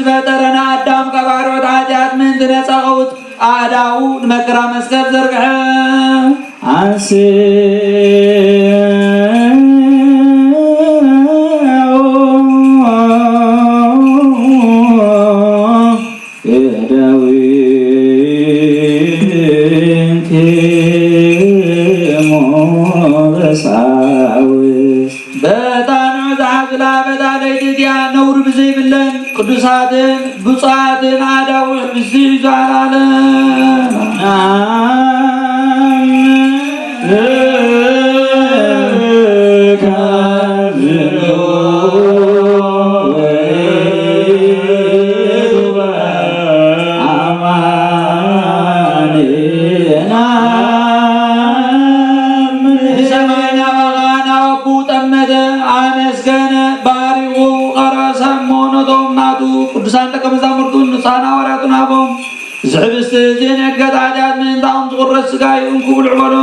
Speaker 2: በጠረና አዳም ቀባሮት ኃጢአት ምን ትነጸውት አዳው መከራ መስቀል ዘርግሐ አንስ ቅዱሳትን ብፁዓትን አዳው ብዝይዛላለ ቅዱሳን ደቀ መዛሙርቱን ንሳና ወራቱን አቦም ዝሕብስት ዜና ገዳዳት ምን ታም ዝቁረስ ጋይ እንኩል ዕበሎ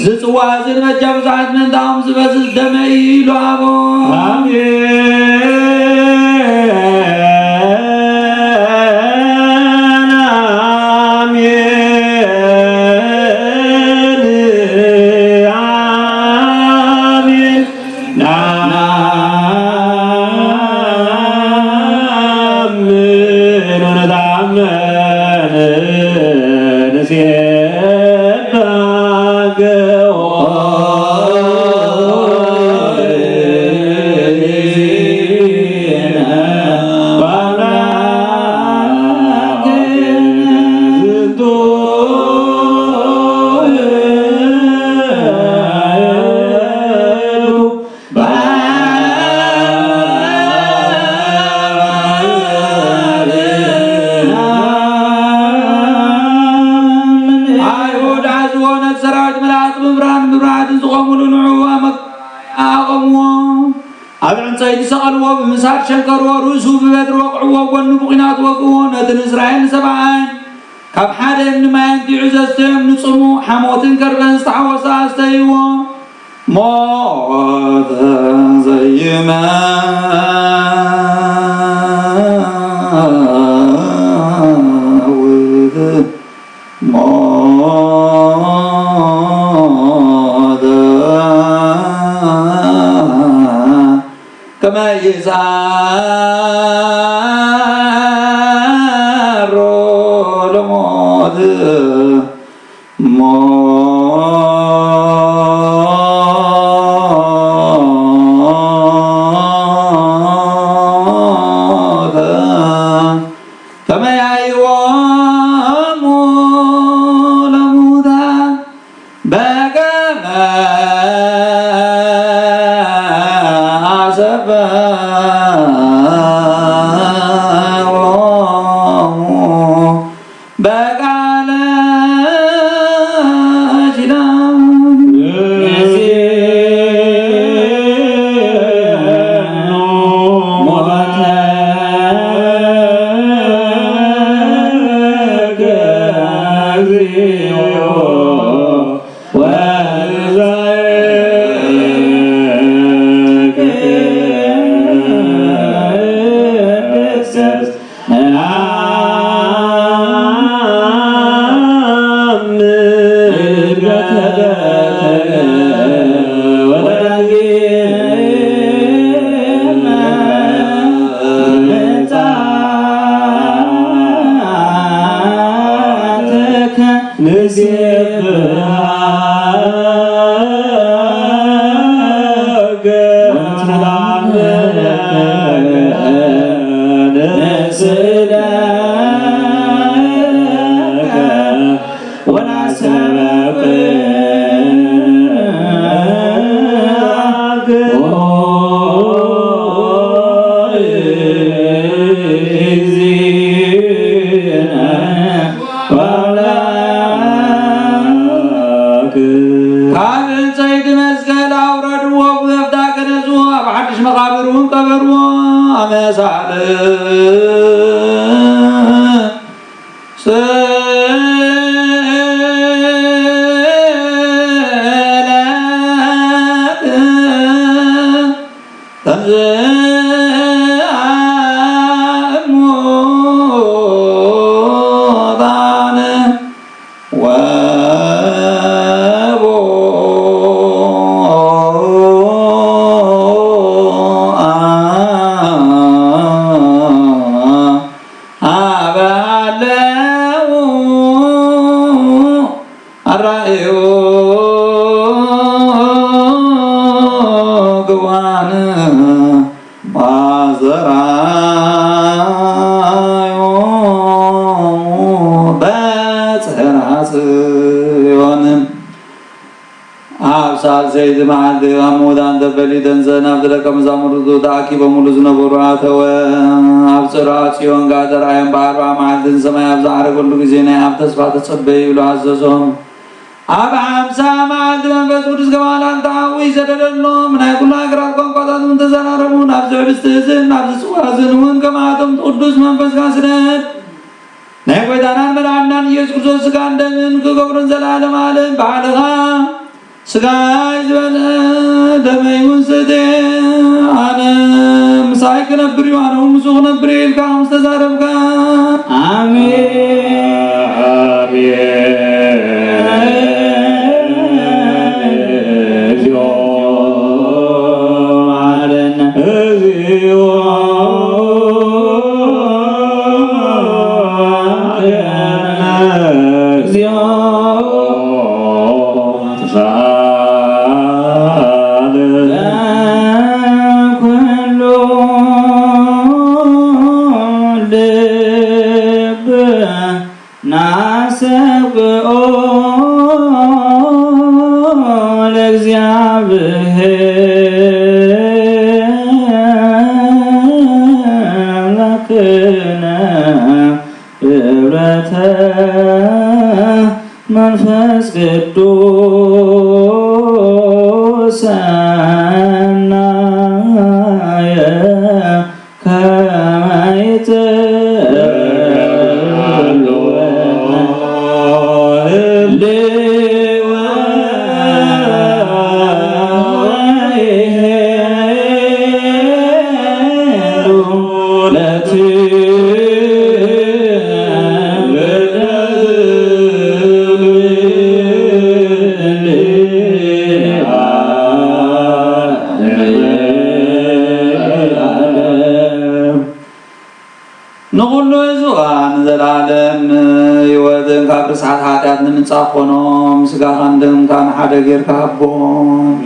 Speaker 2: ዝጽዋዝን መጃብዛት መንታም ዝበዝዝ ደመይ ሉአቦ بمسار شنكر ورسو ببدر وقعوا ونبقنات وقعوا ندن إسرائيل سبعان كاب حدا من ما ينتي عزستهم نصمو حموتن كربان استحوصا استيوا ماذا زي ما كما يزار لموت كما يعيوام لموتا بقما وَالْزَيْنَ عيد مسكال أورد وفتاك نزوه بحدش مقابرون قبروا أمسال زيد معد عمود عند بليدن زناب دلك مزامردو داكي بمولز نبورات وابصرات يون قادر عين باربع معدن سماء ابزعر كل جزينة ابتسفات تصبي ولو عززهم اب عمسا معد من بسودس كمالان تعوي زدلنو من كل اقرار قنقضات منتزنارمون ابزع بستهزن ابزع سوازن وان كماتم تقدس من فسكاسنت نحوي دانان مرعنان يسكسو سكاندمن كقبرن زلالم عالم بعدها سقاي زبل دمي ونسدي أنا مسايك نبري وأنا ومسوق نبري الكام استزاربك መንፈስ ቅዱስ ሰናየ ከመ ይትበሉ ساعات حاجات من صافونهم سجاها عندهم كان حدا غير كابون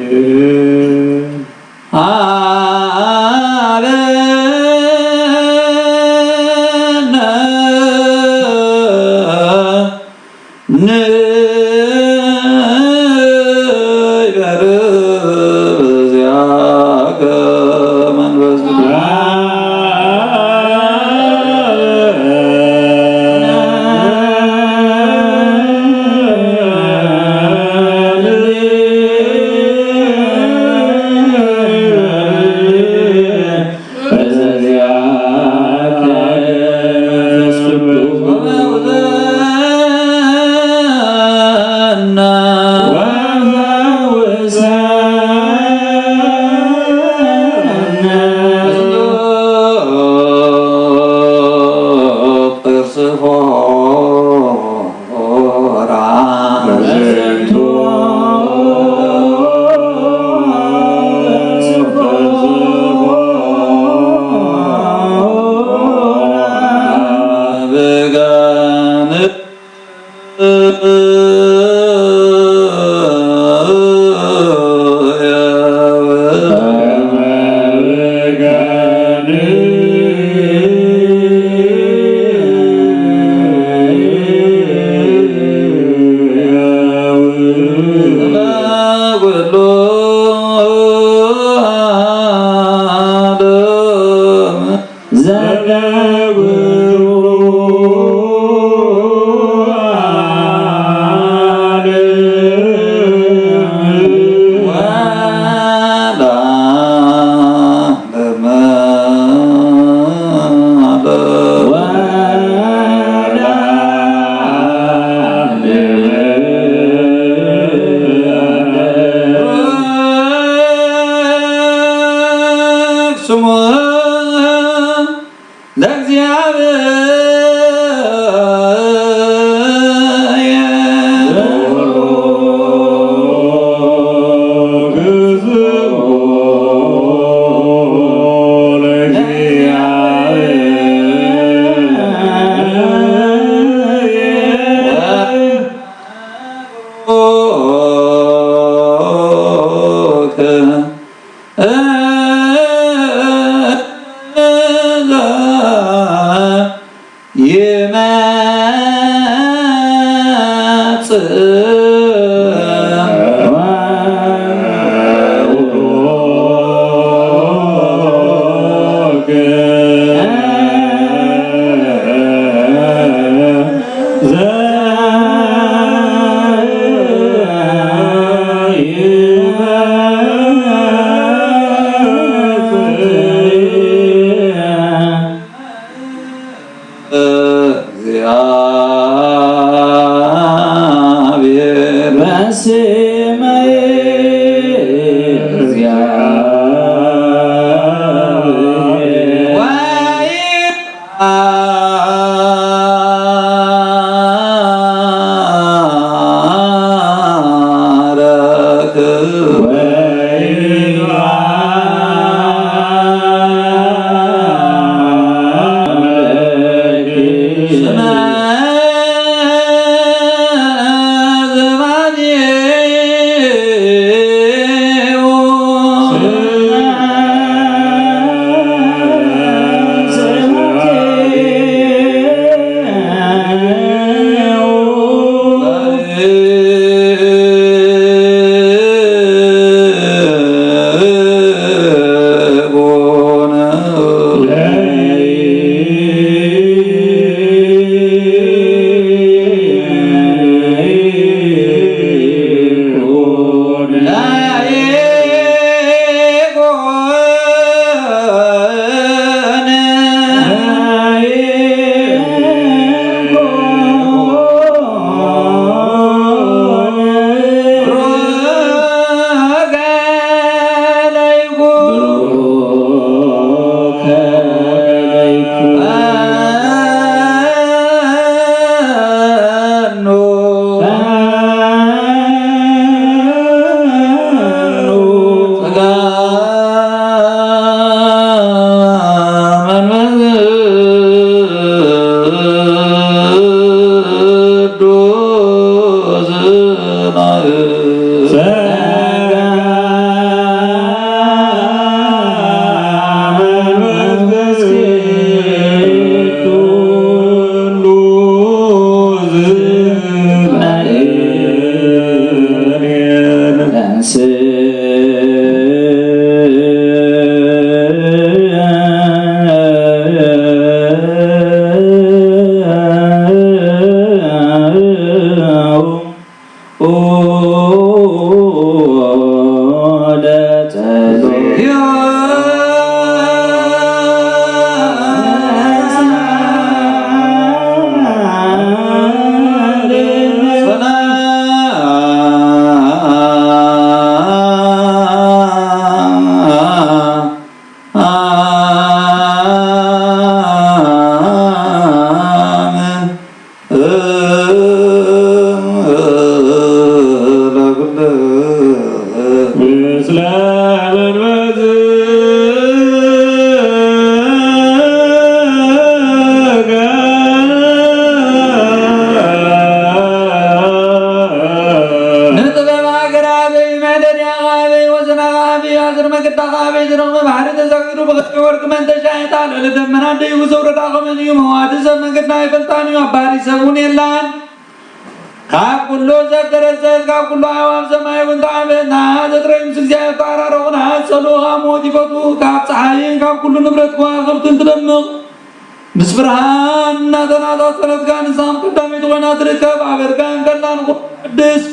Speaker 2: مسبرهان نادنا صلتكان سام قدامي تغنا تركب عبركان كلان قدس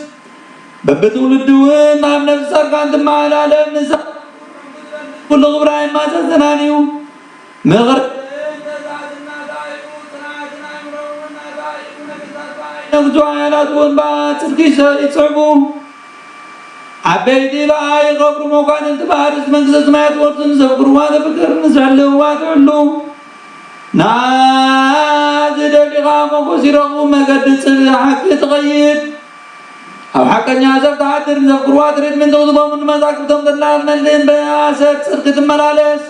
Speaker 2: ببتولد وين نعم نفسر كان تمع العالم نسا كل غبراين ما تزنانيو مغر نغجو عيالات ونبات تركيش يتصعبو عبيدي بقى يغبرو موقعن انتبارس من قصص ما يتورسن زفقروا هذا فكر نسعلو واتعلو نازل لغامو وسيرغو مقد حق يتغير أو حقا نعزف تعدر نذكر واترد من توضبا من مزاكبتهم دلال ملين بياسر سرقة الملالس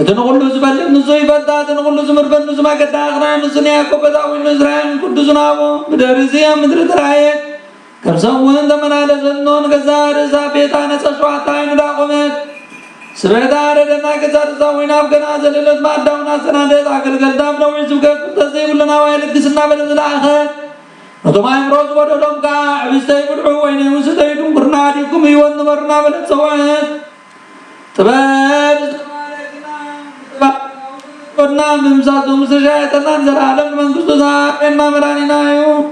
Speaker 2: تنقل له زبالي نصو يبدا تنقل له زمر بن نصو ما قد آخرين نصو نياكو بداوي نزرين كدو سنابو بدرسيا مدر ترايت كبسوين دملالس النون قزار سابيتان سشواتين داقمت سبيدار دنا كزار سوين أفغان زللت ما داونا سنادت أكل قدام نوي سوكت تسيب لنا ويلك دسنا بلد الآخر نتوما يمروز ودوم كا عبستي بدعو ويني وستيدون برناديكم يوان برنا بلد سوين تباب قلنا بمساتهم سجايتنا نزل عالم من قصدها إنما مرانينا يوم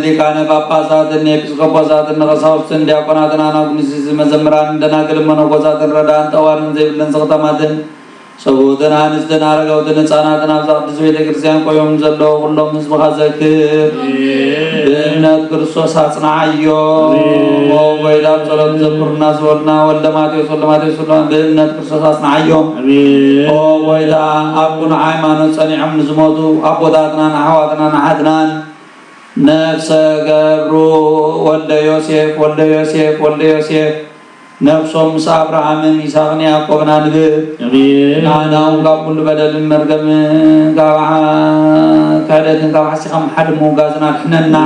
Speaker 2: ሊቃነ ጳጳሳትን ኤጲስቆጶሳትን ቀሳውስትን ዲያቆናትን አናጉንሲስ መዘምራን ደናግል መነኮሳትን ረዳን ጠዋንን ዘይብለን ሰቅተማትን ሰቡትን አንስትን አረጋውትን ሕፃናትን አብዛት ቤተ ክርስቲያን ቆዮም ዘለው ሁሉም ህዝብ ኸዘክር በእምነት ክርስቶስ አጽናዮ ወይላ ጸሎት ዘምርና ዘወልና ወልደ ማቴዎስ በእምነት ክርስቶስ አጽናዮ ወይላ አቡነ ሃይማኖት ጸኒዖም ንዝሞቱ አቦታትናን አሕዋትናን አሓትናን ነፍሰ ገብሩ ወልደ ዮሴፍ ነፍሶም ምስ አብርሃምን ይስሐቅን ያዕቆብን አንብብ ናናውን ካብ ኩሉ በደልን መርገም ካብ ክህደትን ካብ ሓሲኻም ሓድሙ ጋዝና ድሕነና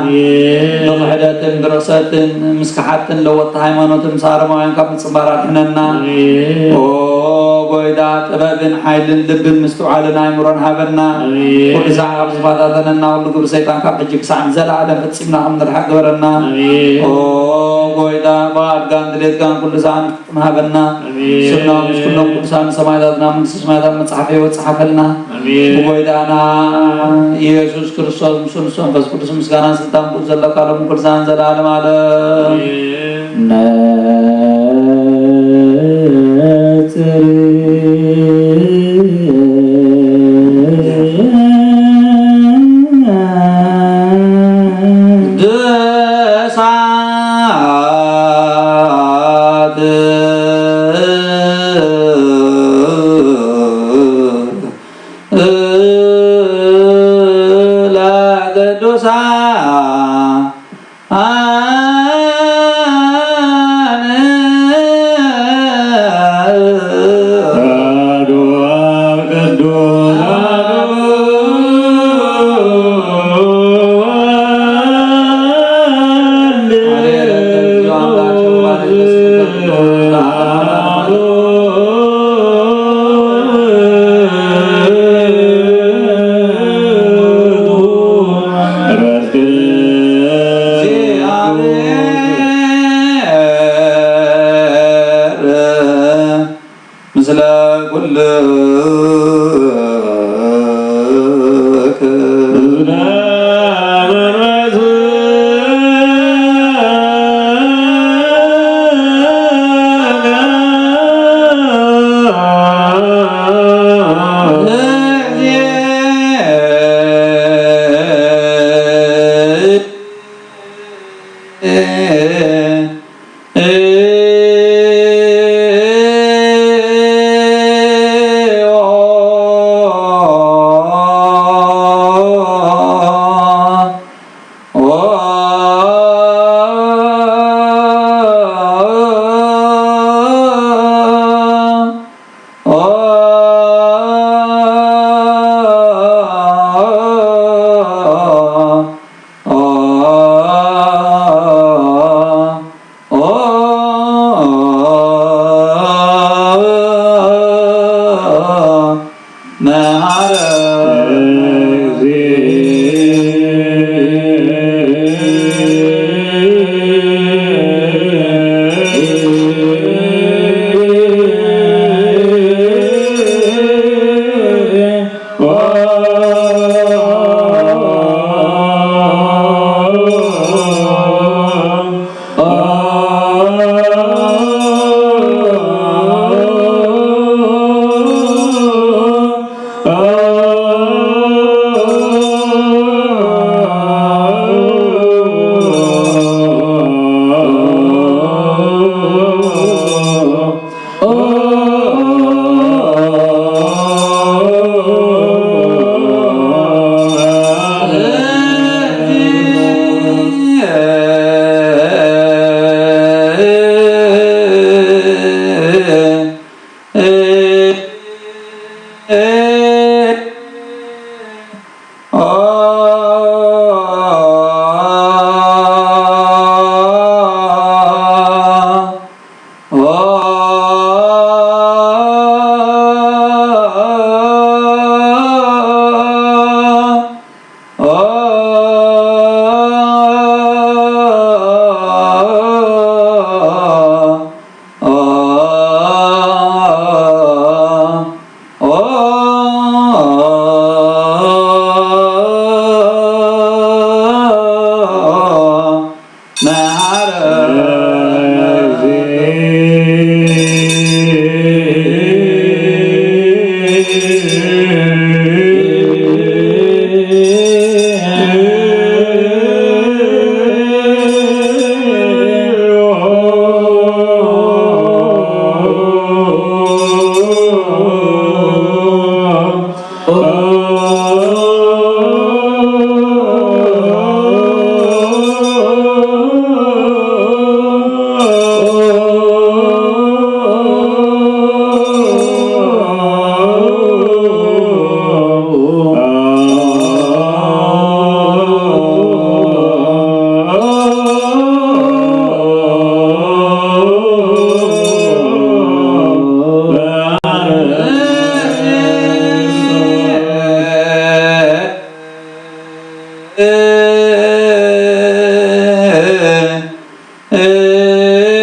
Speaker 2: ብክሕደትን ብርክሰትን ምስካሓትን ለወጥቲ ሃይማኖትን ምስ ኣረማውያን ካብ ምፅምባራ ድሕነና ጎይታ ጥበብን ሓይልን ልብን ምስትውዓልን ኣእምሮን ሃበና ኩሉ ሰዓት ካብ ዝፋታተነና ኩሉ ግብሪ ሰይጣን ካብ ሕጂ ክሳዕ ንዘለዓለም ፈፂምና ከም ንርሓቅ ግበረና ጎይታ ብኣድጋን ድሌትካን ኩሉ ሰዓት ክትምሃበና ስምና ምስ ኩሎም ቅዱሳን ሰማዕታትና መንግስቲ ሰማያት መፅሓፈ ይወፅሓፈልና ብጎይታና ኢየሱስ ክርስቶስ ምስ ንሱ መንፈስ ቅዱስ ምስጋናን ስልጣን ኩሉ ዘለካ ሎሙ ቅዱሳን ዘለዓለም ዓለም ማረነ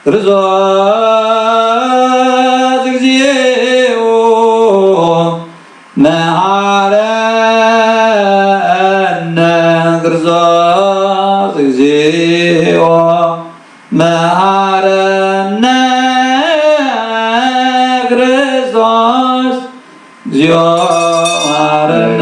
Speaker 2: ክርስቶስ እግዚኦ መሐረነ ክርስቶስ እግዚኦ መሐረነ ክርስቶስ እግዚኦ መሐረነ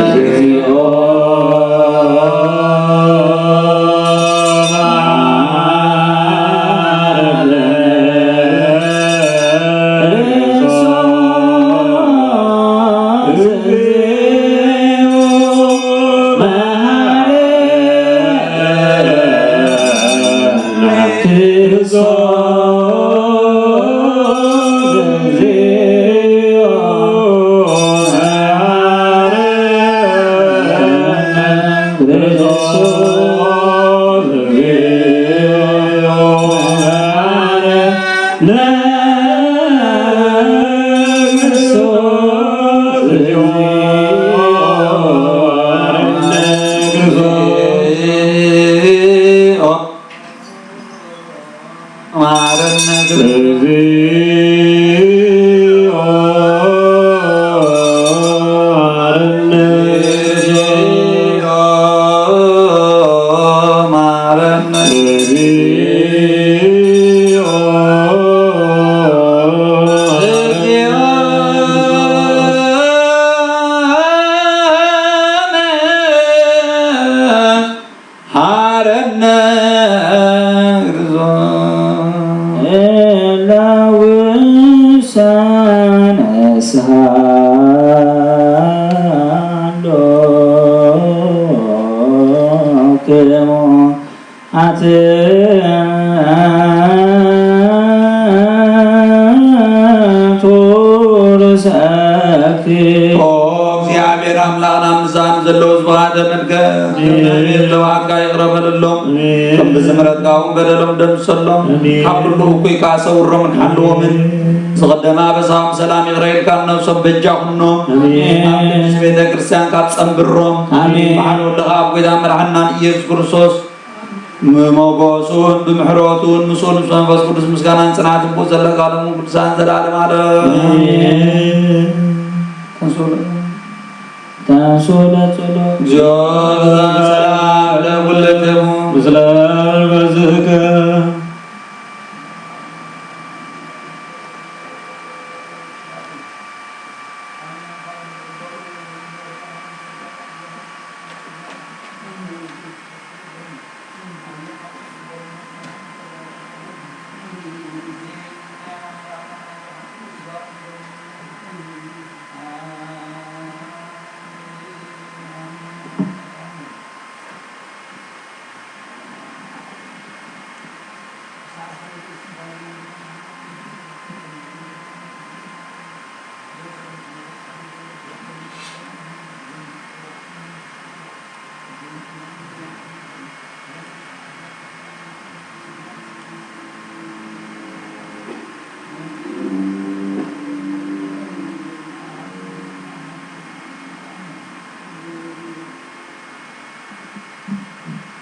Speaker 2: እግዚኦ እግዚአብሔር አምላክና ምዛን ዘለው ዝባደ መልከ ለዋጋ ይቅረበልሎም ከም ብዝምረትካውን በደሎም ደምሰሎም ካብ ኩሉ እኩይ ካሰውሮም ሓልዎምን ዝቀደማ በሳም ሰላም ይቅረልካ ነብሶም በጃኹኖም ኣብ ቤተ ክርስቲያን ካብ ፀንብሮም በዓል ወልድኻ ኣብ ጎይታ መድሓኒና ኢየሱስ ክርስቶስ መጎሱን ብምሕረቱን ምስኡን መንፈስ ቅዱስ ምስጋናን ጽናትን ቦ ዘለቃለሙ ቅዱሳን ዘላለም ዓለም
Speaker 4: ተንሶለት
Speaker 2: ሰላም ለሁለክሙ
Speaker 4: ምስለ በዝከ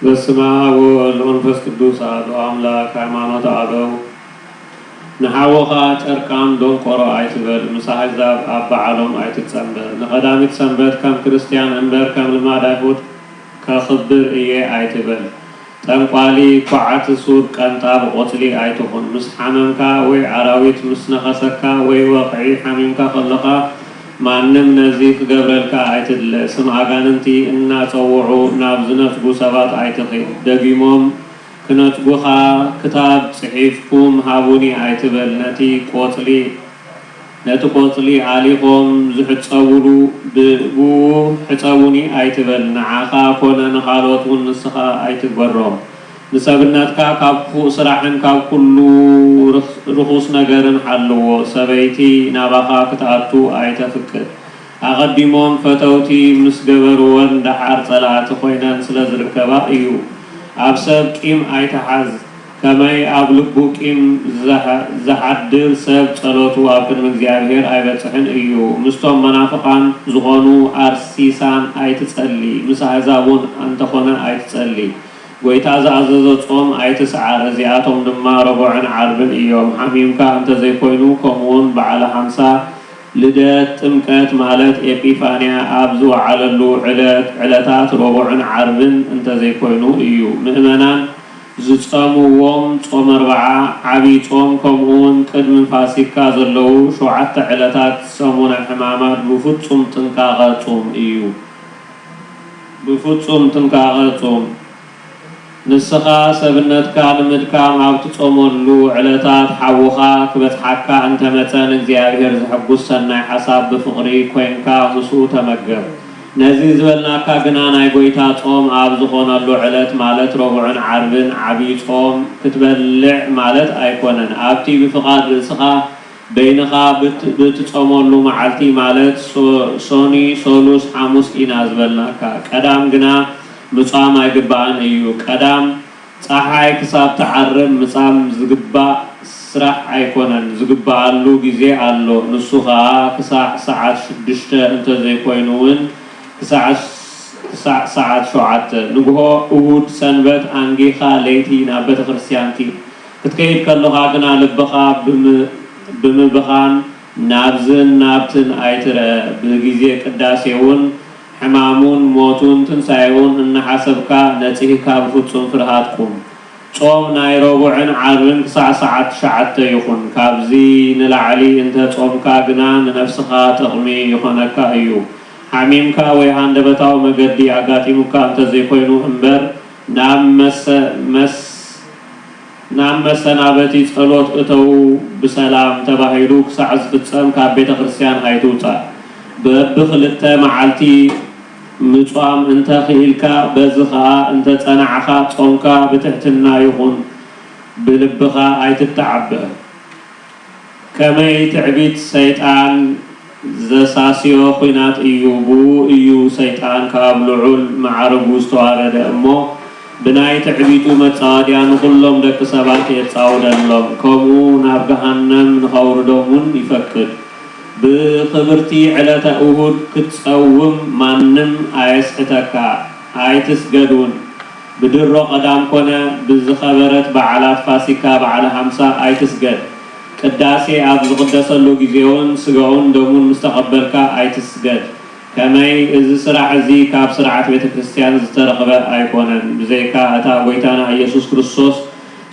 Speaker 4: በስመ አብ ወወልድ ወመንፈስ ቅዱስ አሐዱ አምላክ ሃይማኖት አበው ንሓወኻ ጨርቃም ዶንቆሮ ኣይትበል ምስ ኣሕዛብ ኣብ በዓሎም ኣይትፀንበር ንቐዳሚት ሰንበት ከም ክርስቲያን እምበር ከም ልማድ ኣይሁድ ከኽብር እየ ኣይትበል ጠንቋሊ ኳዓት ሱር ቀንጣብ ቆፅሊ ኣይትኹን ምስ ሓመምካ ወይ ዓራዊት ምስ ነኸሰካ ወይ ወቕዒ ሓሚምካ ከለኻ ማንም ነዚ ክገብረልካ ኣይትድለ ስም ኣጋንንቲ እናፀውዑ ናብ ዝነፅጉ ሰባት ኣይትኽድ ደጊሞም ክነፅጉኻ ክታብ ፅሒፍኩም ሃቡኒ ኣይትበል ነቲ ቆፅሊ ዓሊኾም ዝሕፀውሉ ብኡ ሕፀውኒ ኣይትበል ንዓኻ ኮነ ንኻልኦት እውን ንስኻ ኣይትግበሮም ንሰብነትካ ካብ ስራሕን ካብ ኩሉ ርኹስ ነገርን ሓልዎ ሰበይቲ ናባኻ ክትኣቱ ኣይተፍቅድ ኣቐዲሞም ፈተውቲ ምስ ገበርዎን ዳሓር ፀላእቲ ኮይነን ስለ ዝርከባ እዩ ኣብ ሰብ ቂም ኣይተሓዝ ከመይ ኣብ ልቡ ቂም ዝሓድር ሰብ ጸሎቱ ኣብ ቅድሚ እግዚአብሔር ኣይበጽሕን እዩ ምስቶም መናፍቃን ዝኾኑ ኣርሲሳን ኣይትጸሊ ምስ ኣሕዛቡን እንተኾነ ኣይትጸሊ ጎይታ ዝኣዘዞ ጾም ኣይትስዓር እዚኣቶም ድማ ረቡዕን ዓርብን እዮም ሓሚምካ እንተ ዘይኮይኑ ከምኡውን በዓለ 50 ልደት ጥምቀት ማለት ኤጲፋንያ ኣብ ዝወዓለሉ ዕለታት ረቡዕን ዓርብን እንተ ዘይኮይኑ እዩ ምእመናን ዝጾምዎም ጾም 40 ዓብይ ጾም ከምኡውን ቅድሚ ፋሲካ ዘለዉ 7 ዕለታት ሰሙነ ሕማማት ብፍጹም ጥንቃቐ ጾም እዩ ብፍጹም ጥንቃቐ ጾም ንስኻ ሰብነትካ ንምድካም ኣብ ትጾመሉ ዕለታት ሓውኻ ክበጽሓካ እንተመፀን እግዚኣብሔር ዝሕጉስ ሰናይ ሓሳብ ብፍቕሪ ኮይንካ ምስኡ ተመገብ ነዚ ዝበልናካ ግና ናይ ጎይታ ጾም ኣብ ዝኾነሉ ዕለት ማለት ረቡዕን ዓርብን ዓብይ ጾም ክትበልዕ ማለት ኣይኮነን ኣብቲ ብፍቓድ ርእስኻ በይንኻ ብትጾመሉ መዓልቲ ማለት ሶኒ ሶሉስ ሐሙስ ኢና ዝበልናካ ቀዳም ግና ምጻም ኣይግባእን እዩ ቀዳም ፀሓይ ክሳብ ትዓርብ ምጻም ዝግባእ ስራሕ ኣይኮነን ዝግባኣሉ ግዜ ኣሎ ንሱ ከዓ ክሳዕ ሰዓት 6 እንተ ዘይኮይኑውን ክሳዕ ሰዓት 7 ንግሆ እሁድ ሰንበት አንጌኻ ለይቲ ናብ ቤተ ክርስቲያንቲ ክትከይድ ከለኻ ግና ልብኻ ብምብኻን ናብዝን ናብትን ኣይትርአ ብግዜ ቅዳሴ እውን ሕማሙን ሞቱን ትንሳኤውን እናሓሰብካ ነጽሂካ ብፍጹም ፍርሃት ቁም ጾም ናይ ረቡዕን ዓርብን ክሳዕ ሰዓት 9 ይኹን ካብዚ ንላዕሊ እንተ ጾምካ ግና ንነፍስኻ ጥቕሚ ይኾነካ እዩ ሓሚምካ ወይ ሃንደበታዊ መገዲ ኣጋጢሙካ እንተ ዘይኮይኑ እምበር ናብ መሰናበቲ ጸሎት እተው ብሰላም ተባሂሉ ክሳዕ ዝፍጸም ካብ ቤተ ክርስቲያን ኣይትውፃእ በብኽልተ መዓልቲ ምጽዋም እንተ ኽኢልካ በዚ ኸዓ እንተ ጸናዕኻ ጾምካ ብትሕትና ይኹን ብልብኻ ኣይትተዓብእ ከመይ ትዕቢት ሰይጣን ዘሳስዮ ኹናት እዩ ብኡ እዩ ሰይጣን ካብ ልዑል ማዕረጉ ዝተዋረደ እሞ ብናይ ትዕቢቱ መጻወድያ ንኹሎም ደቂ ሰባት የጻውደሎም ከምኡ ናብ ገሃነም ንኸውርዶምን ይፈቅድ ብኽብርቲ ዕለተ እሁድ ክትጸውም ማንም ኣየስሕተካ ኣይትስገዱን ብድሮ ቀዳም ኮነ ብዝኸበረት በዓላት ፋሲካ በዓለ 50 ኣይትስገድ ቅዳሴ ኣብ ዝቕደሰሉ ግዜውን ስጋውን ደሙን ምስተቐበልካ ኣይትስገድ ከመይ እዚ ስራሕ እዚ ካብ ስርዓት ቤተ ክርስቲያን ዝተረኸበ ኣይኮነን ብዘይካ እታ ጎይታና ኢየሱስ ክርስቶስ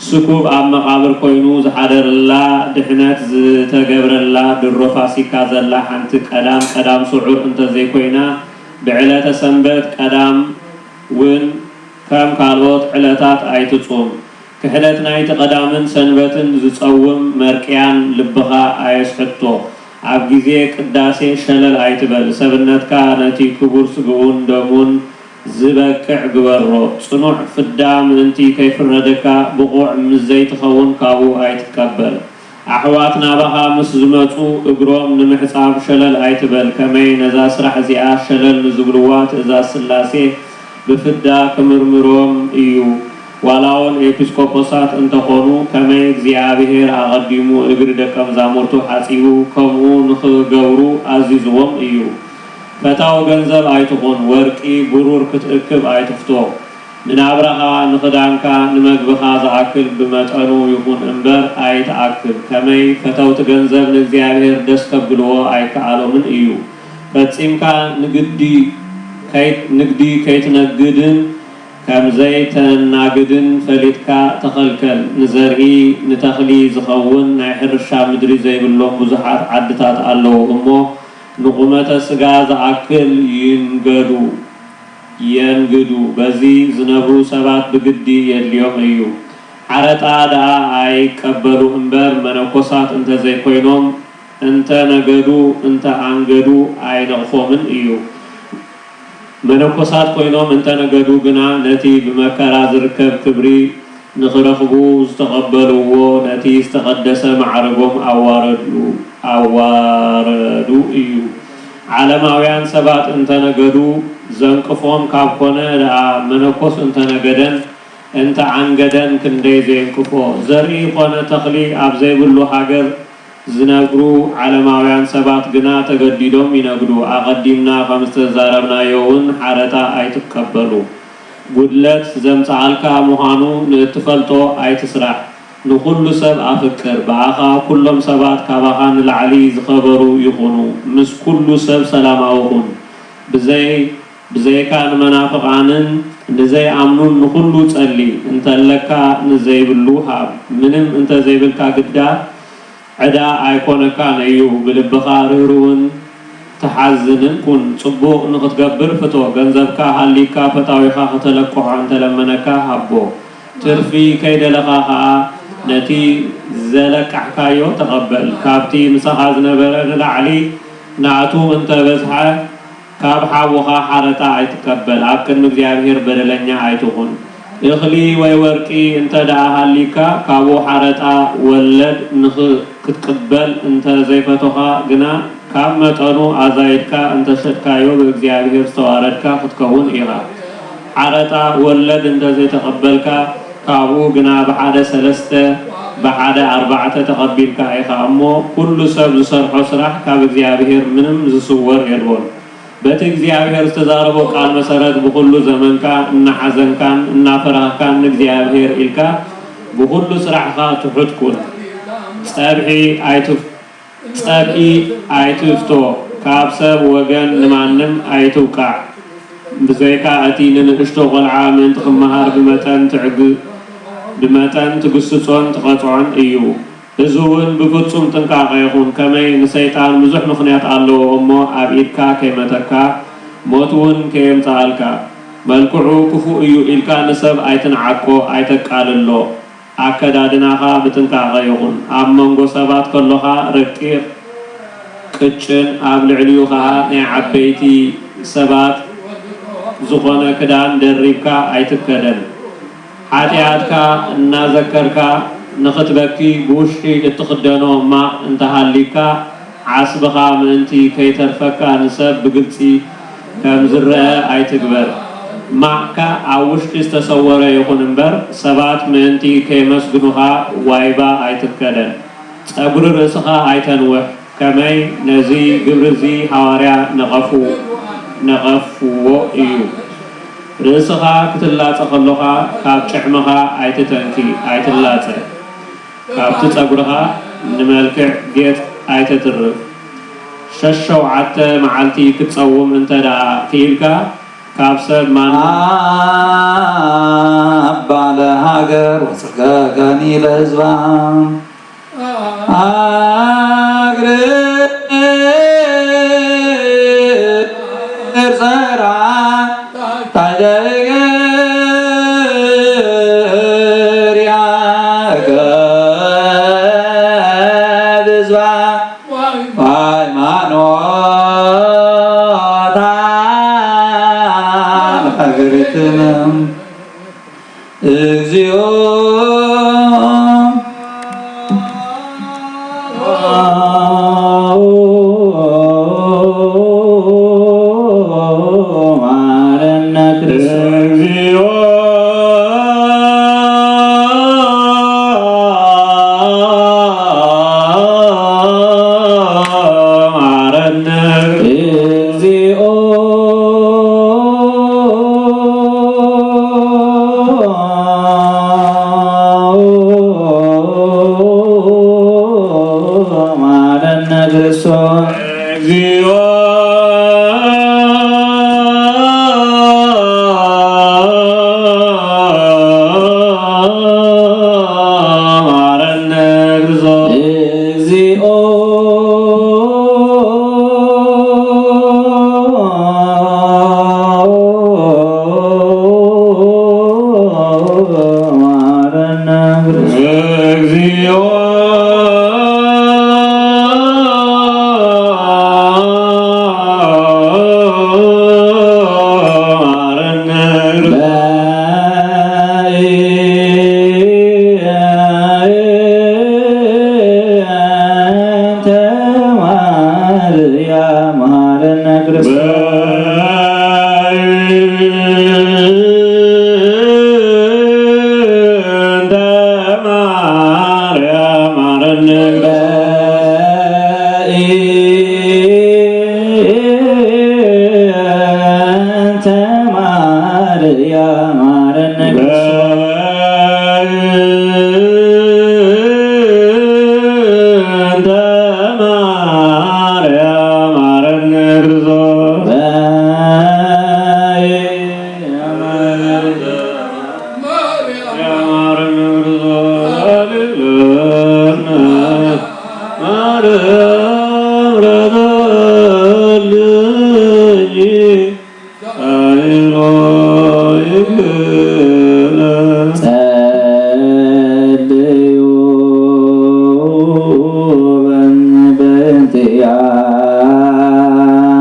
Speaker 4: ስኩብ ኣብ መቃብር ኮይኑ ዝሓደረላ ድሕነት ዝተገብረላ ድሮ ፋሲካ ዘላ ሓንቲ ቀዳም ስዑር እንተ ዘይኮይና ብዕለተ ሰንበት ቀዳም ውን ከም ካልኦት ዕለታት ኣይትጹም ክሕደት ናይቲ ቀዳምን ሰንበትን ዝጸውም መርቅያን ልብኻ ኣየስሕቶ ኣብ ግዜ ቅዳሴ ሸለል ኣይትበል ሰብነትካ ነቲ ክቡር ስግኡን ደሙን ዝበቅዕ ግበሮ ጽኑዕ ፍዳ ምእንቲ ከይፍረደካ ብቑዕ ምስ ዘይትኸውን ካብኡ ኣይትቀበል ኣሕዋት ናባኻ ምስ ዝመፁ እግሮም ንምሕፃብ ሸለል ኣይትበል ከመይ ነዛ ስራሕ እዚኣ ሸለል ንዝብልዋ ትእዛዝ ስላሴ ብፍዳ ክምርምሮም እዩ ዋላውን ኤጲስቆጶሳት እንተኾኑ ከመይ እግዚኣብሔር ኣቐዲሙ እግሪ ደቀ መዛሙርቱ ሓፂቡ ከምኡ ንኽገብሩ ኣዚዝዎም እዩ ፈታው ገንዘብ ኣይትኹን ወርቂ ብሩር ክትእክብ ኣይትፍቶ ንናብራኻ ንኽዳንካ ንመግብኻ ዝኣክል ብመጠኑ ይኹን እምበር ኣይትኣክብ ከመይ ፈተውቲ ገንዘብ ንእግዚኣብሔር ደስ ከብልዎ ኣይከኣሎምን እዩ ፈጺምካ ንግዲ ከይትነግድን ከምዘይ ተናግድን ፈሊጥካ ተኸልከል ንዘርኢ ንተኽሊ ዝኸውን ናይ ሕርሻ ምድሪ ዘይብሎም ብዙሓት ዓድታት ኣለዉ እሞ ንቁመተ ስጋ ዝኣክል የንግዱ በዚ ዝነብሩ ሰባት ብግዲ የድልዮም እዩ ሓረጣ ደኣ ኣይቀበሉ እምበር መነኮሳት እንተ ዘይኮይኖም እንተ ነገዱ እንተ ኣንገዱ ኣይነቕፎምን እዩ መነኮሳት ኮይኖም እንተ ነገዱ ግና ነቲ ብመከራ ዝርከብ ክብሪ ንኽረኽቡ ዝተቐበልዎ ነቲ ዝተቐደሰ ማዕረጎም ኣዋረዱ እዩ ዓለማውያን ሰባት እንተ ነገዱ ዘንቅፎም ካብ ኮነ ደኣ መነኮስ እንተ ነገደን እንተ አንገደን ክንደይ ዘንቅፎ ዘርኢ ኮነ ተኽሊ ኣብ ዘይብሉ ሃገር ዝነብሩ ዓለማውያን ሰባት ግና ተገዲዶም ይነግዱ ኣቐዲምና ከም ዝተዛረብናዮ እውን ሓረታ ኣይትቀበሉ ጉድለት ዘምፃልካ ምዃኑ ንእትፈልጦ ኣይትስራሕ ንኩሉ ሰብ ኣፍቅር ብኣኻ ኩሎም ሰባት ካባኻ ንላዕሊ ዝኸበሩ ይኹኑ ምስ ኩሉ ሰብ ሰላማዊ ሁን ብዘይካ ንመናፍቃንን ንዘይኣምኑን ንኩሉ ጸሊ እንተለካ ንዘይብሉ ሃብ ምንም እንተዘይብልካ ግዳ ዕዳ ኣይኮነካ ነዩ ብልብኻ ርህሩውን ተሓዝንን ኩን ጽቡቕ ንኽትገብር ፍቶ ገንዘብካ ሃሊካ ፈታዊኻ ከተለቅሖ እንተለመነካ ሃቦ ትርፊ ከይደለኻ ኸዓ ነቲ ዘለቃሕካዮ ተቐበል ካብቲ ምሳኻ ዝነበረ ንላዕሊ ናቱ እንተበዝሐ ካብ ሓውኻ ሓረጣ ኣይትቀበል ኣብ ቅድሚ እግዚአብሔር በደለኛ ኣይትኹን እኽሊ ወይ ወርቂ እንተ ደኣ ሃሊካ ካብኡ ሓረጣ ወለድ ንኽትቅበል እንተ ዘይፈተኻ ግና ካብ መጠኑ ኣዛይድካ እንተ ሸጥካዮ ብእግዚአብሔር ዝተዋረድካ ክትከውን ኢኻ ሓረጣ ወለድ እንተ ዘይተቐበልካ ካብኡ ግና ብሓደ 3 ብሓደ 4 ተቐቢልካ ኢኻ እሞ ኩሉ ሰብ ዝሰርሖ ስራሕ ካብ እግዚአብሔር ምንም ዝስወር የልዎን በቲ እግዚአብሔር ዝተዛረቦ ቃል መሰረት ብኩሉ ዘመንካ እናሓዘንካን እናፈራህካን እግዚአብሔር ኢልካ ብኩሉ ስራሕኻ ትሑትኩን ጸብሒ ኣይትፍቶ ካብ ሰብ ወገን ንማንም ኣይትውቃዕ ብዘይካ እቲ ንንእሽቶ ቆልዓ ምእንቲ ክመሃር ብመጠን ትግስጾን ትቐፅዖን እዩ እዚ እውን ብፍጹም ጥንቃቄ ይኹን ከመይ ንሰይጣን ብዙሕ ምኽንያት ኣለዎ እሞ ኣብ ኢድካ ከይመተካ ሞት እውን ከየምፃልካ መልክዑ ክፉእ እዩ ኢልካ ንሰብ ኣይትንዓቆ ኣይተቃልሎ ኣከዳድናኻ ብጥንቃቄ ይኹን ኣብ መንጎ ሰባት ከለኻ ረቂቕ ቅጭን ኣብ ልዕሊኡ ከዓ ናይ ዓበይቲ ሰባት ዝኾነ ክዳን ደሪብካ ኣይትከደን ሓጢኣትካ እናዘከርካ ንኽትበኪ ብውሽጢ እትኽደኖ ማቕ እንተሃሊካ ዓስብኻ ምእንቲ ከይተርፈካ ንሰብ ብግልፂ ከም ዝረአ ኣይትግበር ማዕካ ኣብ ውሽጢ ዝተሰወረ ይኹን እምበር ሰባት ምእንቲ ከይመስግኑኻ ዋይባ ኣይትከደን ፀጉሪ ርእስኻ ኣይተንውሕ ከመይ ነዚ ግብሪ እዚ ሓዋርያ ነቐፍዎ እዩ ርእስኻ ክትላፀ ከለኻ ካብ ጭሕምኻ ኣይትተንኪ ኣይትላፀ ካብቲ ፀጉርኻ ንመልክዕ ጌጥ ኣይተትርፍ 7 መዓልቲ ክትፀውም እንተ ደኣ ክኢልካ ካብ ሰብ ባለ ሃገር ወፅጋጋኒ ለህዝባ እርዘራ ታደገርያ ገብዝባ ሃይማኖታ ሃገሪትንም እግዚኦ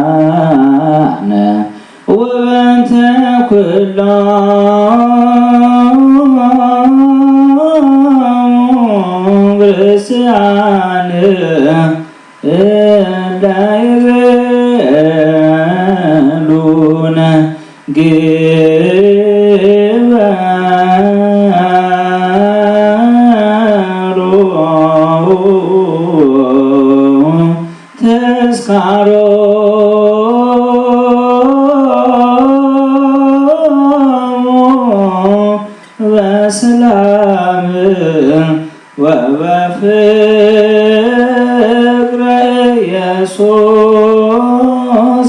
Speaker 2: ክርስቲያን ወበንተ ኩሎሙ ክርስቲያን ላይበሉነ ተስካሮሙ በሰላም ወበፍቅረ ኢየሱስ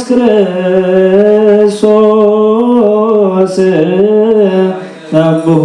Speaker 2: ክርስቶስ ተብሁ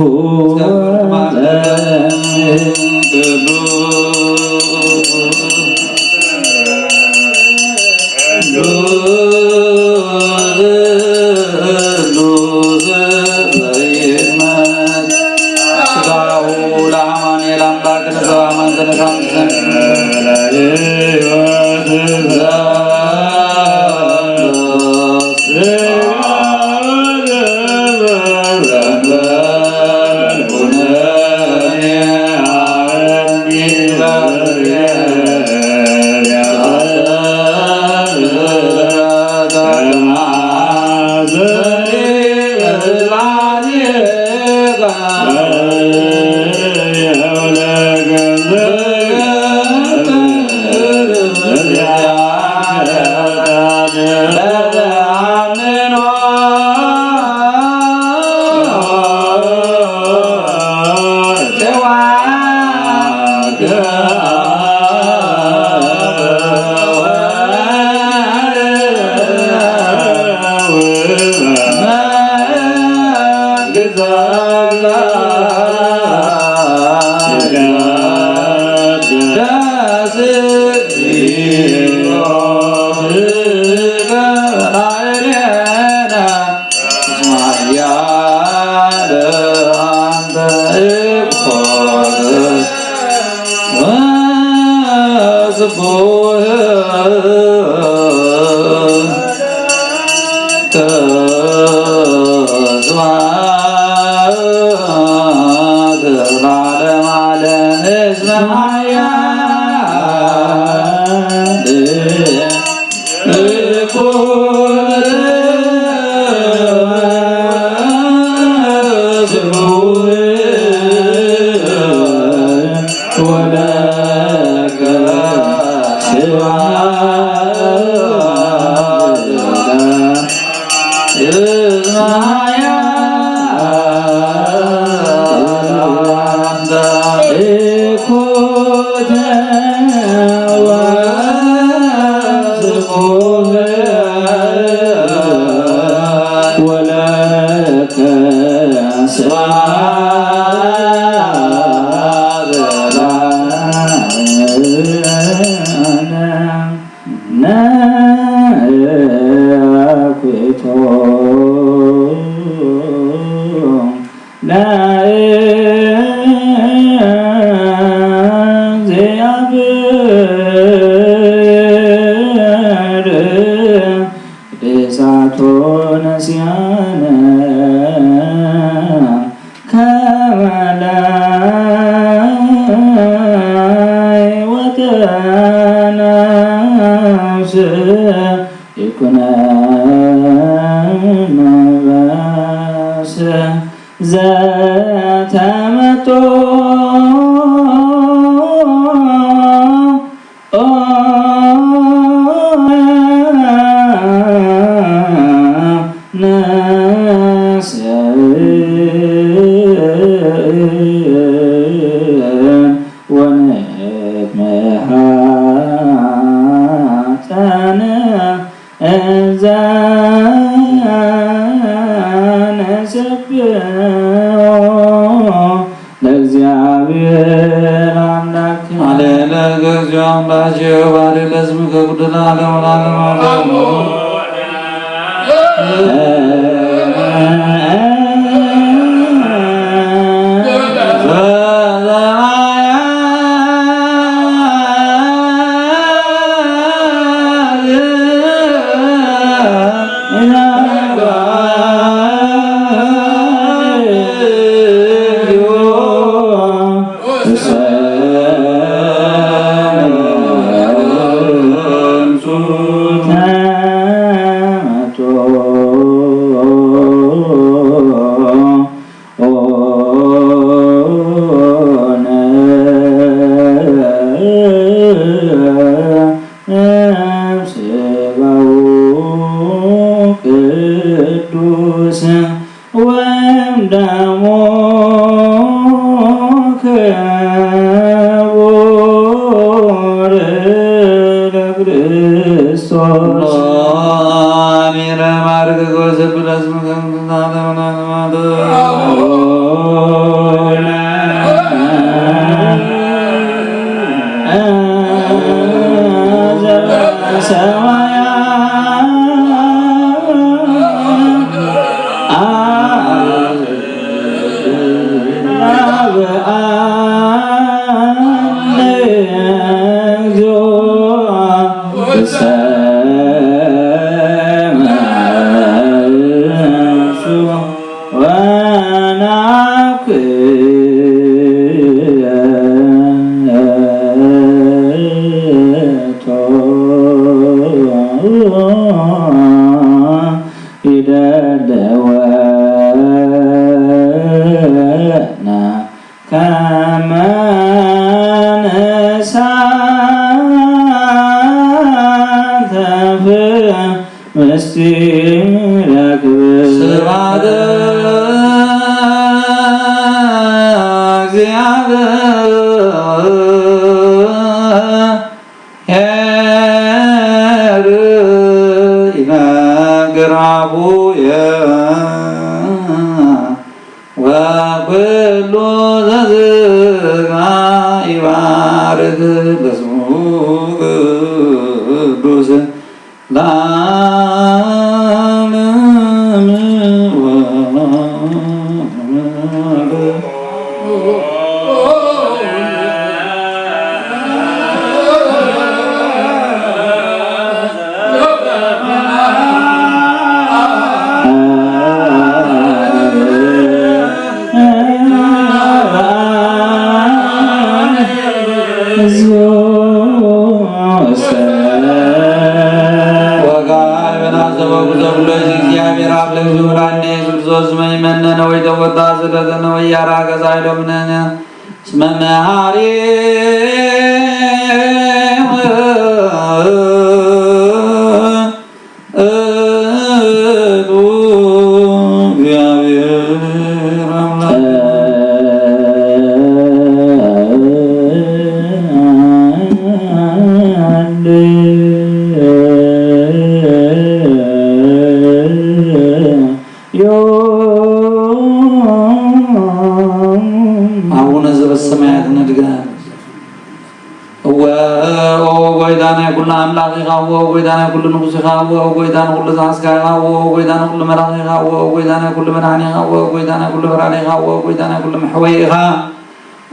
Speaker 2: وغويدانا كل نقصها وغويدانا كل زاسكها وغويدانا كل مراغها وغويدانا كل منعنها وغويدانا كل برانها وغويدانا كل محويها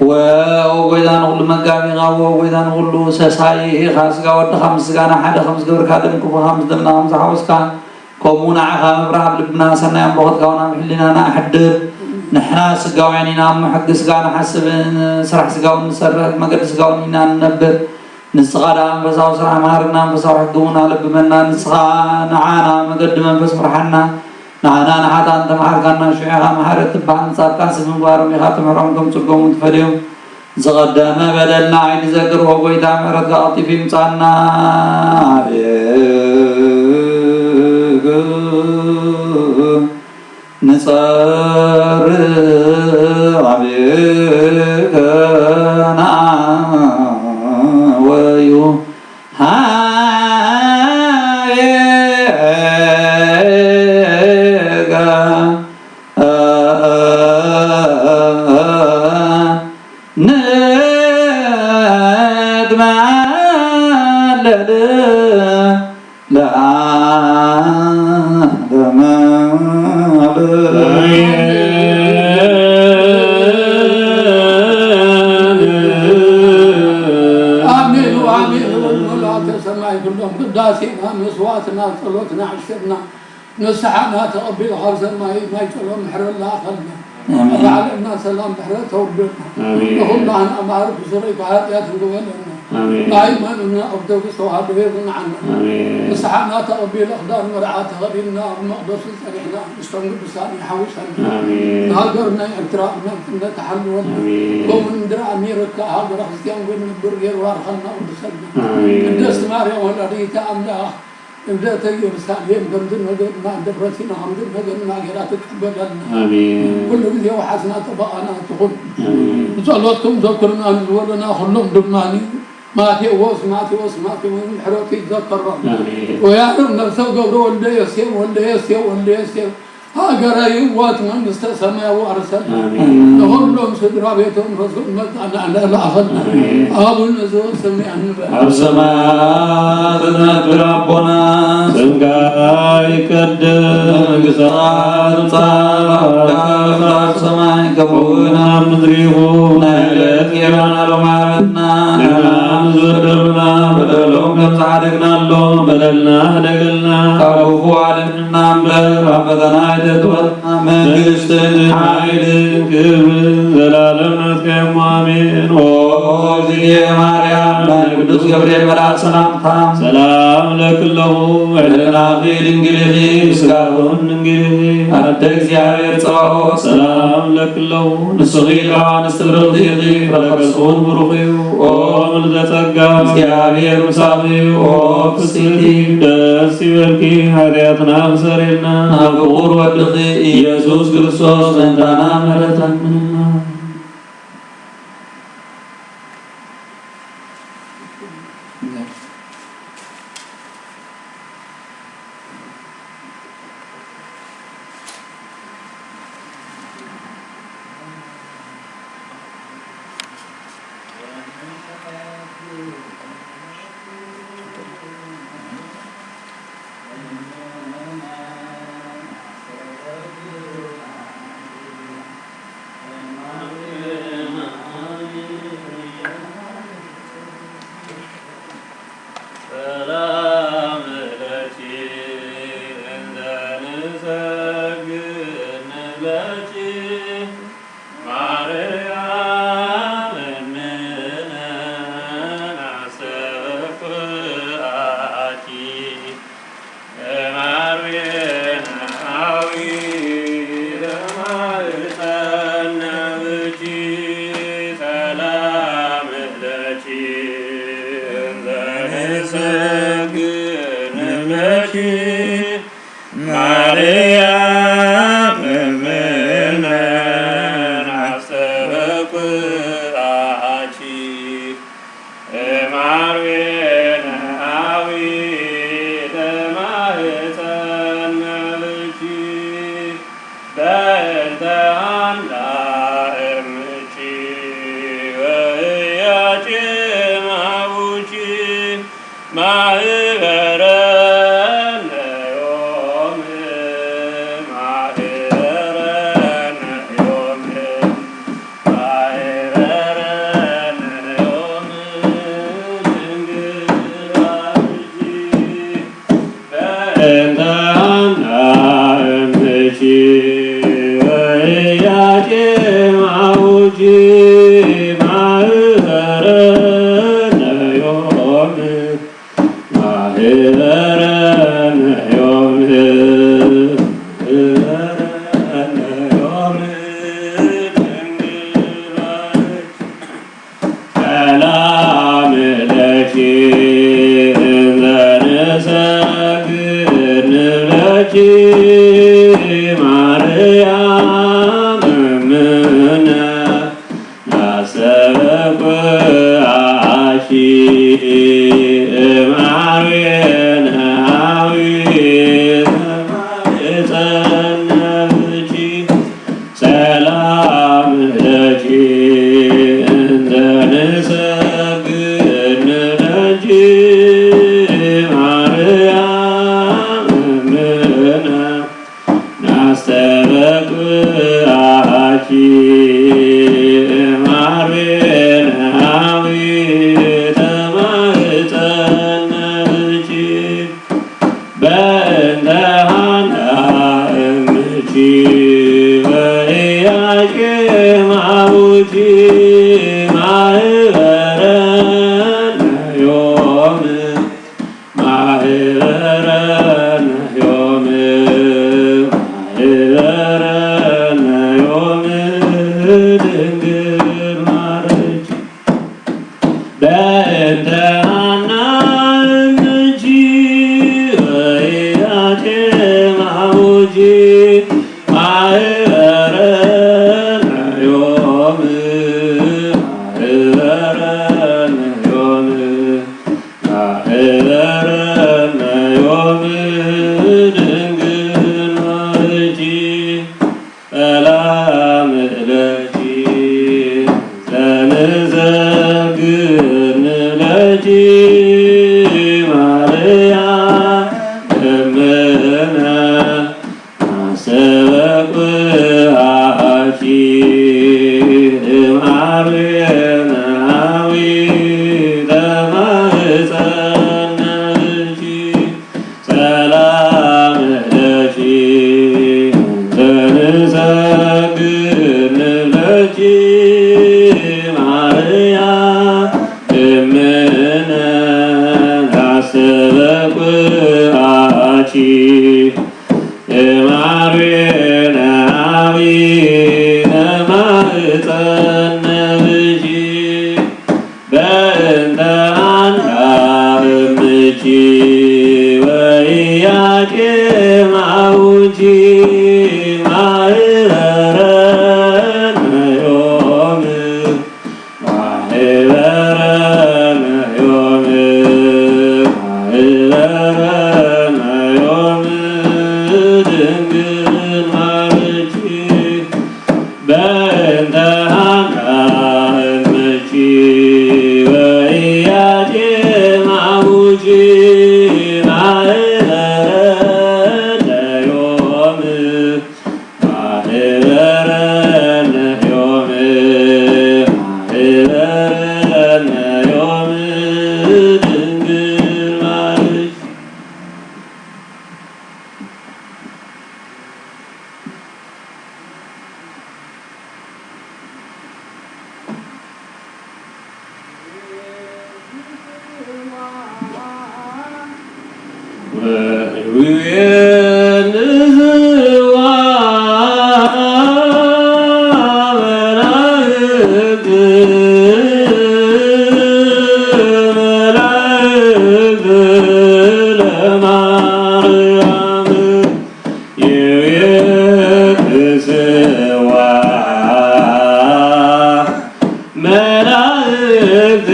Speaker 2: وغويدانا كل مقامها وغويدانا كل سسايها خاسكا ود خمس كانا حدا خمس قبر كادم كفو خمس دمنا خمس حوسكا كومونا عها مبرها بلبنا سنة ينبغض كونا محلنا نحدر نحنا سقاو عنينا محق سقانا حسب سرح سقاو نسرح مقر سقاو عنينا ننبر نسخانا بساو سرح مهارنا بساو حقونا لبمنا نسخا نعانا مقدما بس فرحنا نعانا نحاتا انت محرقنا شعيها محارة تبعا نصابكا سفن بارم يخاتم حرامكم تلقوم وتفريم زغدنا بدلنا عين ذكر وقويتا مرد غاطي في مصانا نصر عبيكنا ويو هايغا ندمع لا قداسنا مسواتنا صلوتنا عشرنا نسحنا تقبل حرزا ما يجعلهم محر الله خلنا وعلمنا سلام محر توبنا وهم عن أمارك سريك عاديات قبلنا لا يمننا أفضل سواد غيرنا عنا نسحنا تقبل أخدار مرعاة غبينا مقدس سريحنا نستنقل بساني حوشنا نهاجرنا اعتراءنا نتحلل ومن درع ميرك هاجر خزيان وين البرجر وارخلنا ودسلنا قدس ماريا ولا ريتا أملاح إذا تيجي رسالة قمدنا قدنا دبرتنا حمدنا قدنا قراتك قبلنا كل ذي وحسنا تبقنا تقول صلواتكم ذكرنا نزولنا خلهم دماني ما تيوس وين حروتي تذكرنا ويا رب نفسه قبره ولا يسير
Speaker 3: ሀገረ ይወት መንግስተ ሰማይ ወርሰን ለሁሉም ስድራ ቤቱም ረሱል መጣና ለላፈን አቡነ ዘበሰማይ አንበል
Speaker 2: አብሰማያት ነብር አቦና
Speaker 4: ስንጋይ ቀደም
Speaker 2: ግሳት ሰማይ ገቡና
Speaker 4: ምድሪሁ
Speaker 2: ናይለት የባናሎ ማረትና
Speaker 4: ዝወደሩና
Speaker 2: በደሎም ከምፃደግናሎ
Speaker 4: በደልና ደገልና
Speaker 2: ካቡሁ አድንና እምበር አፈተና አይደትወና መንግስትን
Speaker 4: ኃይልን ክብርን ዘላለም ነትከሙ አሜን። ኦ
Speaker 2: እግዚእ ማርያም ቅዱስ ገብርኤል መልአክ ሰላምታ
Speaker 4: ሰላም ለክለሁ
Speaker 2: ዕለናፊ ድንግልህ
Speaker 4: ምስጋናውን ድንግል
Speaker 2: አደ እግዚአብሔር ጸባኦት
Speaker 4: ሰላም ለክለሁ
Speaker 2: ንስኺ ለዋንስት ብርክቲ ረከብኩን ብሩኽዩ
Speaker 4: ኦ ምልዕተ ጸጋ
Speaker 2: እግዚአብሔር ምሳሌዩ ኦ ፍስሕቲ
Speaker 4: ደስ ይበልኪ ኃጢአትና ምሰሬና
Speaker 2: ክቡር ወድኺ ኢየሱስ ክርስቶስ ዘንዳና ምሕረተና
Speaker 4: ማርያም እምነ አሰበኩሃኪ እምአርዌናዊ ተማህፀነብኪ ሰላም ለኪ እንዘንሰግድ ንብለኪ ማርያም እምነ አሰበኩሃኪ እምአርዌናዊ ተማህፀነብኪ በእንተ አንዳምኪ ወኢያቄማውኪ ማህበረነ ዮም ማህበረነ ዮም ማህበረነ ዮም ድንግል ማርኪ በእንተ አንዳምኪ ወኢያቄማውኪ ማህበረነ ዮም ማህበረነ ዮም ማህበረነ ዮም ድንግል ማርኪ ወይዌንዝዋ መላእክት መላእክት ለማርያም ይቤትስዋ መላእክት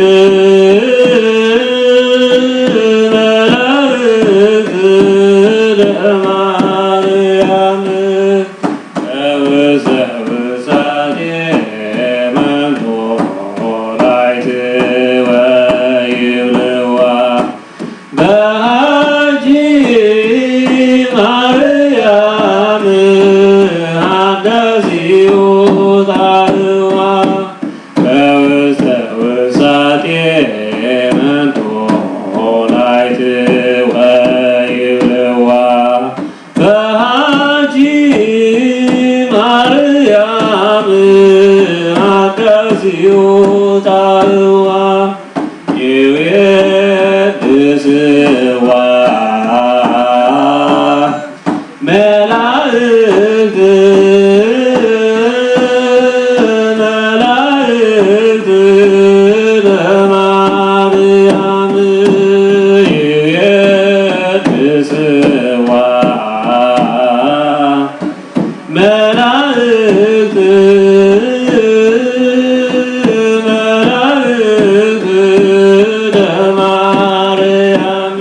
Speaker 4: ለማርያም ከውስተ መንጦላዕት ወይብልዋ በሃጂ ማርያም ሀዳሲሁ ጣዕዋ ከውስተ መንጦላዕት ወይብልዋ በሃጂ ማርያም ሀዳሲሁ ጣዕዋ ይቤትስዋ መላእክት መላእክት ለማርያም ይቤትስዋ መላእክት መላእክት ለማርያም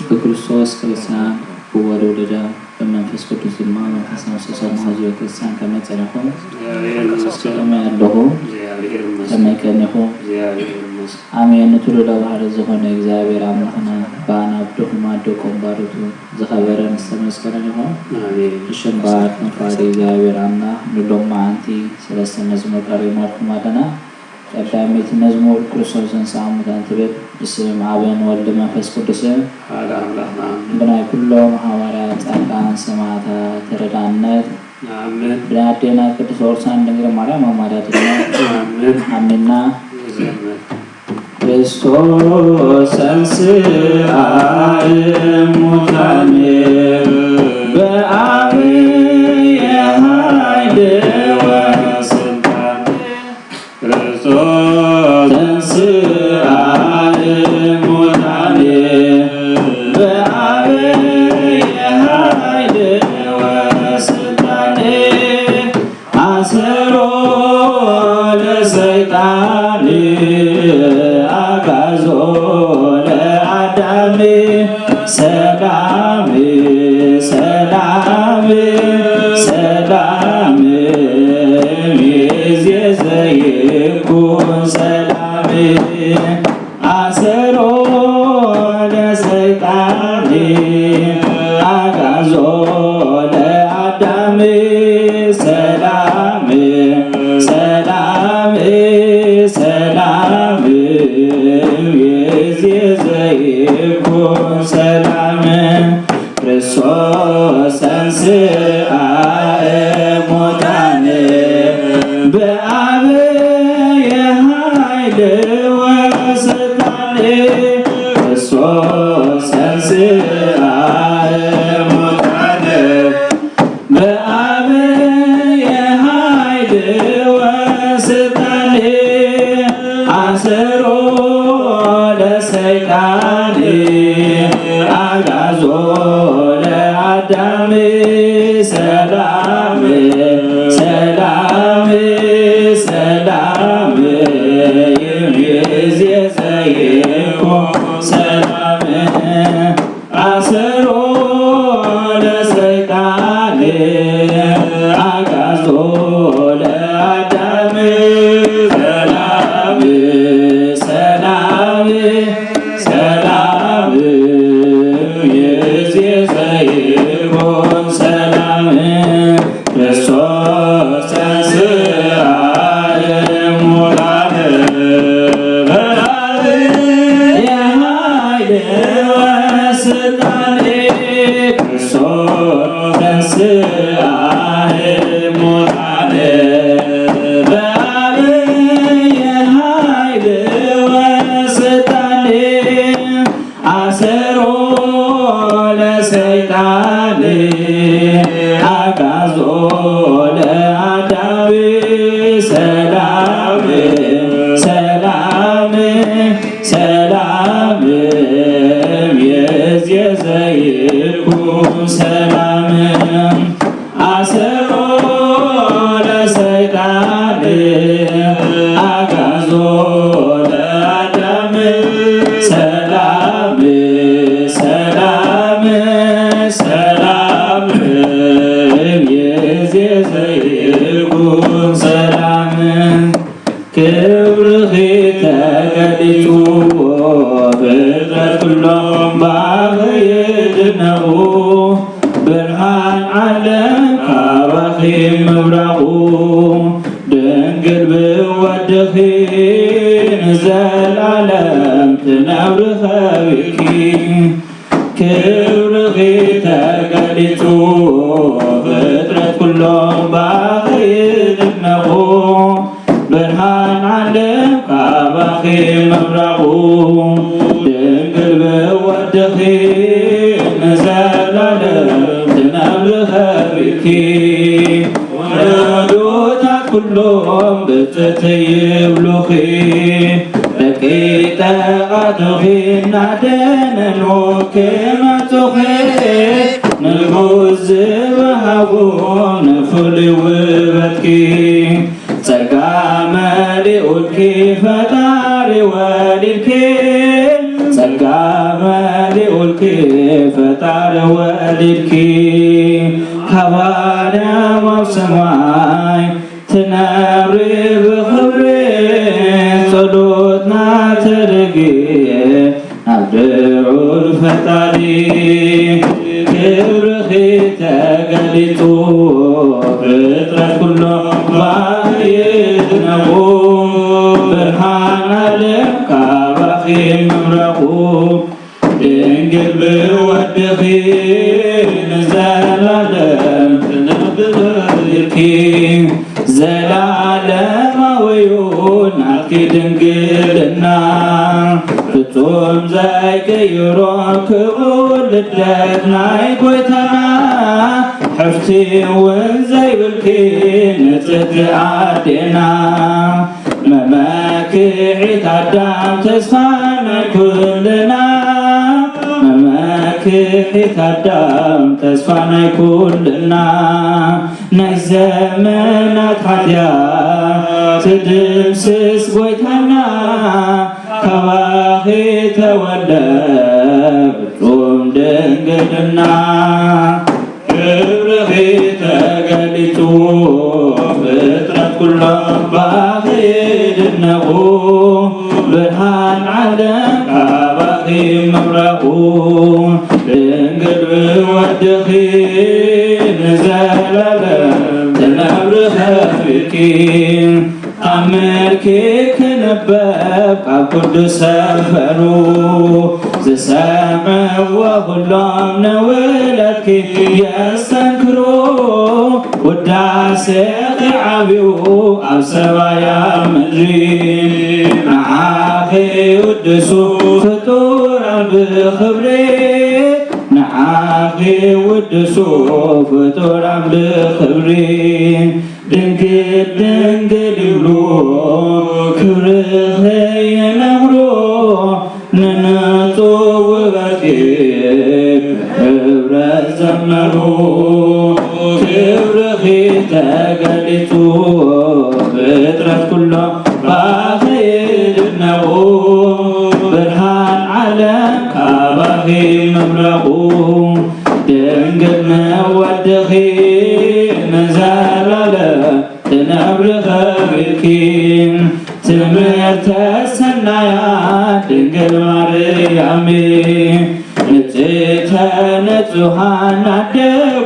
Speaker 2: በክርስቶስ ክርስቲያን ወወልደ በመንፈስ ቅዱስ ድማ መንፈሳዊ ሰሰማ ህዝበ ክርስቲያን ከመጸነኹም ያለሁ ተመከነኹ አሜን ትውልደ ባህር ዝኾነ እግዚአብሔር አምላክና ባናብደኹም አደቆም ባሩቱ ዝኸበረን ዝተመስከረን ይኹን ሽምባት ነፋሪ እግዚአብሔር አምላክ ንሎማ አንቲ ሰለስተ መዝሙር ቀሪሞልኩም አለና ቀዳሚት መዝሙር ክርስቶስን ሳሙታን ትብል እስም አብን ወልድ መንፈስ ቅዱስ
Speaker 4: هذا أملاكنا
Speaker 2: ብናይ ኩሎም ሐዋርያት ጻድቃን ሰማዕታት ተረዳነት
Speaker 4: آمين
Speaker 2: ብናዴና ቅዱስ ኦርሳን ድንግል ማርያም አማላጅ
Speaker 4: آمين
Speaker 2: አሜንና
Speaker 4: زمن
Speaker 2: ክርስቶስ ተንሥአ እሙታን በአብይ ኃይል ወሥልጣን ክርስቶስ ተንሥአ እሙታን በአብይ ኃይል ወሥልጣን አሰሮ ለሰይጣን አጋዞ ለአዳም ሰላም ሰላም ሰላም ሚእዜሰ ይኩን ሰላም አሰሮ ለሰይጣን አጋዞ ለአዳም ሰላም ሰላም ሰላም ሚእዜሰ ይኩን ሰላም ክርስቶስ ተንሥአ እሙታን በአብይ ኃይል ወሥልጣን ክርስቶስ ተንሥአ እሙታን በአብይ ኃይል ወሥልጣን አሰሮ ለሰይጣን አጋዞ ለአዳም ሰላም ሰላም ሰላም ሚእዜሰ ይኩን ሰላም አሰሮ ለሰይጣን አጋዞ ለአዳም ሰላም ሰላም ሰላም ሰላም ሰላም ሰላም የዘይጉን ሰላም ክብርህ ተገሊጹ ፍጥረት ኩሎም ባኸይድነው ብርሃን ዓለም ካባኺ ምብራቑ ድንግል ብወድኺ ንዘላለም ትነብር ኸቢርኪ ክብርኺ ተገሊጹ ፍጥረት ኩሎም ባኸይድነው ብርሃን ዓለም ካባኺ ምብራቑ ድንግል ብወድኺ ንዘላለም ትነብር ኸቢርኪ ወለዶታት ኩሎም ብፅዕቲ ይብሉኺ ደቂ ጠቓትኺ እናደነኑ ክመጹኺ ንጉስ ዝወሃቦ ንፍሉይ ውበትኪ ጸጋ መሊኡልኪ ፈጣሪ ወሊድኪ ጸጋ መሊኡልኪ ፈጣሪ ወሊድኪ ካባርያም ኣብ ሰማይ ትነብሪ ብኽብሪ ጸሎትና ተደጊየ ናብ ልዑል ፈጣሪ ክብርኺ ተገሊጹ ፍጥረት ኩሎም ባኸይድነው ብርሃን ዓለም ካባኺ ምብራቑ ድንግል ብወድኺ ንዘላለም ትነብር ኸቢርኪ ዘላለማዊዩ ናትኪ ድንግልና ፍጹም ዘይቅይሮ ክቡር ልደት ናይ ጐይታና ሕፍቲ እውን ዘይብልኪ ንጽሕቲ ኣዴና መመክዒት ኣዳም ተስፋ ናይ ኩልና መመክዒት ኣዳም ተስፋ ናይ ኩልና ናይ ዘመናት ሓጢኣት ትድምስስ ጐይታና ካባኺ ተወልደ ፍጹም ድንግልና ክብርኺ ተገሊጹ ፍጥረት ኩሎም ባኸይድነው ብርሃን ዓለም ካባኺ ምብራቑ ድንግል ብወድኺ ንዘላለም ትነብር ኸቢርኪ ኣመልኪ ክነበብ ኣብ ቅዱስ ሰፈሩ ዝሰምዕዎ ኩሎም ንውለድኪ የስተንክሩ ውዳሴኺ ዓብዩ ኣብ ሰማይ ኣብ ምድሪ ንዓኺ ውድሱ ፍጡራን ብኽብሪ ንዓኺ ውድሱ ፍጡራን ብኽብሪ ድንግል ድንግል ይብሉ ክብርኺ የነግሩ ንንጹህ ውበትኪ ብሕብረት ዘመሩ ክብርኺ ተገሊጹ ፍጥረት ኩሎም ባኸይድነው ብርሃን ዓለም ካባኺ ምብራቑ ድንግል ንወድኺ ንዘላለም ትነብር ኸቢርኪ ትምህርተ ሰናያት ድንግል ማርያም ንጽሕተ ንጹሓን ኣደ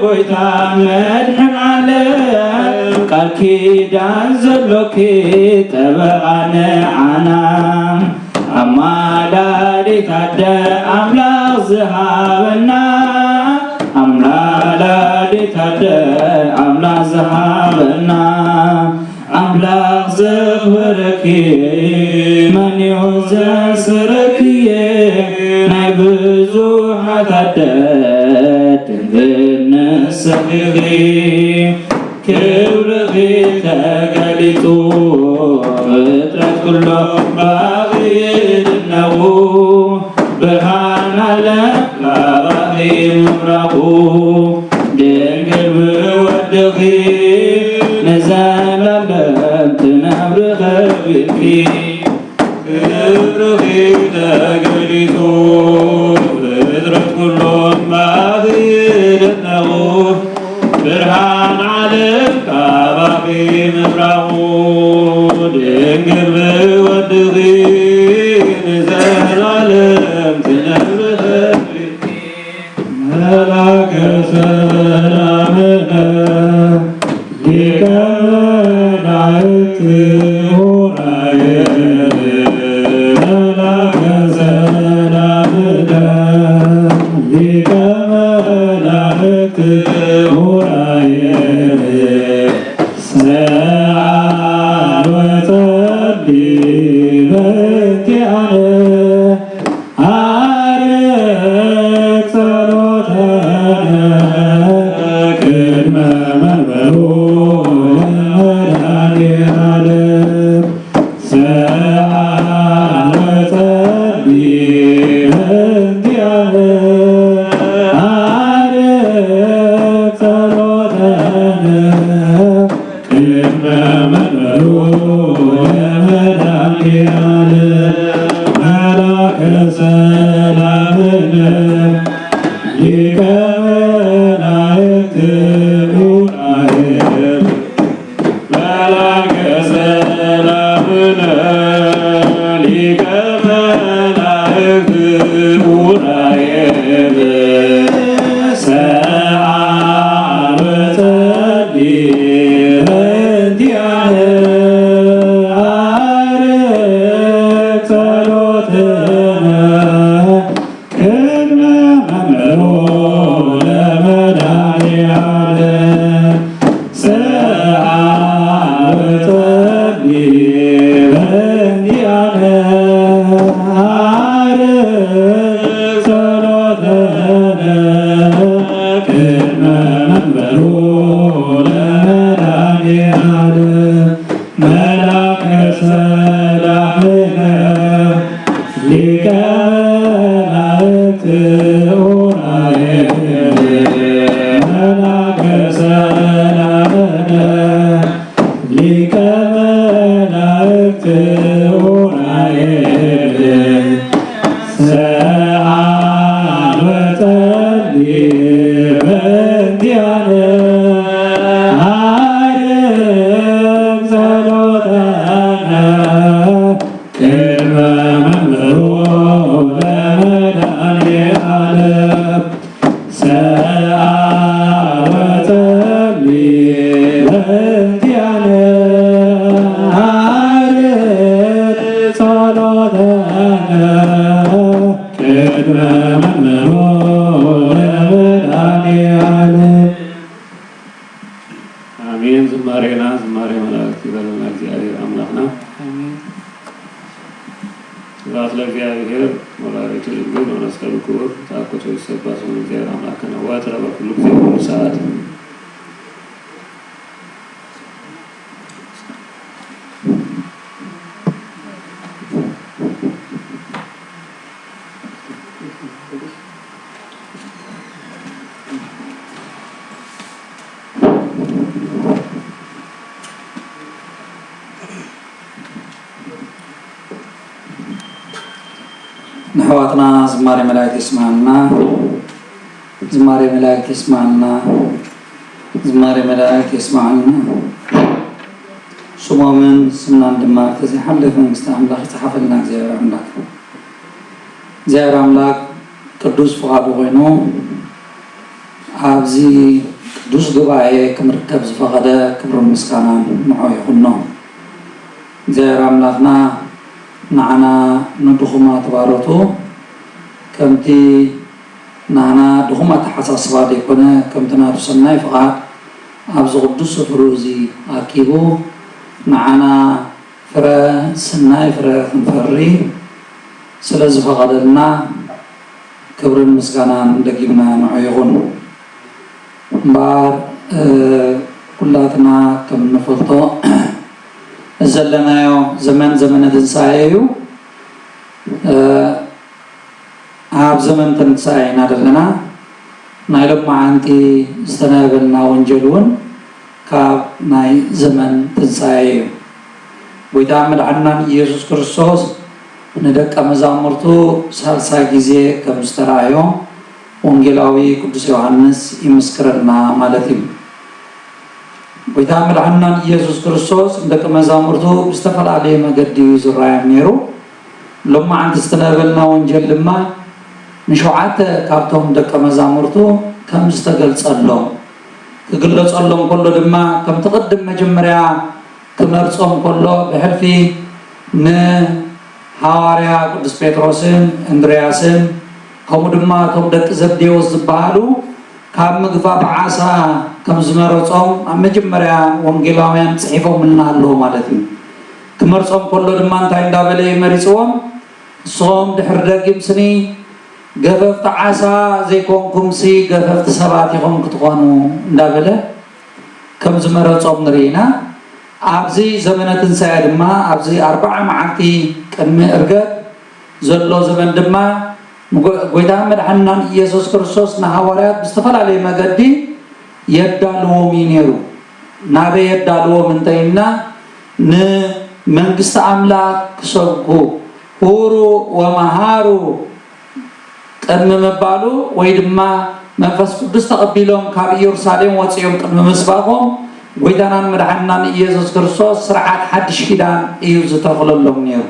Speaker 2: ጐይታ መድሕን ዓለም ቃል ኪዳን ዘሎኪ ጠበቓ ንዓና ኣማላዲት ኣደ ኣምላኽ ዝሃበና ኣምላላዲት ኣደ ኣምላኽ ዝሃበና ኣምላኽ ዘኽብረኪ መን እዩ ዘስረክየ ናይ ብዙሓት ኣደ ድንግል ንስኺኺ ክብርኺ ተገሊጹ ፍጥረት ኩሎም ባኸይድነው ብርሃን ዓለም ካባኺ ምብራቑ ድንግል ብወድኺ ንዘላለም ትነብር ኸቢርኪ ክብርኺ ተገሊጹ نحواتنا زماري ملاك اسمعنا زماري ملاك اسمعنا زماري ملاك اسمعنا سمو من سمنان دماغ تزي حملة من مستعملاك تحفلنا زيارة عملاك زيارة عملاك قدوس فغاد غينو عابزي قدوس قبعي كمركب زفغدا كبر المسكانا معو يخنو زيارة عملاكنا نعنا ندخما تبارتو كمتي نعنا دخما تحساس بعد كنا كمتنا تسناي فقط أبز قدوس فروزي أكيبو نعنا فرا سناي فرا نفري سلز فقط لنا كبر المسكنا دقيقنا معيون بار كلاتنا كم نفلتو زلنايو زمن تنسايو هاب زمن تنساينا دلنا نايلب معنتي استنابلنا ونجلون كاب ناي زمن تنسايو ويتعمل عنا يسوع كريستوس ندك مزامرتو سالسا غيزي كمسترايو ونجلاوي قدوس يوحنس يمسكرنا مالتي ويتعمل عنا يسوع كريستوس عندك مزامرته بيستفعل عليه مقدي زرايا ميرو لما عند استنابلنا ونجل لما نشوعات كارتهم عندك مزامرته كم استقل صلهم تقول صلهم كله لما كم تقدم مجمريا كم نرصهم كله بحرفي ن حواريا قدس بيتروسن اندرياسن كم دما كم دك زبديوس زبالو كم مغفا بعاسا كم زمرصهم مجمريا وانجيلاويان صحيفهم لنا الله مالتي كمرصهم كله دما انت اندابلي مريصهم صوم دحر دقيم سني غففت عاسا زيكونكم سي غففت سباتيكم كتقونو اندابله كم زمرصهم نرينا ابزي زمنه تنساي دما ابزي 4 معتي قدم ارغب زلو زمن دما ጎይታ መድኃኒታችን ኢየሱስ ክርስቶስ ናሐዋርያት በስተፈላላይ መገዲ የዳልዎም ይነሩ ናበ የዳልዎም እንተይና መንግስት አምላክ ሰብኩ ሁሩ ወመሃሩ ቅድሚ ምባሉ ወይ ድማ መንፈስ ቅዱስ ተቀቢሎም ካብ ኢየሩሳሌም ወፂኦም ቅድሚ ምስባኾም ጎይታናን መድሓኒናን ኢየሱስ ክርስቶስ ስርዓት ሓድሽ ኪዳን እዩ ዝተኽለሎም ነይሩ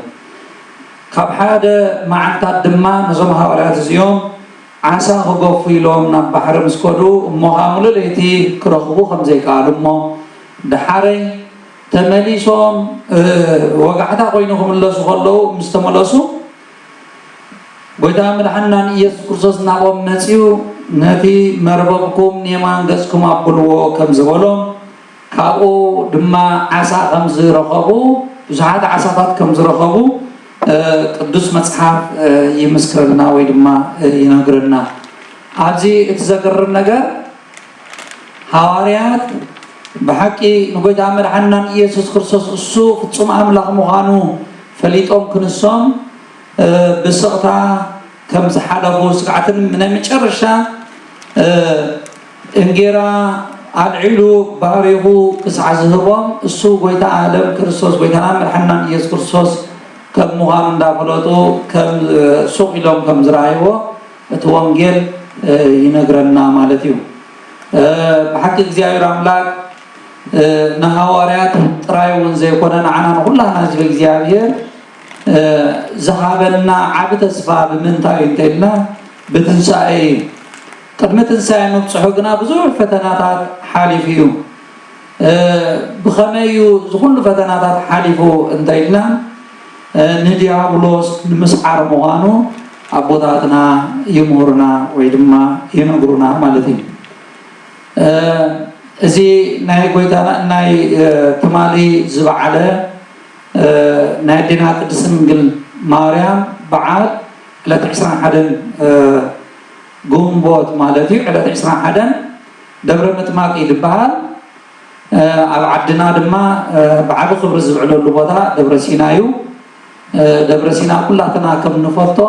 Speaker 2: ካብ ሓደ መዓልታት ድማ ነዞም ሃዋርያት እዚኦም ዓሳ ክገፉ ኢሎም ናብ ባሕሪ ምስ ከዱ እሞ ከዓ ሙሉእ ለይቲ ክረኽቡ ከም ዘይከኣሉ እሞ ድሓረይ ተመሊሶም ወጋሕታ ኮይኑ ክምለሱ ከለዉ ምስ ተመለሱ ጎይታ መድሓኒናን ኢየሱስ ክርስቶስ ናቦም መፂኡ ነቲ መርበብኩም ንየማን ገጽኩም ኣብልዎ ከም ዝበሎም ካብኡ ድማ ዓሳ ከም ዝረኸቡ ብዙሓት ዓሳታት ከም ዝረኸቡ ቅዱስ መጽሓፍ ይምስክረልና ወይ ድማ ይነግረና ኣብዚ እቲ ዘገርም ነገር ሃዋርያት ብሓቂ ንጎይታ መድሓኒናን ኢየሱስ ክርስቶስ እሱ ፍጹም ኣምላኽ ምዃኑ ፈሊጦም ክንሶም ብስቕታ ከም ዝሓለፉ ስግዓትን ንመጨረሻ እንጌራ ኣልዒሉ ባሪኹ ክሳዕ ዝህቦም እሱ ጎይታ ዓለም ክርስቶስ ጎይታና መድሓኒናን ኢየሱስ ክርስቶስ ከም ምዃኑ እንዳፈለጡ ከም ሱቕ ኢሎም ከም ዝረኣይዎ እቲ ወንጌል ይነግረና ማለት እዩ ብሓቂ እግዚኣብሔር ኣምላክ ንሃዋርያት ጥራይ እውን ዘይኮነ ንዓና ንኩላና ህዝቢ እግዚኣብሔር ዝሃበና ዓብ ተስፋ ብምንታይ እንተኢልና ብትንሳኤ እዩ ቅድሚ ትንሳኤ ምብፅሑ ግና ብዙሕ ፈተናታት ሓሊፉ እዩ ብኸመይ እዩ ዝኩሉ ፈተናታት ሓሊፉ እንተኢልና ንዲያብሎስ ንምስዓር ምዃኑ ኣቦታትና ይምህሩና ወይ ድማ ይነግሩና ማለት እዩ እዚ ናይ ጎይታና ናይ ትማሊ ዝበዓለ ናይ ዲና ቅድስት ድንግል ማርያም በዓል ዕለት 21 ግንቦት ማለት እዩ ዕለት 21 ደብረ ምጥማቅ ይድበሃል ኣብ ዓድና ድማ ብዓቢ ክብሪ ዝብዕለሉ ቦታ ደብረ ሲና እዩ ደብረ ሲና ኩላትና ከም ንፈልጦ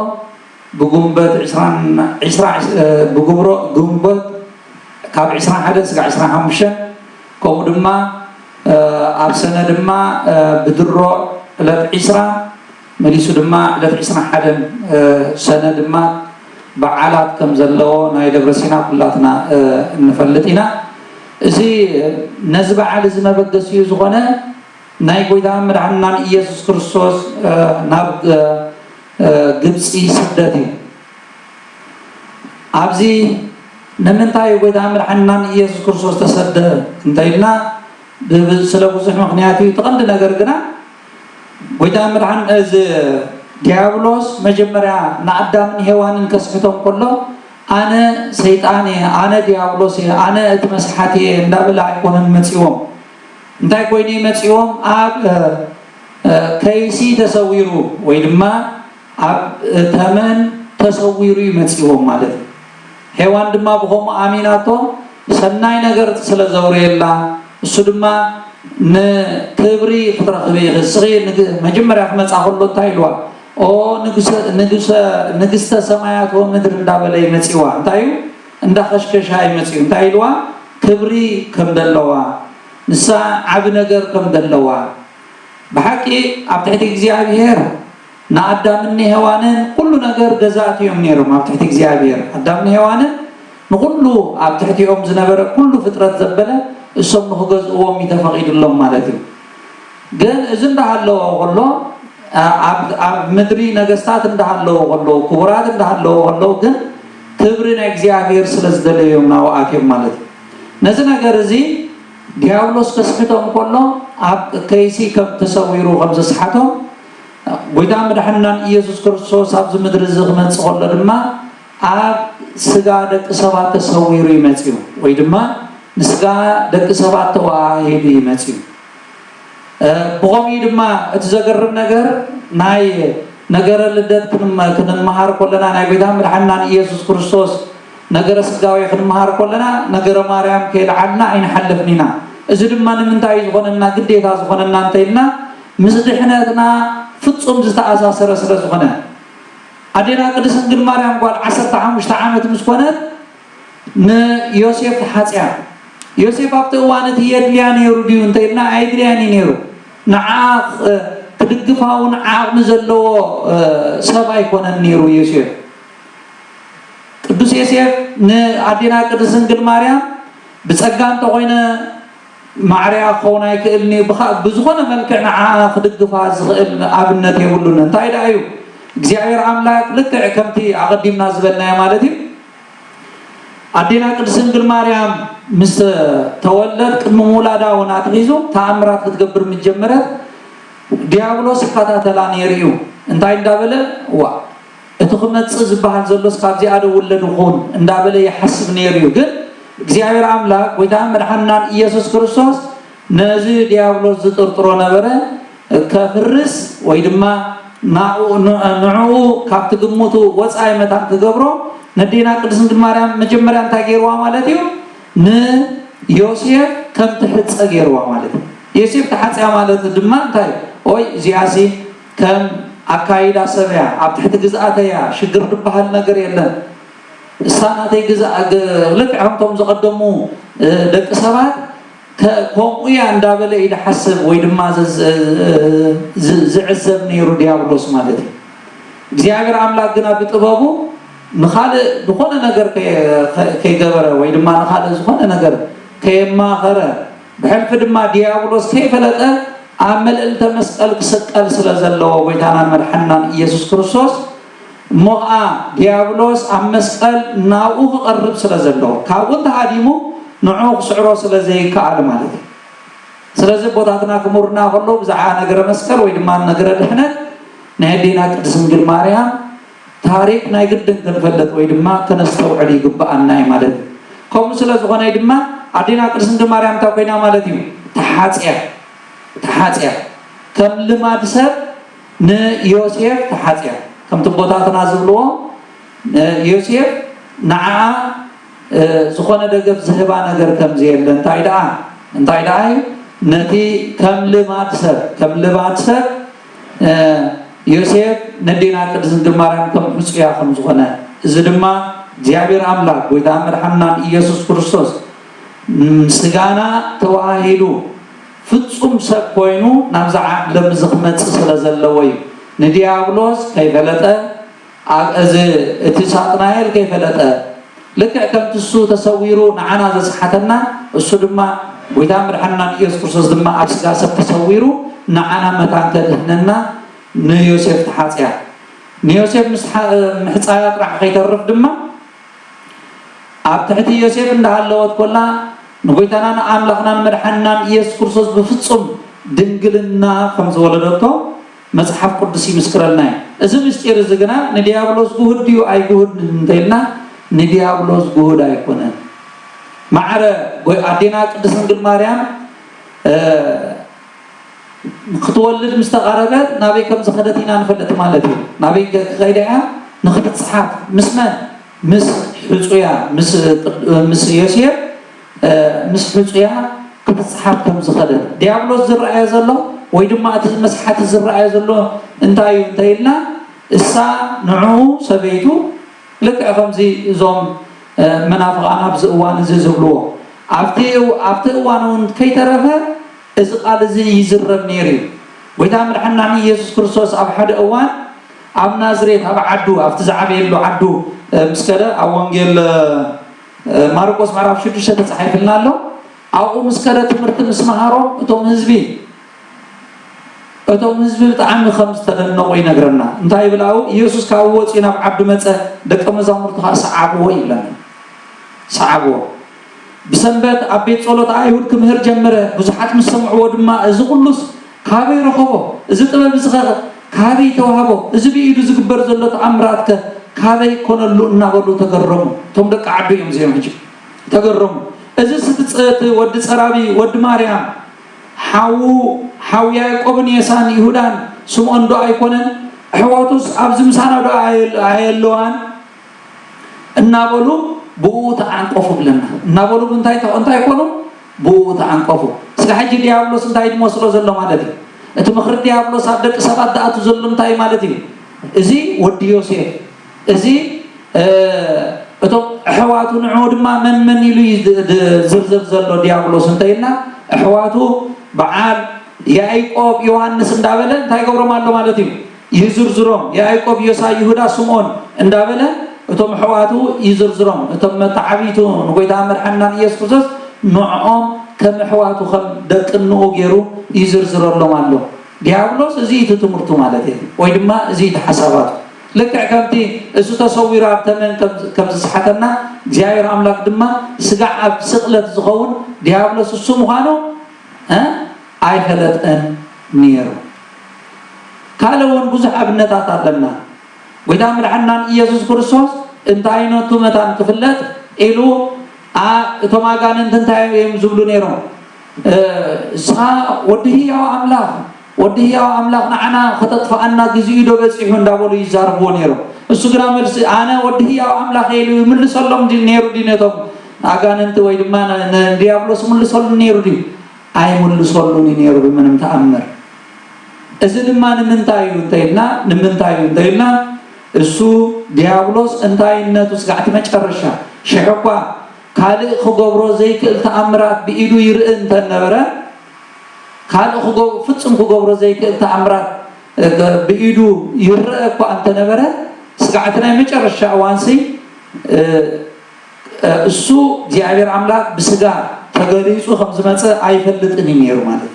Speaker 2: ብግንቦት ብግብሮ ግንቦት ካብ 21 ስጋ 25 ከምኡ ድማ ኣብ ሰነ ድማ ብድሮ ዕለት 20 መሊሱ ድማ ዕለት 21 ሰነ ድማ በዓላት ከም ዘለዎ ናይ ደብረ ሲና ኩላትና እንፈልጥ ኢና እዚ ነዚ በዓል እዚ መበገሲ እዩ ዝኾነ ናይ ጎይታ መድሓኒናን ኢየሱስ ክርስቶስ ናብ ግብፂ ስደት እዩ ኣብዚ ንምንታይ ጎይታ መድሓኒናን ኢየሱስ ክርስቶስ ተሰደ እንተኢልና ስለ ብዙሕ ምክንያት እዩ ትቐንዲ ነገር ግና ጎይታ መድሓን እዚ ዲያብሎስ መጀመርያ ንኣዳምን ሄዋንን ከስሕቶም ከሎ ኣነ ሰይጣን እየ ኣነ ዲያብሎስ እየ ኣነ እቲ መስሓት እየ እንዳበለ ኣይኮነን መፂዎም እንታይ ኮይኑ መፂዎም ኣብ ከይሲ ተሰዊሩ ወይ ድማ ኣብ ተመን ተሰዊሩ መፂዎም ማለት እዩ ሄዋን ድማ ብኸምኡ ኣሚናቶ ሰናይ ነገር ስለ ዘውርየላ እሱ ድማ ንክብሪ ክትረኽቢ ይኽስኺ መጀመርያ ክመፃ ከሎ እንታይ ኢልዋ ኦ ንግስተ ሰማያት ወምድሪ እንዳበለ ይመፂዋ እንታይ እዩ እንዳኸሽከሻ ይመፂኡ እንታይ ኢልዋ ክብሪ ከም ዘለዋ ንሳ ዓብ ነገር ከም ዘለዋ ብሓቂ ኣብ ትሕቲ እግዚኣብሔር ንኣዳምን ሄዋንን ኩሉ ነገር ገዛእት እዮም ነይሮም ኣብ ትሕቲ እግዚኣብሔር ኣዳምን ሄዋንን ንኩሉ ኣብ ትሕቲኦም ዝነበረ ኩሉ ፍጥረት ዘበለ እሶም ንክገዝእዎም ይተፈቒድሎም ማለት እዩ ግን እዚ እንዳሃለዎ ከሎ ኣብ ምድሪ ነገስታት እንዳሃለዎ ከሎ ክቡራት እንዳሃለዎ ከሎ ግን ክብሪ ናይ እግዚኣብሔር ስለ ዝደለዮም ናብኣትዮም ማለት እዩ ነዚ ነገር እዚ ዲያብሎስ ከስሕቶም ከሎ ኣብ ከይሲ ከም ተሰዊሩ ከም ዘስሓቶም ጎይታ መድሓኒናን ኢየሱስ ክርስቶስ ኣብዚ ምድሪ እዚ ክመፅእ ከሎ ድማ ኣብ ስጋ ደቂ ሰባት ተሰዊሩ ይመፅኡ ወይ ድማ ንስጋ ደቂ ሰባት ተዋሂዱ ይመፅኡ ብኸምኡ ድማ እቲ ዘገርም ነገር ናይ ነገረ ልደት ክንመሃር ከለና ናይ ጎይታ መድሓኒናን ኢየሱስ ክርስቶስ ነገረ ስጋዊ ክንመሃር ከለና ነገረ ማርያም ከይልዓልና ኣይንሓልፍን ኢና እዚ ድማ ንምንታይ ዝኾነና ግዴታ ዝኾነና እንተኢልና ምስ ድሕነትና ፍጹም ዝተኣሳሰረ ስለ ዝኾነ ኣዴና ቅድስት ድንግል ማርያም ጓል 15 ዓመት ምስ ኮነት ንዮሴፍ ሓፅያ ዮሴፍ ኣብቲ እዋን እቲ የድልያ ነይሩ ድዩ እንተኢልና ኣይድልያን እዩ ነይሩ ንዓ ክድግፋውን ዓቕሚ ዘለዎ ሰብ ኣይኮነን ነይሩ ዮሴፍ ቅዱስ ዮሴፍ ንአዴና ቅድስት ድንግል ማርያም ብጸጋን ተቆይነ ማዕርያ ኾና ይክእልኒ ብዝኾነ መልክዕ ንዓ ክድግፋ ዝኽእል ኣብነት የብሉን እንታይ ዳዩ እግዚአብሔር አምላክ ልክዕ ከምቲ አቀዲምና ዝበልናዮ ማለት እዩ አዴና ቅድስት ድንግል ማርያም ምስ ተወለድ ቅድሚ ሙላዳ ወናት ሒዙ ተአምራት ክትገብር ምጀመረት ዲያብሎስ ካታተላ ነይሩ እንታይ እንዳበለ ዋ እቲ ክመጽእ ዝበሃል ዘሎስ ካብዚ አደ ወለድ ኾን እንዳበለ ይሐስብ ነይሩ ግን እግዚአብሔር አምላክ ወይታ መድኃኒና ኢየሱስ ክርስቶስ ነዚ ዲያብሎስ ዝጥርጥሮ ነበረ ከፍርስ ወይ ድማ ንዑ ካብቲ ግሙቱ ወፃይ መታን ክገብሮ ነዲና ቅድስት ድንግል ማርያም መጀመሪያ እንታይ ገይርዋ ማለት እዩ ንዮሴፍ ከም ትሕፀ ገይርዋ ማለት እዩ ዮሴፍ ተሓፅያ ማለት ድማ እንታይ ኦይ እዚያሲ ከም አካይዳ ሰብያ ኣብ ትሕቲ ግዝኣተያ ሽግር ዝበሃል ነገር የለን እሳናተይ ግዝኣት ልክዕቶም ዝቀደሙ ደቂ ሰባት ከምኡያ እንዳበለ ይደሐስብ ወይ ድማ ዝዕዘብ ነይሩ ዲያብሎስ ማለት እዩ እግዚአብሔር አምላክ ግን ብጥበቡ ንኻልእ ዝኾነ ነገር ከይገበረ ወይ ድማ ንኻልእ ዝኾነ ነገር ከየማኸረ ብሕልፊ ድማ ዲያብሎስ ከይፈለጠ ኣብ መልዕልተ መስቀል ክስቀል ስለ ዘለዎ ጎይታና መድሓኒና ኢየሱስ ክርስቶስ ሞኣ ዲያብሎስ ኣብ መስቀል ናብኡ ክቐርብ ስለ ዘለዎ ካብኡ ተሃዲሙ ንዑ ክስዕሮ ስለ ዘይከኣል ማለት እዩ ስለዚ ቦታትና ክሙርና ከሎ ብዛዕባ ነገረ መስቀል ወይ ድማ ነገረ ድሕነት ናይ አዴና ቅድስት ድንግል ማርያም ታሪክ ናይ ግድን ክንፈልጥ ወይ ድማ ከነስተውዕል ይግባአና ማለት እዩ ከምኡ ስለ ዝኾነ ድማ አዴና ቅድስት ድንግል ማርያም እንታይ ኮይና ማለት እዩ ተሓፅያ ከም ልማድ ሰብ ንዮሴፍ ተሓፅያ ከምቲ ቦታትና ዝብልዎ ዮሴፍ ንዓ ዝኾነ ደገፍ ዝህባ ነገር ከም ዘየለ እንታይ ደኣ ነቲ ከም ልማድ ሰብ ዮሴፍ ነዲና ቅድስት ድንግል ማርያም ከም ሕፁያ ከም ዝኾነ እዚ ድማ እግዚአብሔር አምላክ ጎይታ መድኃኒና ኢየሱስ ክርስቶስ ስጋና ተዋሂዱ ፍጹም ሰብ ኮይኑ ናብዛ ዓለም ዝኽመጽእ ስለ ዘለዎ እዩ ንዲያብሎስ ከይፈለጠ እዚ እቲ ሳጥናኤል ከይፈለጠ ልክዕ ከምቲ እሱ ተሰዊሩ ንዓና ዘስሓተና እሱ ድማ ጎይታ መድኃኒና ኢየሱስ ክርስቶስ ድማ ኣብ ስጋ ሰብ ተሰዊሩ ንዓና መካን ከድህነና ንዮሴፍ ተሓፅያ ንዮሴፍ ምሕፃያ ጥራሕ ከይተርፍ ድማ ኣብ ትሕቲ ዮሴፍ እንዳሃለወት ኮላ ንጎይታና ኣምላኽና መድኃኒና ኢየሱስ ክርስቶስ ብፍጹም ድንግልና ከም ዝወለደቶ መጽሓፍ ቅዱስ ይምስክረልና እዚ ምስጢር እዚ ግና ንዲያብሎስ ጉህድ ድዩ ኣይጉህድ እንተይልና ንዲያብሎስ ጉህድ ኣይኮነን ማዕረ አዴና ቅድስት ድንግል ማርያም ክትወልድ ምስተቃረበት ናበይ ከም ዝኸደት ኢና ንፈልጥ ማለት እዩ ናበይ ከይዳ ንክትፅሓፍ ምስመን ምስ ሕፁያ ምስ ዮሴፍ ምስ ሕፁያ ክትፅሓፍ ከም ዝኸደት ዲያብሎስ ዝረአየ ዘሎ ወይ ድማ እቲ መስሓት ዝረአየ ዘሎ እንታይ እዩ እንተይልና እሳ ንዑ ሰበይቱ ልክዕ ከምዚ እዞም መናፍቃን ኣብዚ እዋን እዚ ዝብልዎ ኣብቲ እዋን እውን ከይተረፈ እዚ ቃል እዚ ይዝረብ ነይሩ እዩ ጎይታ መድኃኒና ኢየሱስ ክርስቶስ ኣብ ሓደ እዋን ኣብ ናዝሬት ኣብ ዓዱ ኣብቲ ዝዓበየሉ ዓዱ ምስ ከደ ኣብ ወንጌል ማርቆስ ምዕራፍ 6 ተጻሒፍልና ኣሎ ኣብኡ ምስ ከደ ትምህርቲ ምስ መሃሮ እቶም ህዝቢ ብጣዕሚ ከም ዝተደነቁ ይነግረና እንታይ ይብላው ኢየሱስ ካብ ወፂኡ ናብ ዓዱ መፀ ደቀ መዛሙርቱ ሰዓብዎ ይብለና ሰዓብዎ بسنبت أبيت صلوت أيهود كمهر جمرة بزحات مسمعوا دما إزقلص كابي رخبه إزتما بزخر كابي توهبه إزبيدو زكبر زلت أمراتك كابي كون اللون نقولو تجرم ثم دك عبي يوم زي ما يجي تجرم إذا ستت ود سرابي ود مريم حاو يعقوب نيسان يهودان سمون دعاء يكونن حواتوس أبزم سانا دعاء اللوان النابلو بوت عنقفو بلنا نابلو بنتاي يكونوا بوت عنقفو سلحج ديابلوس انتاي موصلو زلو مالتي اتو مخرج ديابلوس عبدك سبات دعاتو زلو انتاي مالتي ازي ودي يوسف ازي اتو حواتو نعود ما من يلو زرزر زلو ديابلوس انتاينا حواتو بعال يعقوب يوحنس اندابله انتاي قبرو مالو مالتي يزرزرهم يعقوب يوسا يهودا سمعون اندابله እቶም ሕዋቱ ይዝርዝሮም እቶም መታዓቢቱ ንጎይታ መድሓንና ኢየሱስ ክርስቶስ ንዕኦም ከም ሕዋቱ ከም ደቅንኡ ገይሩ ይዝርዝረሎም ኣሎ ዲያብሎስ እዚ እቲ ትምህርቱ ማለት እዩ ወይ ድማ እዚ እቲ ሓሳባቱ ልክዕ ከምቲ እሱ ተሰዊሩ ኣብ ተመን ከም ዝስሓተና እግዚአብሔር ኣምላክ ድማ ስጋዕ ኣብ ስቕለት ዝኸውን ዲያብሎስ እሱ ምዃኑ ኣይፈለጠን ነይሩ ካልእ እውን ብዙሕ ኣብነታት ኣለና ጎይታ መድሓንና ኢየሱስ ክርስቶስ እንታይ ነቱ መታን ክፍለጥ ኢሉ እቶም ኣጋንንት እንታይ እዮም ዝብሉ ነይሮም እስኻ ወዲ ህያው ኣምላኽ ንዓና ከተጥፍኣና ግዚኡ ዶ በፂሑ እንዳበሉ ይዛረብዎ ነይሮም እሱ ግና መልሲ ኣነ ወዲ ህያው ኣምላኽ ኢሉ ይምልሰሎም ነይሩ ነቶም ኣጋንንት ወይ ድማ ዲያብሎስ ምልሰሉ ነይሩ ኣይምልሰሉን ነይሩ ብምንም ተኣምር እዚ ድማ ንምንታይ እንተይልና እሱ ዲያብሎስ እንታይነቱ ስጋዕቲ መጨረሻ ሽሕኳ ካልእ ክገብሮ ዘይክእል ተኣምራት ብኢዱ ይርኢ እንተነበረ ካልእ ፍጹም ክገብሮ ዘይክእል ተኣምራት ብኢዱ ይርአ እኳ እንተነበረ ስጋዕቲ ናይ መጨረሻ እዋንሲ እሱ እግዚአብሔር ኣምላክ ብስጋ ተገሊጹ ከም ዝመፀ ኣይፈልጥን ነይሩ ማለት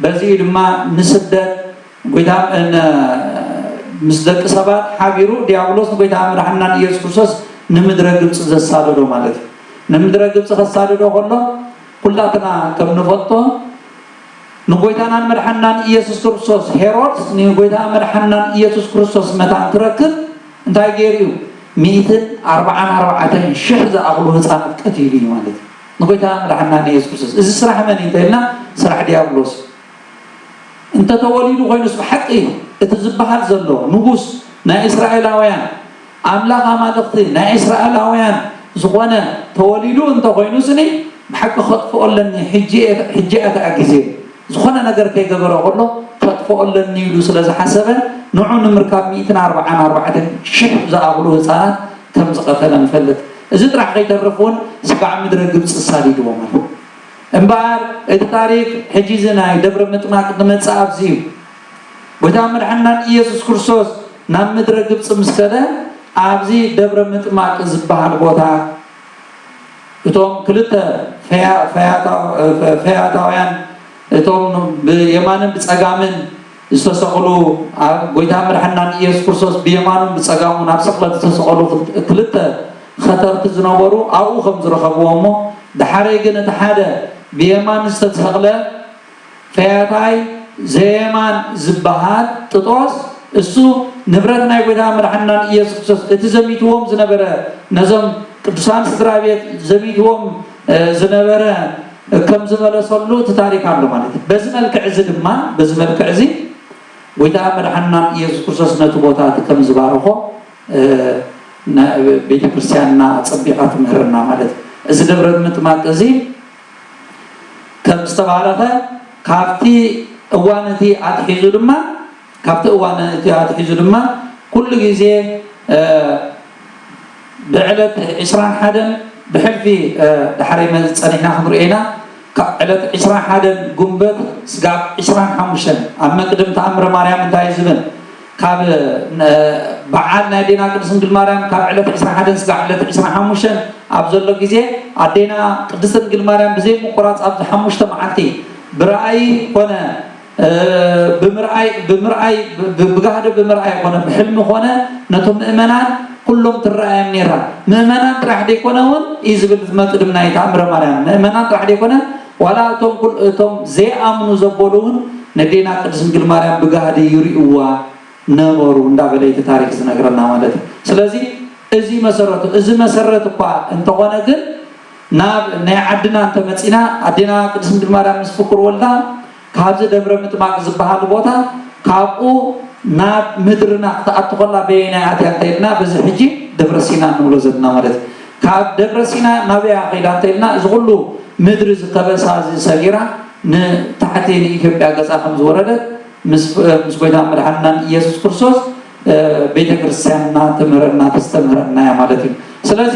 Speaker 2: በዚኡ ድማ ንስደት ጎይታ ምስ ደቂ ሰባት ሓቢሩ ዲያብሎስ ንጎይታ መድሓንና ኢየሱስ ክርስቶስ ንምድረ ግብፂ ዘሳደዶ ማለት እዩ ንምድረ ግብፂ ከሳደዶ ከሎ ኩላትና ከም ንፈልጦ ንጎይታናን መድሓንናን ኢየሱስ ክርስቶስ ሄሮድስ ንጎይታ መድሓንናን ኢየሱስ ክርስቶስ መታን ክረክብ እንታይ ገይሩ እዩ 144,000 ዝኣኽሉ ህፃናት ቀቲሉ እዩ ማለት እዩ ንጎይታ መድሓንናን ኢየሱስ ክርስቶስ እዚ ስራሕ መን እንተይልና ስራሕ ዲያብሎስ እንተተወሊዱ ኮይኑስ ብሓቂ እቲ ዝበሃል ዘሎ ንጉስ ናይ እስራኤላውያን ኣምላኽ ኣማልኽቲ ናይ እስራኤላውያን ዝኾነ ተወሊዱ እንተኮይኑስኒ ብሓቂ ከጥፍኦለኒ ሕጂ ኣታ ግዜ ዝኾነ ነገር ከይገበረ ከሎ ከጥፍኦለኒ ኢሉ ስለዝሓሰበ ንዑ ንምርካብ 144,000 ዝኣኽሉ ህፃናት ከም ዝቐተለ ንፈልጥ እዚ ጥራሕ ከይተርፍ እውን ስጋዕ ምድረ ግብፂ ሳዲድዎ ማለት እምበር እቲ ታሪክ ሕጂ ናይ ደብረ ምጥማቅ ንመፅእ ኣብዚ እዩ ጎይታ መድሓንናን ኢየሱስ ክርስቶስ ናብ ምድረ ግብፂ ምስ ከደ ኣብዚ ደብረ ምጥማቅ ዝበሃል ቦታ እቶም ክልተ ፈያታውያን እቶም ብየማንን ብፀጋምን ዝተሰቕሉ ጎይታ መድሓንናን ኢየሱስ ክርስቶስ ብየማንን ብፀጋሙን ኣብ ስቕለት ዝተሰቐሉ ክልተ ኸተርቲ ዝነበሩ ኣብኡ ከም ዝረኸብዎ እሞ ድሓረይ ግን እቲ ሓደ ብየማን ዝተሰቕለ ፈያታይ ዘየማን ዝበሃል ጥጦስ እሱ ንብረት ናይ ጎይታ መድሓንናን ኢየሱስ ክርስቶስ እቲ ዘሚትዎም ዝነበረ ነዞም ቅዱሳን ስድራ ቤት ዘሚትዎም ዝነበረ ከም ዝመለሰሉ እቲ ታሪክ ኣሎ ማለት እዩ በዚ መልክዕ እዚ ጎይታ መድሓንናን ኢየሱስ ክርስቶስ ነቲ ቦታ ከም ዝባርኾ ቤተ ክርስቲያንና ፀቢቓ ትምህርና ማለት እዩ እዚ ደብረ ምጥማቅ እዚ ከም ዝተባረኸ ካብቲ እዋነቲ ኣትሒዙ ድማ ኩሉ ግዜ ብዕለት 21 ብሕልፊ ድሓረይ ፀኒሕና ክንሪኤና ካብ ዕለት 21 ግንቦት ስጋብ 25 ኣብ መቅድም ተኣምረ ማርያም እንታይ ዝብል ካብ በዓል ናይ ኣዴና ቅድስት ድንግል ማርያም ካብ ዕለት 21 ስጋብ ዕለት 25 ኣብ ዘሎ ግዜ ኣዴና ቅድስት ድንግል ማርያም ብዘይ ምቁራፅ ኣብ 5 መዓልቲ ብራእይ ኮነ ብጋህደ ብምርኣይ ኮነ ብሕልሚ ኮነ ነቶም ምእመናን ኩሎም ትረኣዮም ነይራ ምእመናን ጥራሕ ደይኮነ እውን እዩ ዝብል መቅድም ናይ ተኣምረ ማርያም ምእመናን ጥራሕ ደይኮነ ዋላ እቶም ዘይኣምኑ ዘበሉ እውን ነዴና ቅድስት ድንግል ማርያም ብጋህደ ይርእዋ ነበሩ እንዳበለይቲ ታሪክ ዝነግረና ማለት እዩ ስለዚ እዚ መሰረት እኳ እንተኾነ ግን ናብ ናይ ዓድና እንተመፂና ኣዴና ቅድስት ድንግል ማርያም ምስ ፍቁር ወልዳ ካብዚ ደብረ ምጥማቅ ዝበሃል ቦታ ካብኡ ናብ ምድርና ክትኣቱ ከላ በየናይ ኣትያ እንተይልና በዚ ሕጂ ደብረ ሲና ንብሎ ዘለና ማለት እዩ ካብ ደብረ ሲና ናበያ ከይዳ እንተይልና እዚ ኩሉ ምድሪ ዝከበሳ ሰጊራ ንታሕቲ ንኢትዮጵያ ገፃ ከም ዝወረደት ምስ ጎይታ መድሓንናን ኢየሱስ ክርስቶስ ቤተ ክርስቲያንና ትምህርና ተስተምህረና ማለት እዩ ስለዚ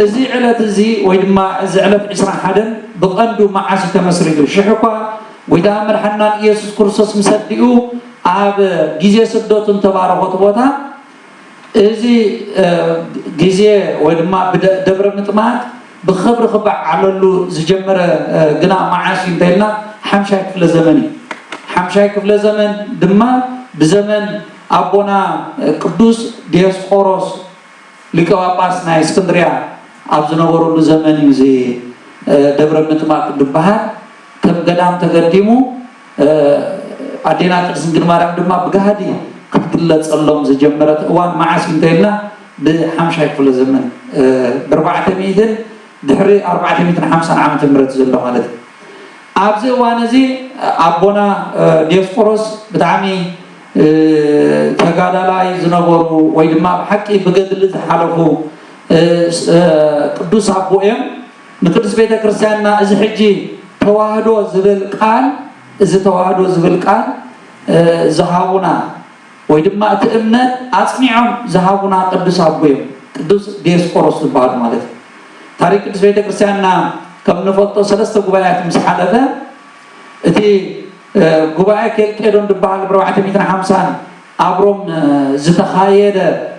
Speaker 2: እዚ ዕለት እዚ ወይ ድማ እዚ ዕለት 21 ብቐንዱ መዓስ ተመስሪቱ ሽሕኳ ጎይታ መድሓንናን ኢየሱስ ክርስቶስ ምሰዲኡ ኣብ ግዜ ስደቱ ተባረኾት ቦታ إذا جزء ودما دبر متمات بخبر خبع على اللو زجمر جنا معاش انتهينا حمشاك في الزمني حمشاك في الزمن دما بزمن أبونا قدوس دياسقوروس لكواباس ناي اسكندريا أبزنا ورود زمني زي دبر متمات دبهار كم قدام تقدمو أدينا تسنجر مارم دما بجهدي قبلت اللهم زجمرت وان معاش انتهينا بحمشاك في الزمن بربعة ميتين دحري 450 عام تمرت زلو مالت أبزي وانزي أبونا دياسقوروس بتعمي تقالا لاي زنبورو ويدما بحكي بقدل حالفو قدوس أبوهم نقدس بيت كريستياننا إذا حجي تواهدو زبل قال إذا تواهدو زبل قال زهاونا ويدما تأمنت أسمعهم زهاونا قدوس أبوهم قدوس دياسقوروس بعد مالت تاريخ قدس بيت كريستياننا كم نفضل ثلاثة قبائل مسحالة إتي قبائل كيدون دبال بروعة 250 أبروم زتخايد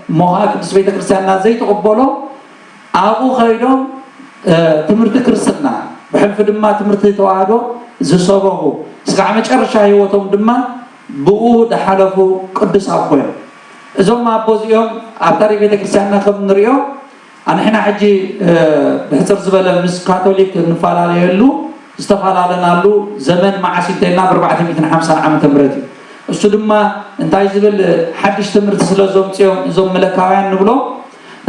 Speaker 2: موها قدس بيت كريستياننا زي تقبلوا أبو خيدهم تمرت كريستنا بحلف دما تمرت توعدو زصوبه سقعمت أرشا هيوتهم دما بقو دحلفو قدس أبوهم إذن ما أبوزيهم أبتاري بيت كريستياننا كم نريو أنا هنا حجي بحثر زبالة مس كاثوليك نفعل عليه اللو استفعل علينا اللو زمن مع سنتين 450 عام تمرتي السلمة انتاي زبل حدش تمرت سلازوم تيوم زوم ملكاوين نبلو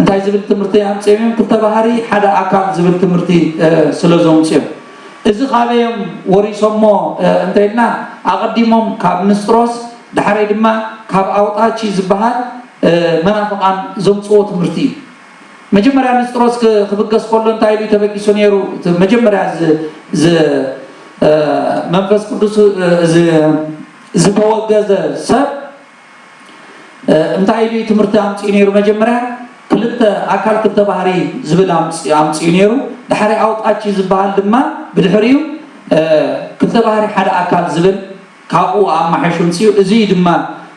Speaker 2: انتاي زبل تمرتي عم تيوم كنت بحري حدا أكاد زبل تمرتي سلازوم تيوم إذا خاليهم وريسومو انتاينا أقدمهم كاب نستروس دحري دما كاب أوطاتشي زبهات منافقان زوم صوت تمرتي مجمّر نستروس كخبقس كلون تايلي تبكي سونيرو مجمّر ز منفس قدوس ز توجز سب انتايلي تمرت عم تينيرو مجمّر كلت أكل كلت بحري زبل عم تينيرو دحري أوت أشي زبال دما بالحريو كلت بحري حدا أكل زبل كابو عم حشون سيو زي دما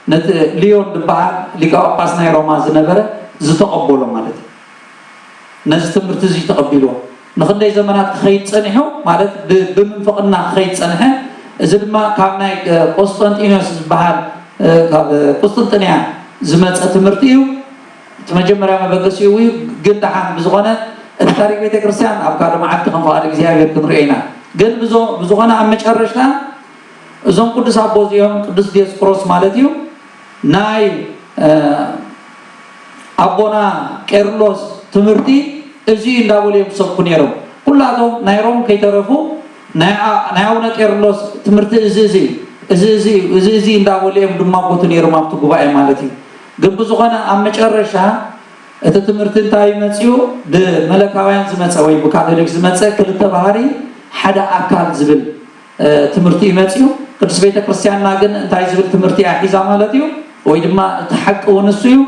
Speaker 2: نت ليون دبار لقاء باسنا روما زنبرة زتقبلوا مالتي ناس تمرت زي تقبلوا نخلي زمانات خيط صنحو مالت بمنفقنا خيط صنحه اذا ما كابنا قسطنطينوس بحال قسطنطينيا زمت تمرتيو تمجمرا ما بقسيو ግን دحان بزغونه التاريخ بيت كريستيان ابكار معت خنفار እግዚአብሔር ክንርኢና ግን بزغونه ኣብ መጨረሻ እዞም ቅዱስ አቦዚዮም ቅዱስ ዲዮስቆሮስ ማለት እዩ ናይ አቦና ቄርሎስ ትምርቲ እዚህ እንዳቦሌም ሰብኩ ነይሮም ሁላቶም ናይሮም ከይተረፉ ናይአውነ ቄርሎስ ትምርቲ እዚህ እንዳቦሌም ድማ ቦቱ ነይሮም ኣብቲ ጉባኤ ማለት እዩ ግን ብዙኾነ ኣብ መጨረሻ እቲ ትምርቲ እንታይ መፅኡ ብመለካውያን ዝመፀ ወይ ብካቶሊክ ዝመፀ ክልተ ባህሪ ሓደ ኣካል ዝብል ትምርቲ መፅኡ ቅዱስ ቤተ ክርስቲያንና ግን እንታይ ዝብል ትምርቲ ሒዛ ማለት እዩ ወይ ድማ እቲ ሓቂ ወንሱ እዩ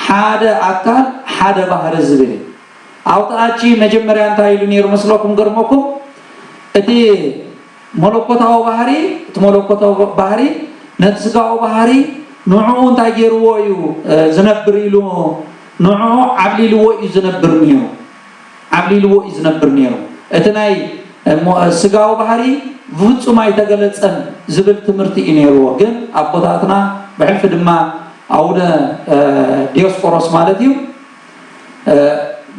Speaker 2: حدا أكل حدا بحر الزبير أو تأتي مجمرة أنت هاي لنير مسلوكم قرمكم إتي ملوكوت أو بحري تملوكوت أو بحري نتسقى أو بحري نوعون تاجروا يو زنبريلو نوعه عبليلو يزنبرنيو عبليلو يزنبرنيو إتناي سقى أو بحري فوتو ما يتقلت أن زبل تمرتي إنيرو جن أبوتاتنا بحلف دما أونا ديوسقوروس مالتيو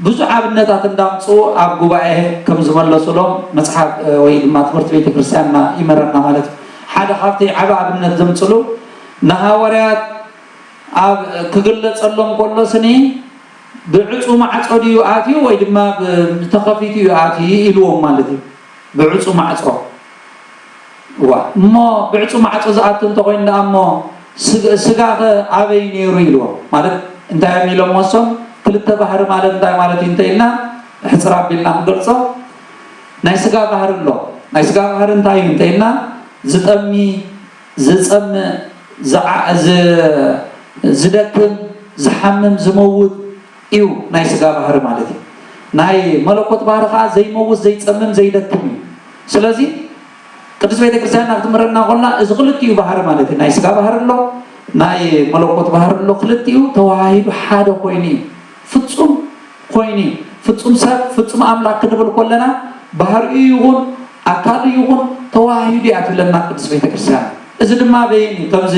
Speaker 2: ብዙ አብነታት እንዳምጹ አብ ጉባኤ ከም ዝመለሱሎም መጽሐፍ ወይ ድማ ትምህርት ቤተ ክርስቲያንና ይመረና ማለት ሓደ ሀብቲ ዓባ አብነት ዘምጽሉ ነሐዋርያት አብ ክግለጸሎም ቆሎስኒ ብዕጹ ማዕጾዲዩ አትዩ ወይ ድማ ተኸፊትዩ አትዩ ኢልዎም ማለት እዩ ብዕጹ ማዕጾ ሞ ብዕጹ ማዕጾ ዝኣቱ እንተኮይኑ እሞ ስጋኸ አበይ ነይሩ ኢልዎም ማለት እንታይ የሚሎም ወሶም ክልተ ባህር ማለት እንታይ ማለት እንተይና ሕጽራ ቢልና ንገልጾ ናይ ስጋ ባህር ኣሎ ናይ ስጋ ባህር እንታይ እንተይና ዝጠሚ ዝጸም ዝደክም ዝሐምም ዝመውት እዩ ናይ ስጋ ባህር ማለት እዩ ናይ መለኮት ባህር ከዓ ዘይመውት ዘይጸምም ዘይደክም እዩ ስለዚህ ቅዱስ ቤተ ክርስቲያን አትምረና ቆልና እዚ ክልቲዩ ባህር ማለት እዩ ናይ ስጋ ባህር ኣሎ ናይ መለኮት ባህር ሎ ክልቲኡ ተዋሂዱ ሓደ ኮይኑ ፍጹም ኮይኑ ፍጹም ሰብ ፍጹም አምላክ ክንብል ኮለና ባህር ይሁን አካል ይሁን ተዋሂዱ ያትለና ቅዱስ ቤተክርስቲያን እዚ ድማ በይኒ ከምዚ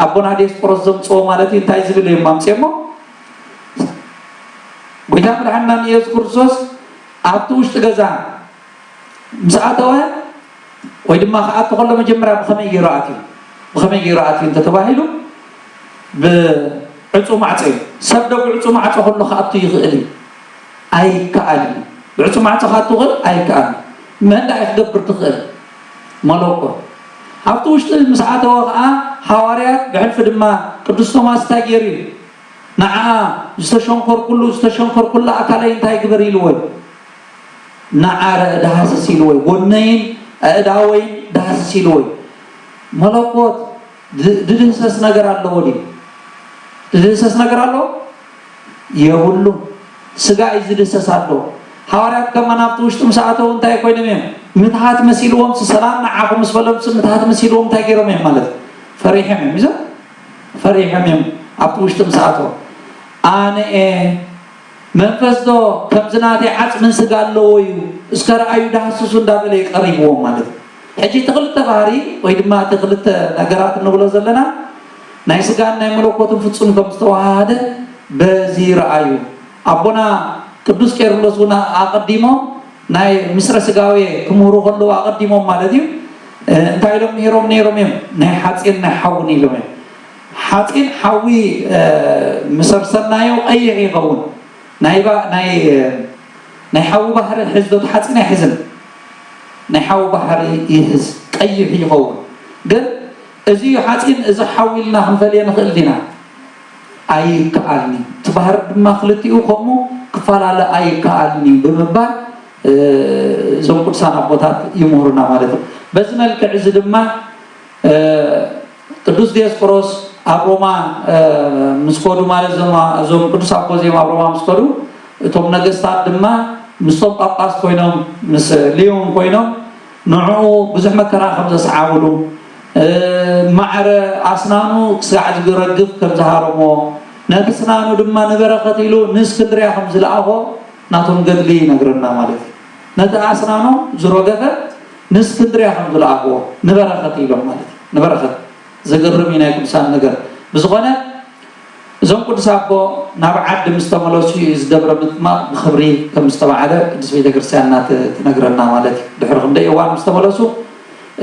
Speaker 2: አቦና ዲያስቆሮስ ዘምጾ ማለት እንታይ ዝብል የማምጽሞ ጎይታ መድኃኒትና ኢየሱስ ክርስቶስ ኣብቲ ውሽጢ ገዛ ምስኣተወ ወይ ድማ ከኣቱ ከሎ መጀመርያ ብኸመይ ጌሩ ኣትዩ እንተተባሂሉ ብዕፁ ማዕፆ እዩ ሰብ ዶ ብዕፁ ማዕፆ ከሎ ከኣቱ ይኽእል ኣይከኣልን ብዕፁ ማዕፆ ከኣቱ ይኽእል ኣይከኣልን መንዳይ ክገብር ትኽእል መለኮት ኣብቲ ውሽጢ ምስኣተወ ከዓ ሓዋርያት ብሕልፊ ድማ ቅዱስ ቶማስ እንታይ ገይሩ እዩ ንዓ ዝተሸንኮር ኩሉ ኣካለይ እንታይ ግበር ኢልዎ ንዓረ ዳሃስስ ኢልዎ ጎነይን ኣእዳወይን ዳሃስስ ኢልዎ መለኮት ድድህሰስ ነገር ኣለዎ ድዩ ድድህሰስ ነገር ኣለዎ የብሉ ስጋ እዩ ዝድህሰስ ኣለዎ حوارات كمان أفتوش تمساعته وانتهي كوي نميم متحات مسيلوهم سلام نعاكم مسفلهم متحات مسيلوهم تاجرهم يوم مالت فريحهم ميزا فريحهم يوم أفتوش تمساعته أنا منفس دو كم زناتي عز من سجال لويو إسكار أيو ده سوسن دابلي قريبهم مالت هجي تغلط تباري ويد ما تغلط نجارات النبلا زلنا نايس كان نعملوكوتم فتسون كم استوى هذا بزير أيو أبونا ቅዱስ ቄርሎስ ወና አቀዲሞ ናይ ምስረ ስጋዌ ክምሩ ከሎ አቀዲሞ ማለት እዩ እንታይ ኢሎም ነይሮም ናይ ሓፂን ናይ ሓውን ኢሎም ሓፂን ሓዊ መሰርሰናዮ ቀይሕ ይኸውን ናይ ሓዊ ባህሪ ሕዝዶት ሓፂን ኣይሕዝን ናይ ሓዊ ባህሪ ይሕዝ ቀይሕ ይኸውን ግን እዚ ሓፂን እዚ ሓዊልና ክንፈልየ ንኽእል ዲና ኣይከኣልኒ ትባህር ድማ ክልቲኡ ከምኡ ክፋላለ ኣይከኣልኒ ብምባል ዞም ቅዱሳን አቦታት ይምሁሩና ማለት ነው። በዚህ መልክዕ እዚ ድማ ቅዱስ ዲያስቆሮስ ኣብ ሮማ ምስኮዱ ማለት ዞም ቅዱስ አቦ ዜማ ኣብ ሮማ ምስኮዱ እቶም ነገስታት ድማ ምስቶም ጳጳስ ኮይኖም ምስ ሊዮን ኮይኖም ንዕኡ ብዙሕ መከራ ከም ዘሰዓብሉ ማዕረ አስናኑ ክሳዕ ዝረግፍ ከም ዝሃረሞ ነትስናኑ ድማ ንበረኸት ኢሉ ንእስክንድርያ ከም ዝለኣኾ ናቶም ገድሊ ይነግረና ማለት እዩ ነቲ አስናኑ ዝረገፈ ንእስክንድርያ ከም ዝለኣኾ ንበረኸት ኢሎም ማለት እዩ ንበረኸት ዘገርም ናይ ቅዱሳን ነገር ብዝኾነ እዞም ቅዱስ አቦ ናብ ዓዲ ምስ ተመለሱ ዝደብረ ምጥማቕ ብክብሪ ከም ዝተባዕለ ቅዱስ ቤተክርስትያንና ትነግረና ማለት እዩ ድሕሪ ክንደይ እዋን ምስ ተመለሱ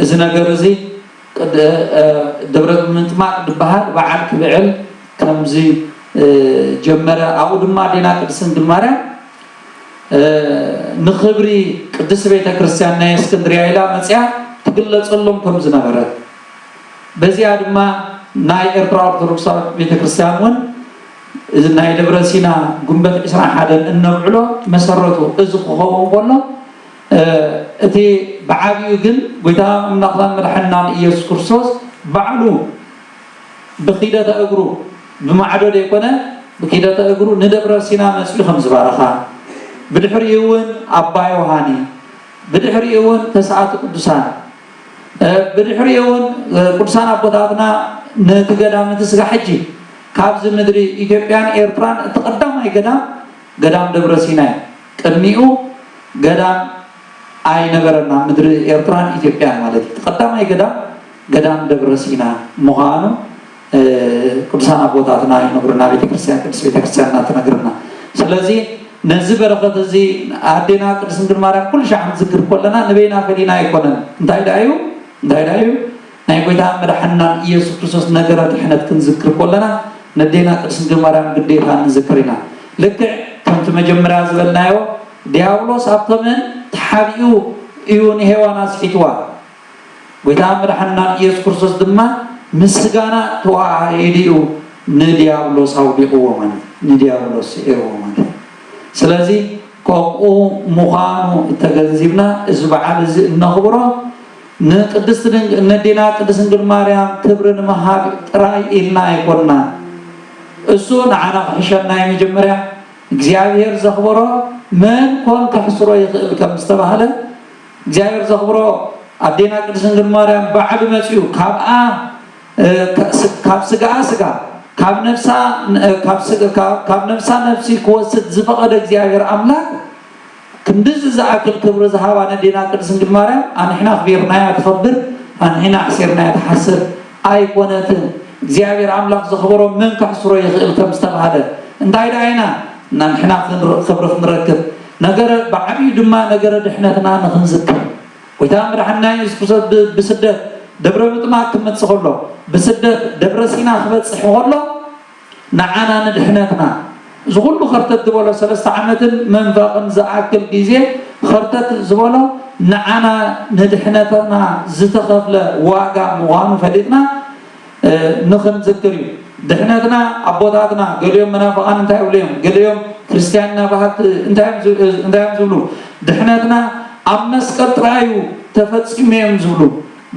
Speaker 2: እዚ ነገር እዚ ደብረ ምጥማቕ ዝበሃል በዓል ክብዕል ከምዚ ጀመረ ኣብኡ ድማ ዴና ቅድስት ድንግል ማርያም ንክብሪ ቅድስት ቤተክርስትያን ናይ እስክንድርያ ኢላ መፅያ ትግለፀሎም ከም ዝነበረ በዚያ ድማ ናይ ኤርትራ ኦርቶዶክሳዊት ቤተክርስትያን እውን እዚ ናይ ደብረ ሲና ግንቦት 21 እነብዕሎ መሰረቱ እዚ ክኸውን ከሎ እቲ ብዓብዩ ግን ጎይታ አምላኽና መድኃኒትና ኢየሱስ ክርስቶስ ባዕሉ ብኺደተ እግሩ ብማዕዶድ የኮነ ብኺደተ እግሩ ንደብረ ሲና መፅኡ ከም ዝባረኻ ብድሕሪኡ እውን ኣባ ዮሃኒ ብድሕሪኡ እውን ተስዓቱ ቅዱሳን ብድሕሪኡ እውን ቅዱሳን አቦታትና ነቲ ገዳም እቲ ስጋ ሕጂ ካብዚ ምድሪ ኢትዮጵያን ኤርትራን እቲ ቀዳማይ ገዳም ደብረ ሲና ቅድሚኡ ገዳም ኣይነበረና ምድሪ ኤርትራን ኢትዮጵያን ማለት እዩ ቀዳማይ ገዳም ደብረ ሲና ምዃኑ ቅዱሳን አቦታትና ይነግሩና ቤተክርስቲያን ቅዱስ ቤተክርስቲያንና ትነግርና ስለዚህ ነዚ በረኸት እዚ ኣዴና ቅድስት ድንግል ማርያም ኩሉ ሻዕ ንዝክር ኮለና ንበይና ፈሊና ኣይኮነን እንታይ ዳዩ ናይ ጎይታ መድኃኒትና ኢየሱስ ክርስቶስ ነገረ ድሕነት ክንዝክር ኮለና ነዴና ቅድስት ድንግል ማርያም ግዴታ ንዝክር ኢና ልክዕ ከምቲ መጀመርያ ዝበልናዮ ዲያብሎስ ኣብቶምን ተሓቢኡ እዩ ንሄዋን ኣስሒትዋ ጎይታ መድኃኒትና ኢየሱስ ክርስቶስ ድማ ምስጋና ተዋሂድኡ ንዲያብሎስ አውዲቅዎ ማለት ንዲያብሎስ ኤርዎ ማለት ስለዚህ ከምኡ ምዃኑ ተገንዚብና እዚ በዓል እዚ እነኽብሮ ንቅድስት ነዴና ቅድስት ድንግል ማርያም ክብሪ ንምሃብ ጥራይ ኢልና ኣይኮንና እሱ ንዓና ክሕሸና የመጀመርያ እግዚአብሔር ዘኽብሮ መን ኮን ከሕስሮ ይኽእል ከም ዝተባሃለ እግዚአብሔር ዘኽብሮ ኣዴና ቅድስት ድንግል ማርያም ባዕሉ መፅኡ ካብኣ ካብ ስጋ ስጋ ካብ ነፍሳ ነፍሲ ክወስድ ዝፈቀደ እግዚአብሔር አምላክ ክንድዝ ዝኣክል ክብሪ ዝሃባነ ዲና ቅድስት ድንግል ማርያም አንሕና ክቢርናያ ትኸብር አንሕና ዓሲርናያ ትሓስር ኣይኮነትን እግዚአብሔር አምላክ ዘኽብሮ ምን ካሕስሮ ይኽእል ከም ዝተባሃለ እንታይ ዳይና ንሕና ክብሪ ክንረክብ ነገር ብዓብዪ ድማ ነገር ድሕነትና ንኽንዝክር ጎይታ መድሓኒና ኢየሱስ ክርስቶስ ብስደት ደብረ ምጥማቅ ክመፅእ ከሎ ብስደት ደብረ ሲና ክበፅሕ ከሎ ንዓና ንድሕነትና ዝኩሉ ኸርተት ዝበሎ 3 ዓመትን መንፈቅን ዝኣክል ግዜ ኸርተት ዝበሎ ንዓና ንድሕነትና ዝተኸፍለ ዋጋ ምዃኑ ፈሊጥና ንኽንዝክር እዩ ድሕነትና ኣቦታትና ገሊኦም መናፍቃን እንታይ ይብሉዮም ገሊኦም ክርስቲያንና ባህልቲ እንታይ ዝብሉ ድሕነትና ኣብ መስቀል ጥራዩ ተፈፂሙ እዮም ዝብሉ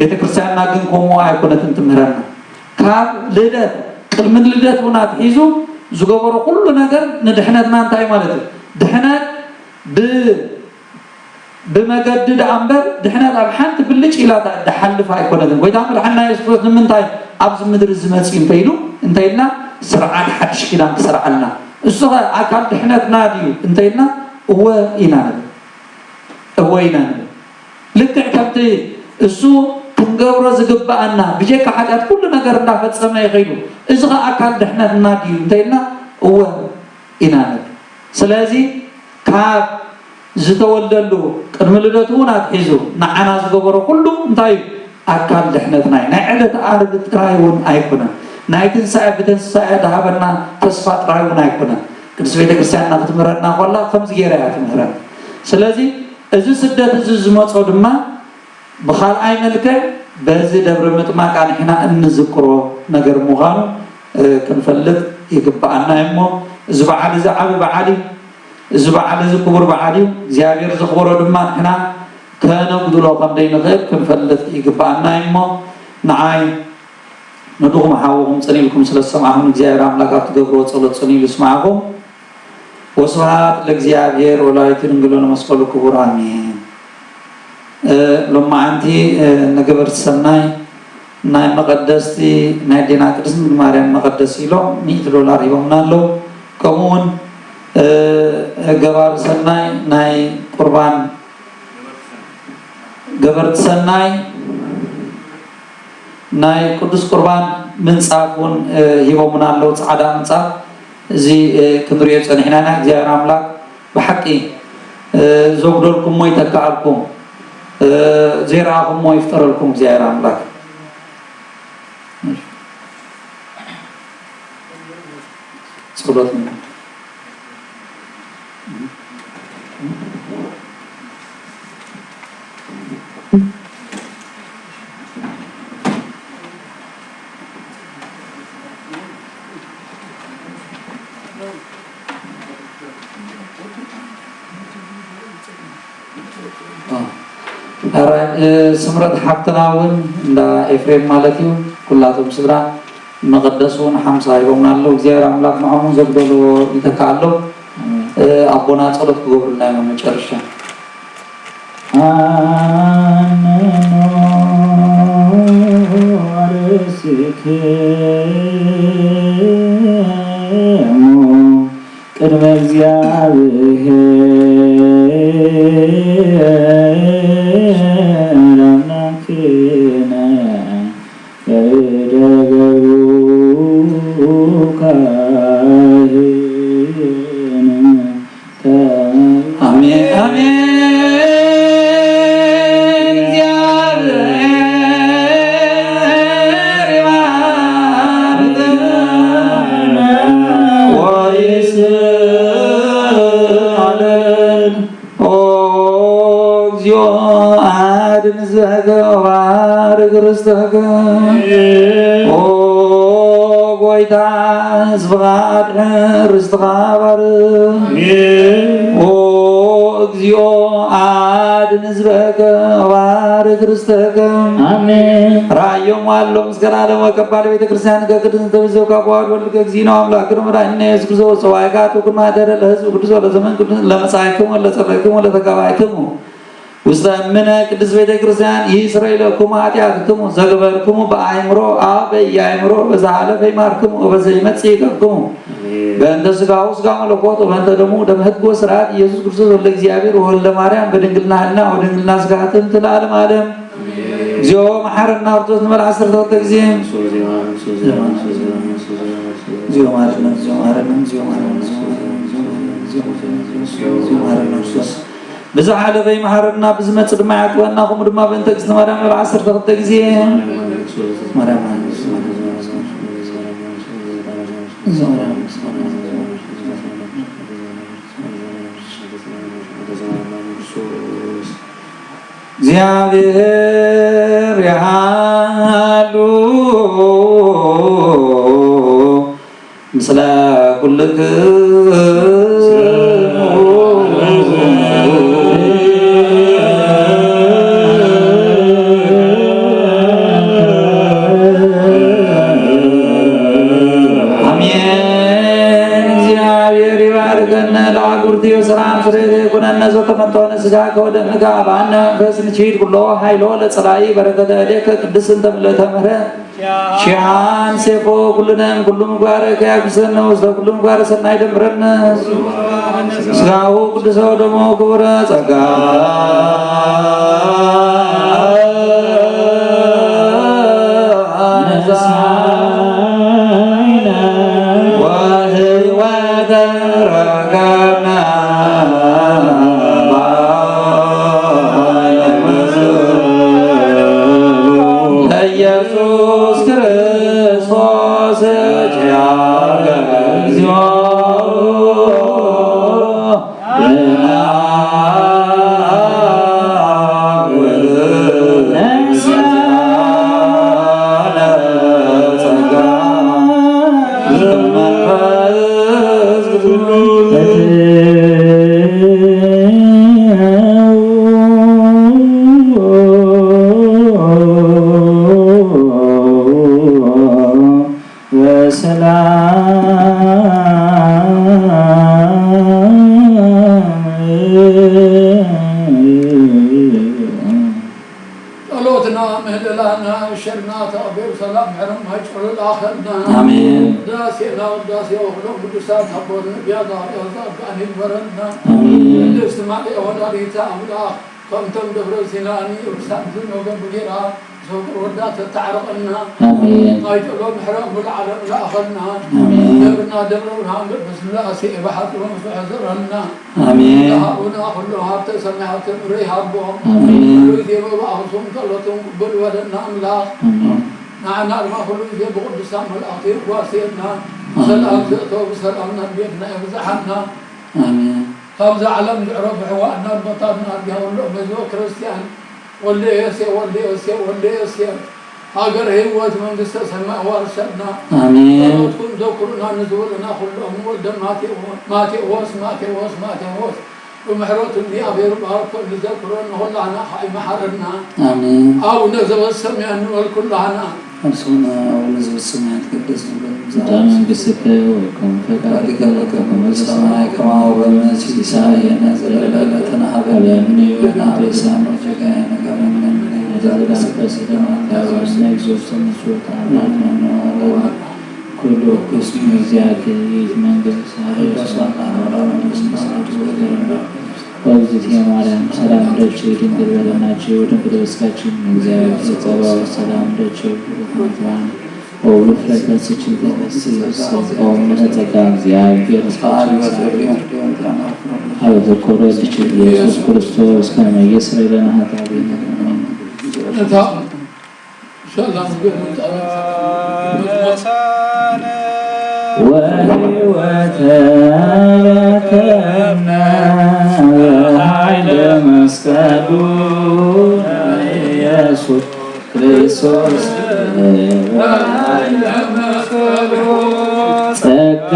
Speaker 2: ቤተ ክርስቲያንና ግን ከምኡ ኣይኮነትን ትምህረና ካብ ልደት ቅድሚ ልደት እውን ኣትሒዙ ዝገበሮ ኩሉ ነገር ንድሕነትና እንታይ ማለት እዩ ድሕነት ብመገዲ ዳእምበር ድሕነት ኣብ ሓንቲ ብልጭ ኢላ ተሓልፍ ኣይኮነትን ጎይታ መድሓኒና ኢየሱስ ክርስቶስ ንምንታይ ኣብዚ ምድሪ ዝመፅእ እንተኢሉ እንታይ ኢልና ስርዓት ሓድሽ ኪዳን ክሰርዓልና እሱ ኣካል ድሕነትና ድዩ እንታይ ኢልና እወ ኢና ንብል እወ ኢና ንብል ልክዕ ከምቲ እሱ ክንገብሮ ዝግባአና ብጀካ ሓጢአት ኩሉ ነገር እንዳፈፀመ ይኸይዱ እዚ ኸ ኣካል ድሕነትና ድዩ እንታይ ኢልና እወ ኢና ንብል ስለዚ ካብ ዝተወልደሉ ቅድሚ ልደቱ እውን ኣትሒዙ ንዓና ዝገበሮ ኩሉ እንታይ እዩ ኣካል ድሕነትና እዩ ናይ ዕለት ዓርቢ ጥራይ እውን ኣይኮነን ናይ ትንሳኤ ብትንሳኤ ዝሃበና ተስፋ ጥራይ እውን ኣይኮነን ቅድስት ቤተ ክርስቲያንና ክትምህረና ኮላ ከምዚ ጌራ እያ ትምህረና ስለዚ እዚ ስደት እዚ ዝመፆ ድማ ብኻልኣይ መልክዕ በዚ ደብረ ምጥማቅ ንሕና እንዝክሮ ነገር ምዃኑ ክንፈልጥ ይግባአና እሞ እዚ በዓል እዚ ዓብዪ በዓል እዩ እዚ በዓል እዚ ክቡር በዓል እዩ እግዚኣብሔር ዘኽብሮ ድማ ንሕና ከነጉድሎ ከምዘይንኽእል ክንፈልጥ ይግባአና እሞ ንዓይ ንድኹም ሓውኹም ፀኒኢልኩም ስለ ዝሰማዕኹም እግዚኣብሔር ኣምላክ ኣብ ትገብርዎ ፀሎት ፀኒኢሉ ይስማዓኹም ወስብሓት ለእግዚአብሔር ወላዲቱ ድንግል ወለመስቀሉ ክቡር አሜን ሎማዓንቲ ነገበርቲ ሰናይ ናይ መቐደስቲ ናይ ዲና ቅድስት ድንግል ማርያም መቐደስ ኢሎም $100 ሂቦምና ኣለዉ ከምኡውን ገባር ሰናይ ናይ ቁርባን ገበርቲ ሰናይ ናይ ቅዱስ ቁርባን ምንፃፍ እውን ሂቦምና ኣለዉ ፃዕዳ ምንፃፍ እዚ ክንሪኦ ፀኒሕና ኢና እግዚኣብሔር ኣምላክ ብሓቂ ዘጉደልኩም ሞ ይተካኣልኩም ዘይረኣኹሞ ይፍጠረልኩም እግዚአብሔር ኣምላክ ጸሎት ስምረት ሓፍትናውን እንዳ ኤፍሬም ማለት እዩ ኩላቶም ስድራ መቐደሱን 50 ሂቦምና ኣለዉ እግዚአብሔር ኣምላክ ንዖምን ዘግደልዎ ይተካኣሎ ኣቦና ጸሎት ክገብሩልና እዮም መጨረሻ ቅድመ ከባድ ቤተ ክርስቲያን ከቅድስት ተብዘው ካባድ ወልከ እግዚእነ አምላክ ረመዳን ኢየሱስ ክርስቶስ ሰዋይካቱ ኩማደረ ለህዝብ ቅዱስ ወለዘመን ቅዱስ ለመጻይክሙ ለጸለይክሙ ለተጋባይክሙ وستأمن قدس بيت كريستيان يسرى لكم ኃጢአትክሙ ዘግበርክሙ በአእምሮ በአእምሮ በዛለ ፈይማርክሙ ወበዘይመጽ ይከክሙ በእንተ ሥጋው ሥጋ መለኮት ወበእንተ ደሙ ደም ሕግ ወሥርዓት ኢየሱስ ክርስቶስ ወልደ እግዚአብሔር ወልደ ማርያም በድንግልና ሕሊና ወድንግልና ሥጋ ጥንት ለዓለም ዓለም እግዚኦ መሐረና ወርቶስ ንበል 12 ጊዜ እግዚኦ መሐረና እግዚኦ መሐረና እግዚኦ መሐረና እግዚኦ መሐረና بزعل في محرنا بزمت ما يعقبنا قوم دما بنت استمرنا بالعصر تغط ጊዜ مرام እግዚአብሔር ያሉ ምስለ ኩልክ ሥጋከ ወደምከ አብአነ በስንቺት ኩሎ ኃይሎ ለጸላይ በረከተ እዴከ ቅድስት እንተ ምልዕተ ምሕረት ሺሃን ሴፎ ኩልነም ኩሉ ምግባረ ከያግዘነ ውስተ ኩሉ ምግባረ ሰናይ ደምረነ ሥጋሁ ቅዱስ ወደሙ ክቡረ ጸጋ ወሕይወተ ረከብነ ኢየሱስ ክርስቶስ ጃገ እግዚኦ آمين.
Speaker 3: داسينا وداسي وخلق بدسات حبورنا بياضا يوزاك عن المرنا آمين. الاستماع ونالي تعملا فانتم دبر سناني ورسال ذنوبا بغيرا سوق الودات تعرقنا آمين. قايتلو محرم بالعالم لأخذنا آمين. دبرنا دبرنا بسم الله سيء بحث ومفحزرنا آمين. لهابنا كلها تسمع تمريها بهم آمين. ولوذي وبعضهم كلهم بالودنا أملاق نعنا ما كله زي بقول سام الأخير واسيدنا سلام زئتو بسلامنا بيتنا يفزحنا
Speaker 2: آمين.
Speaker 3: خمسة علم نعرف حوائنا البطارنا بها والله مزو كريستيان واللي يسي واللي يسي واللي يسي هاجر هيوات من قصة سماء وارشدنا
Speaker 2: آمين.
Speaker 3: تكون ذكرنا نزولنا كلهم ولدن ماتي وس ومحروت اللي أبير بارك اللي ذكرنا هو لنا حي محرنا
Speaker 2: آمين.
Speaker 3: أو نزل السمع والكل عنا
Speaker 2: أرسلنا ونزل السماء تقدس
Speaker 5: دائما بسك ويكون
Speaker 2: فكذلك لكم السماء كما هو بالمسجد سائر نزل ليلتنا هبل مني ونعب لسان وجكاين كما من المنين
Speaker 5: نزل بسيطة تعالى نجزوس نسوة عنا كل قسم زيادة من قسم ወብዝት የማርያም ሰላም ደች ድንግል በለናቸው ድንግል በስካችን እግዚአብሔር ተጸባው ሰላም ደች ወጥቷን ወብሉ ፍለከስችን ተመስል ሰቆም ተጸጋ እግዚአብሔር አብ ዘኮረ ልጅ ኢየሱስ ክርስቶስ ከመየስረ ለና ኃጢአት ወሕይወተ ረከብነ ኃይለ መስቀሉ ኢየሱስ ክርስቶስ ጸጋ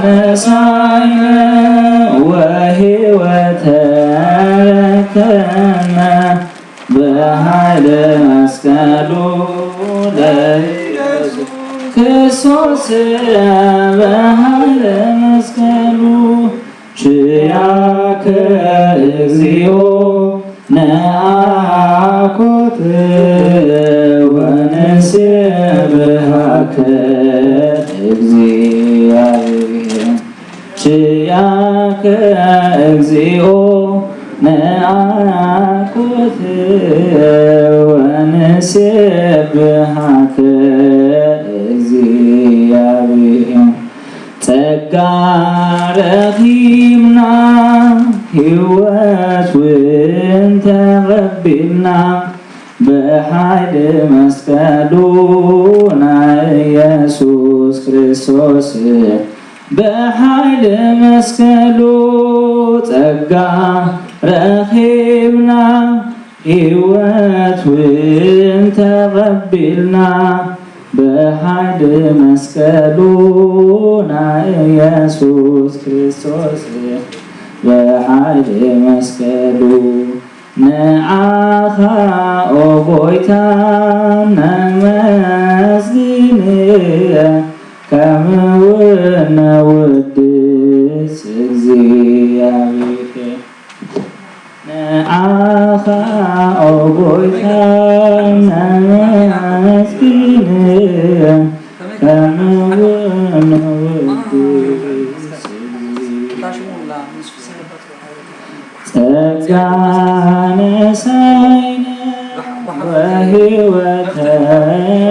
Speaker 5: ነሣኢነ ወሕይወተ ረከብነ በኃይለ መስቀሉ ለኢየሱስ ክርስቶስ በኃይለ መስቀሉ ችያከ እግዚኦ
Speaker 2: ነአኩት ወንሴብሐከ እግዚአብሔር ችያከ እግዚኦ ነአኩት ወንሴብሐከ እግዚአብሔር ጸጋ ረኺብና ሕይወትን ተቀቢልና በኃይል መስቀሉና ኢየሱስ ክርስቶስ በኃይል መስቀሉ ጸጋ ረኺብና ሕይወትን ተቀቢልና በኃይል መስቀሉና ኢየሱስ ክርስቶስ በኃይል መስቀሉ ነአኻ ኦ ጎይታ ነመስግንየ ከምውን ነውድስ እግዚአብሔር ነአኻ ኦ ጎይታ ነመስግንየ ከምውን ነውድስ ጸጋ ነሣኢነ ወሕይወተ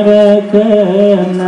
Speaker 2: ረከብና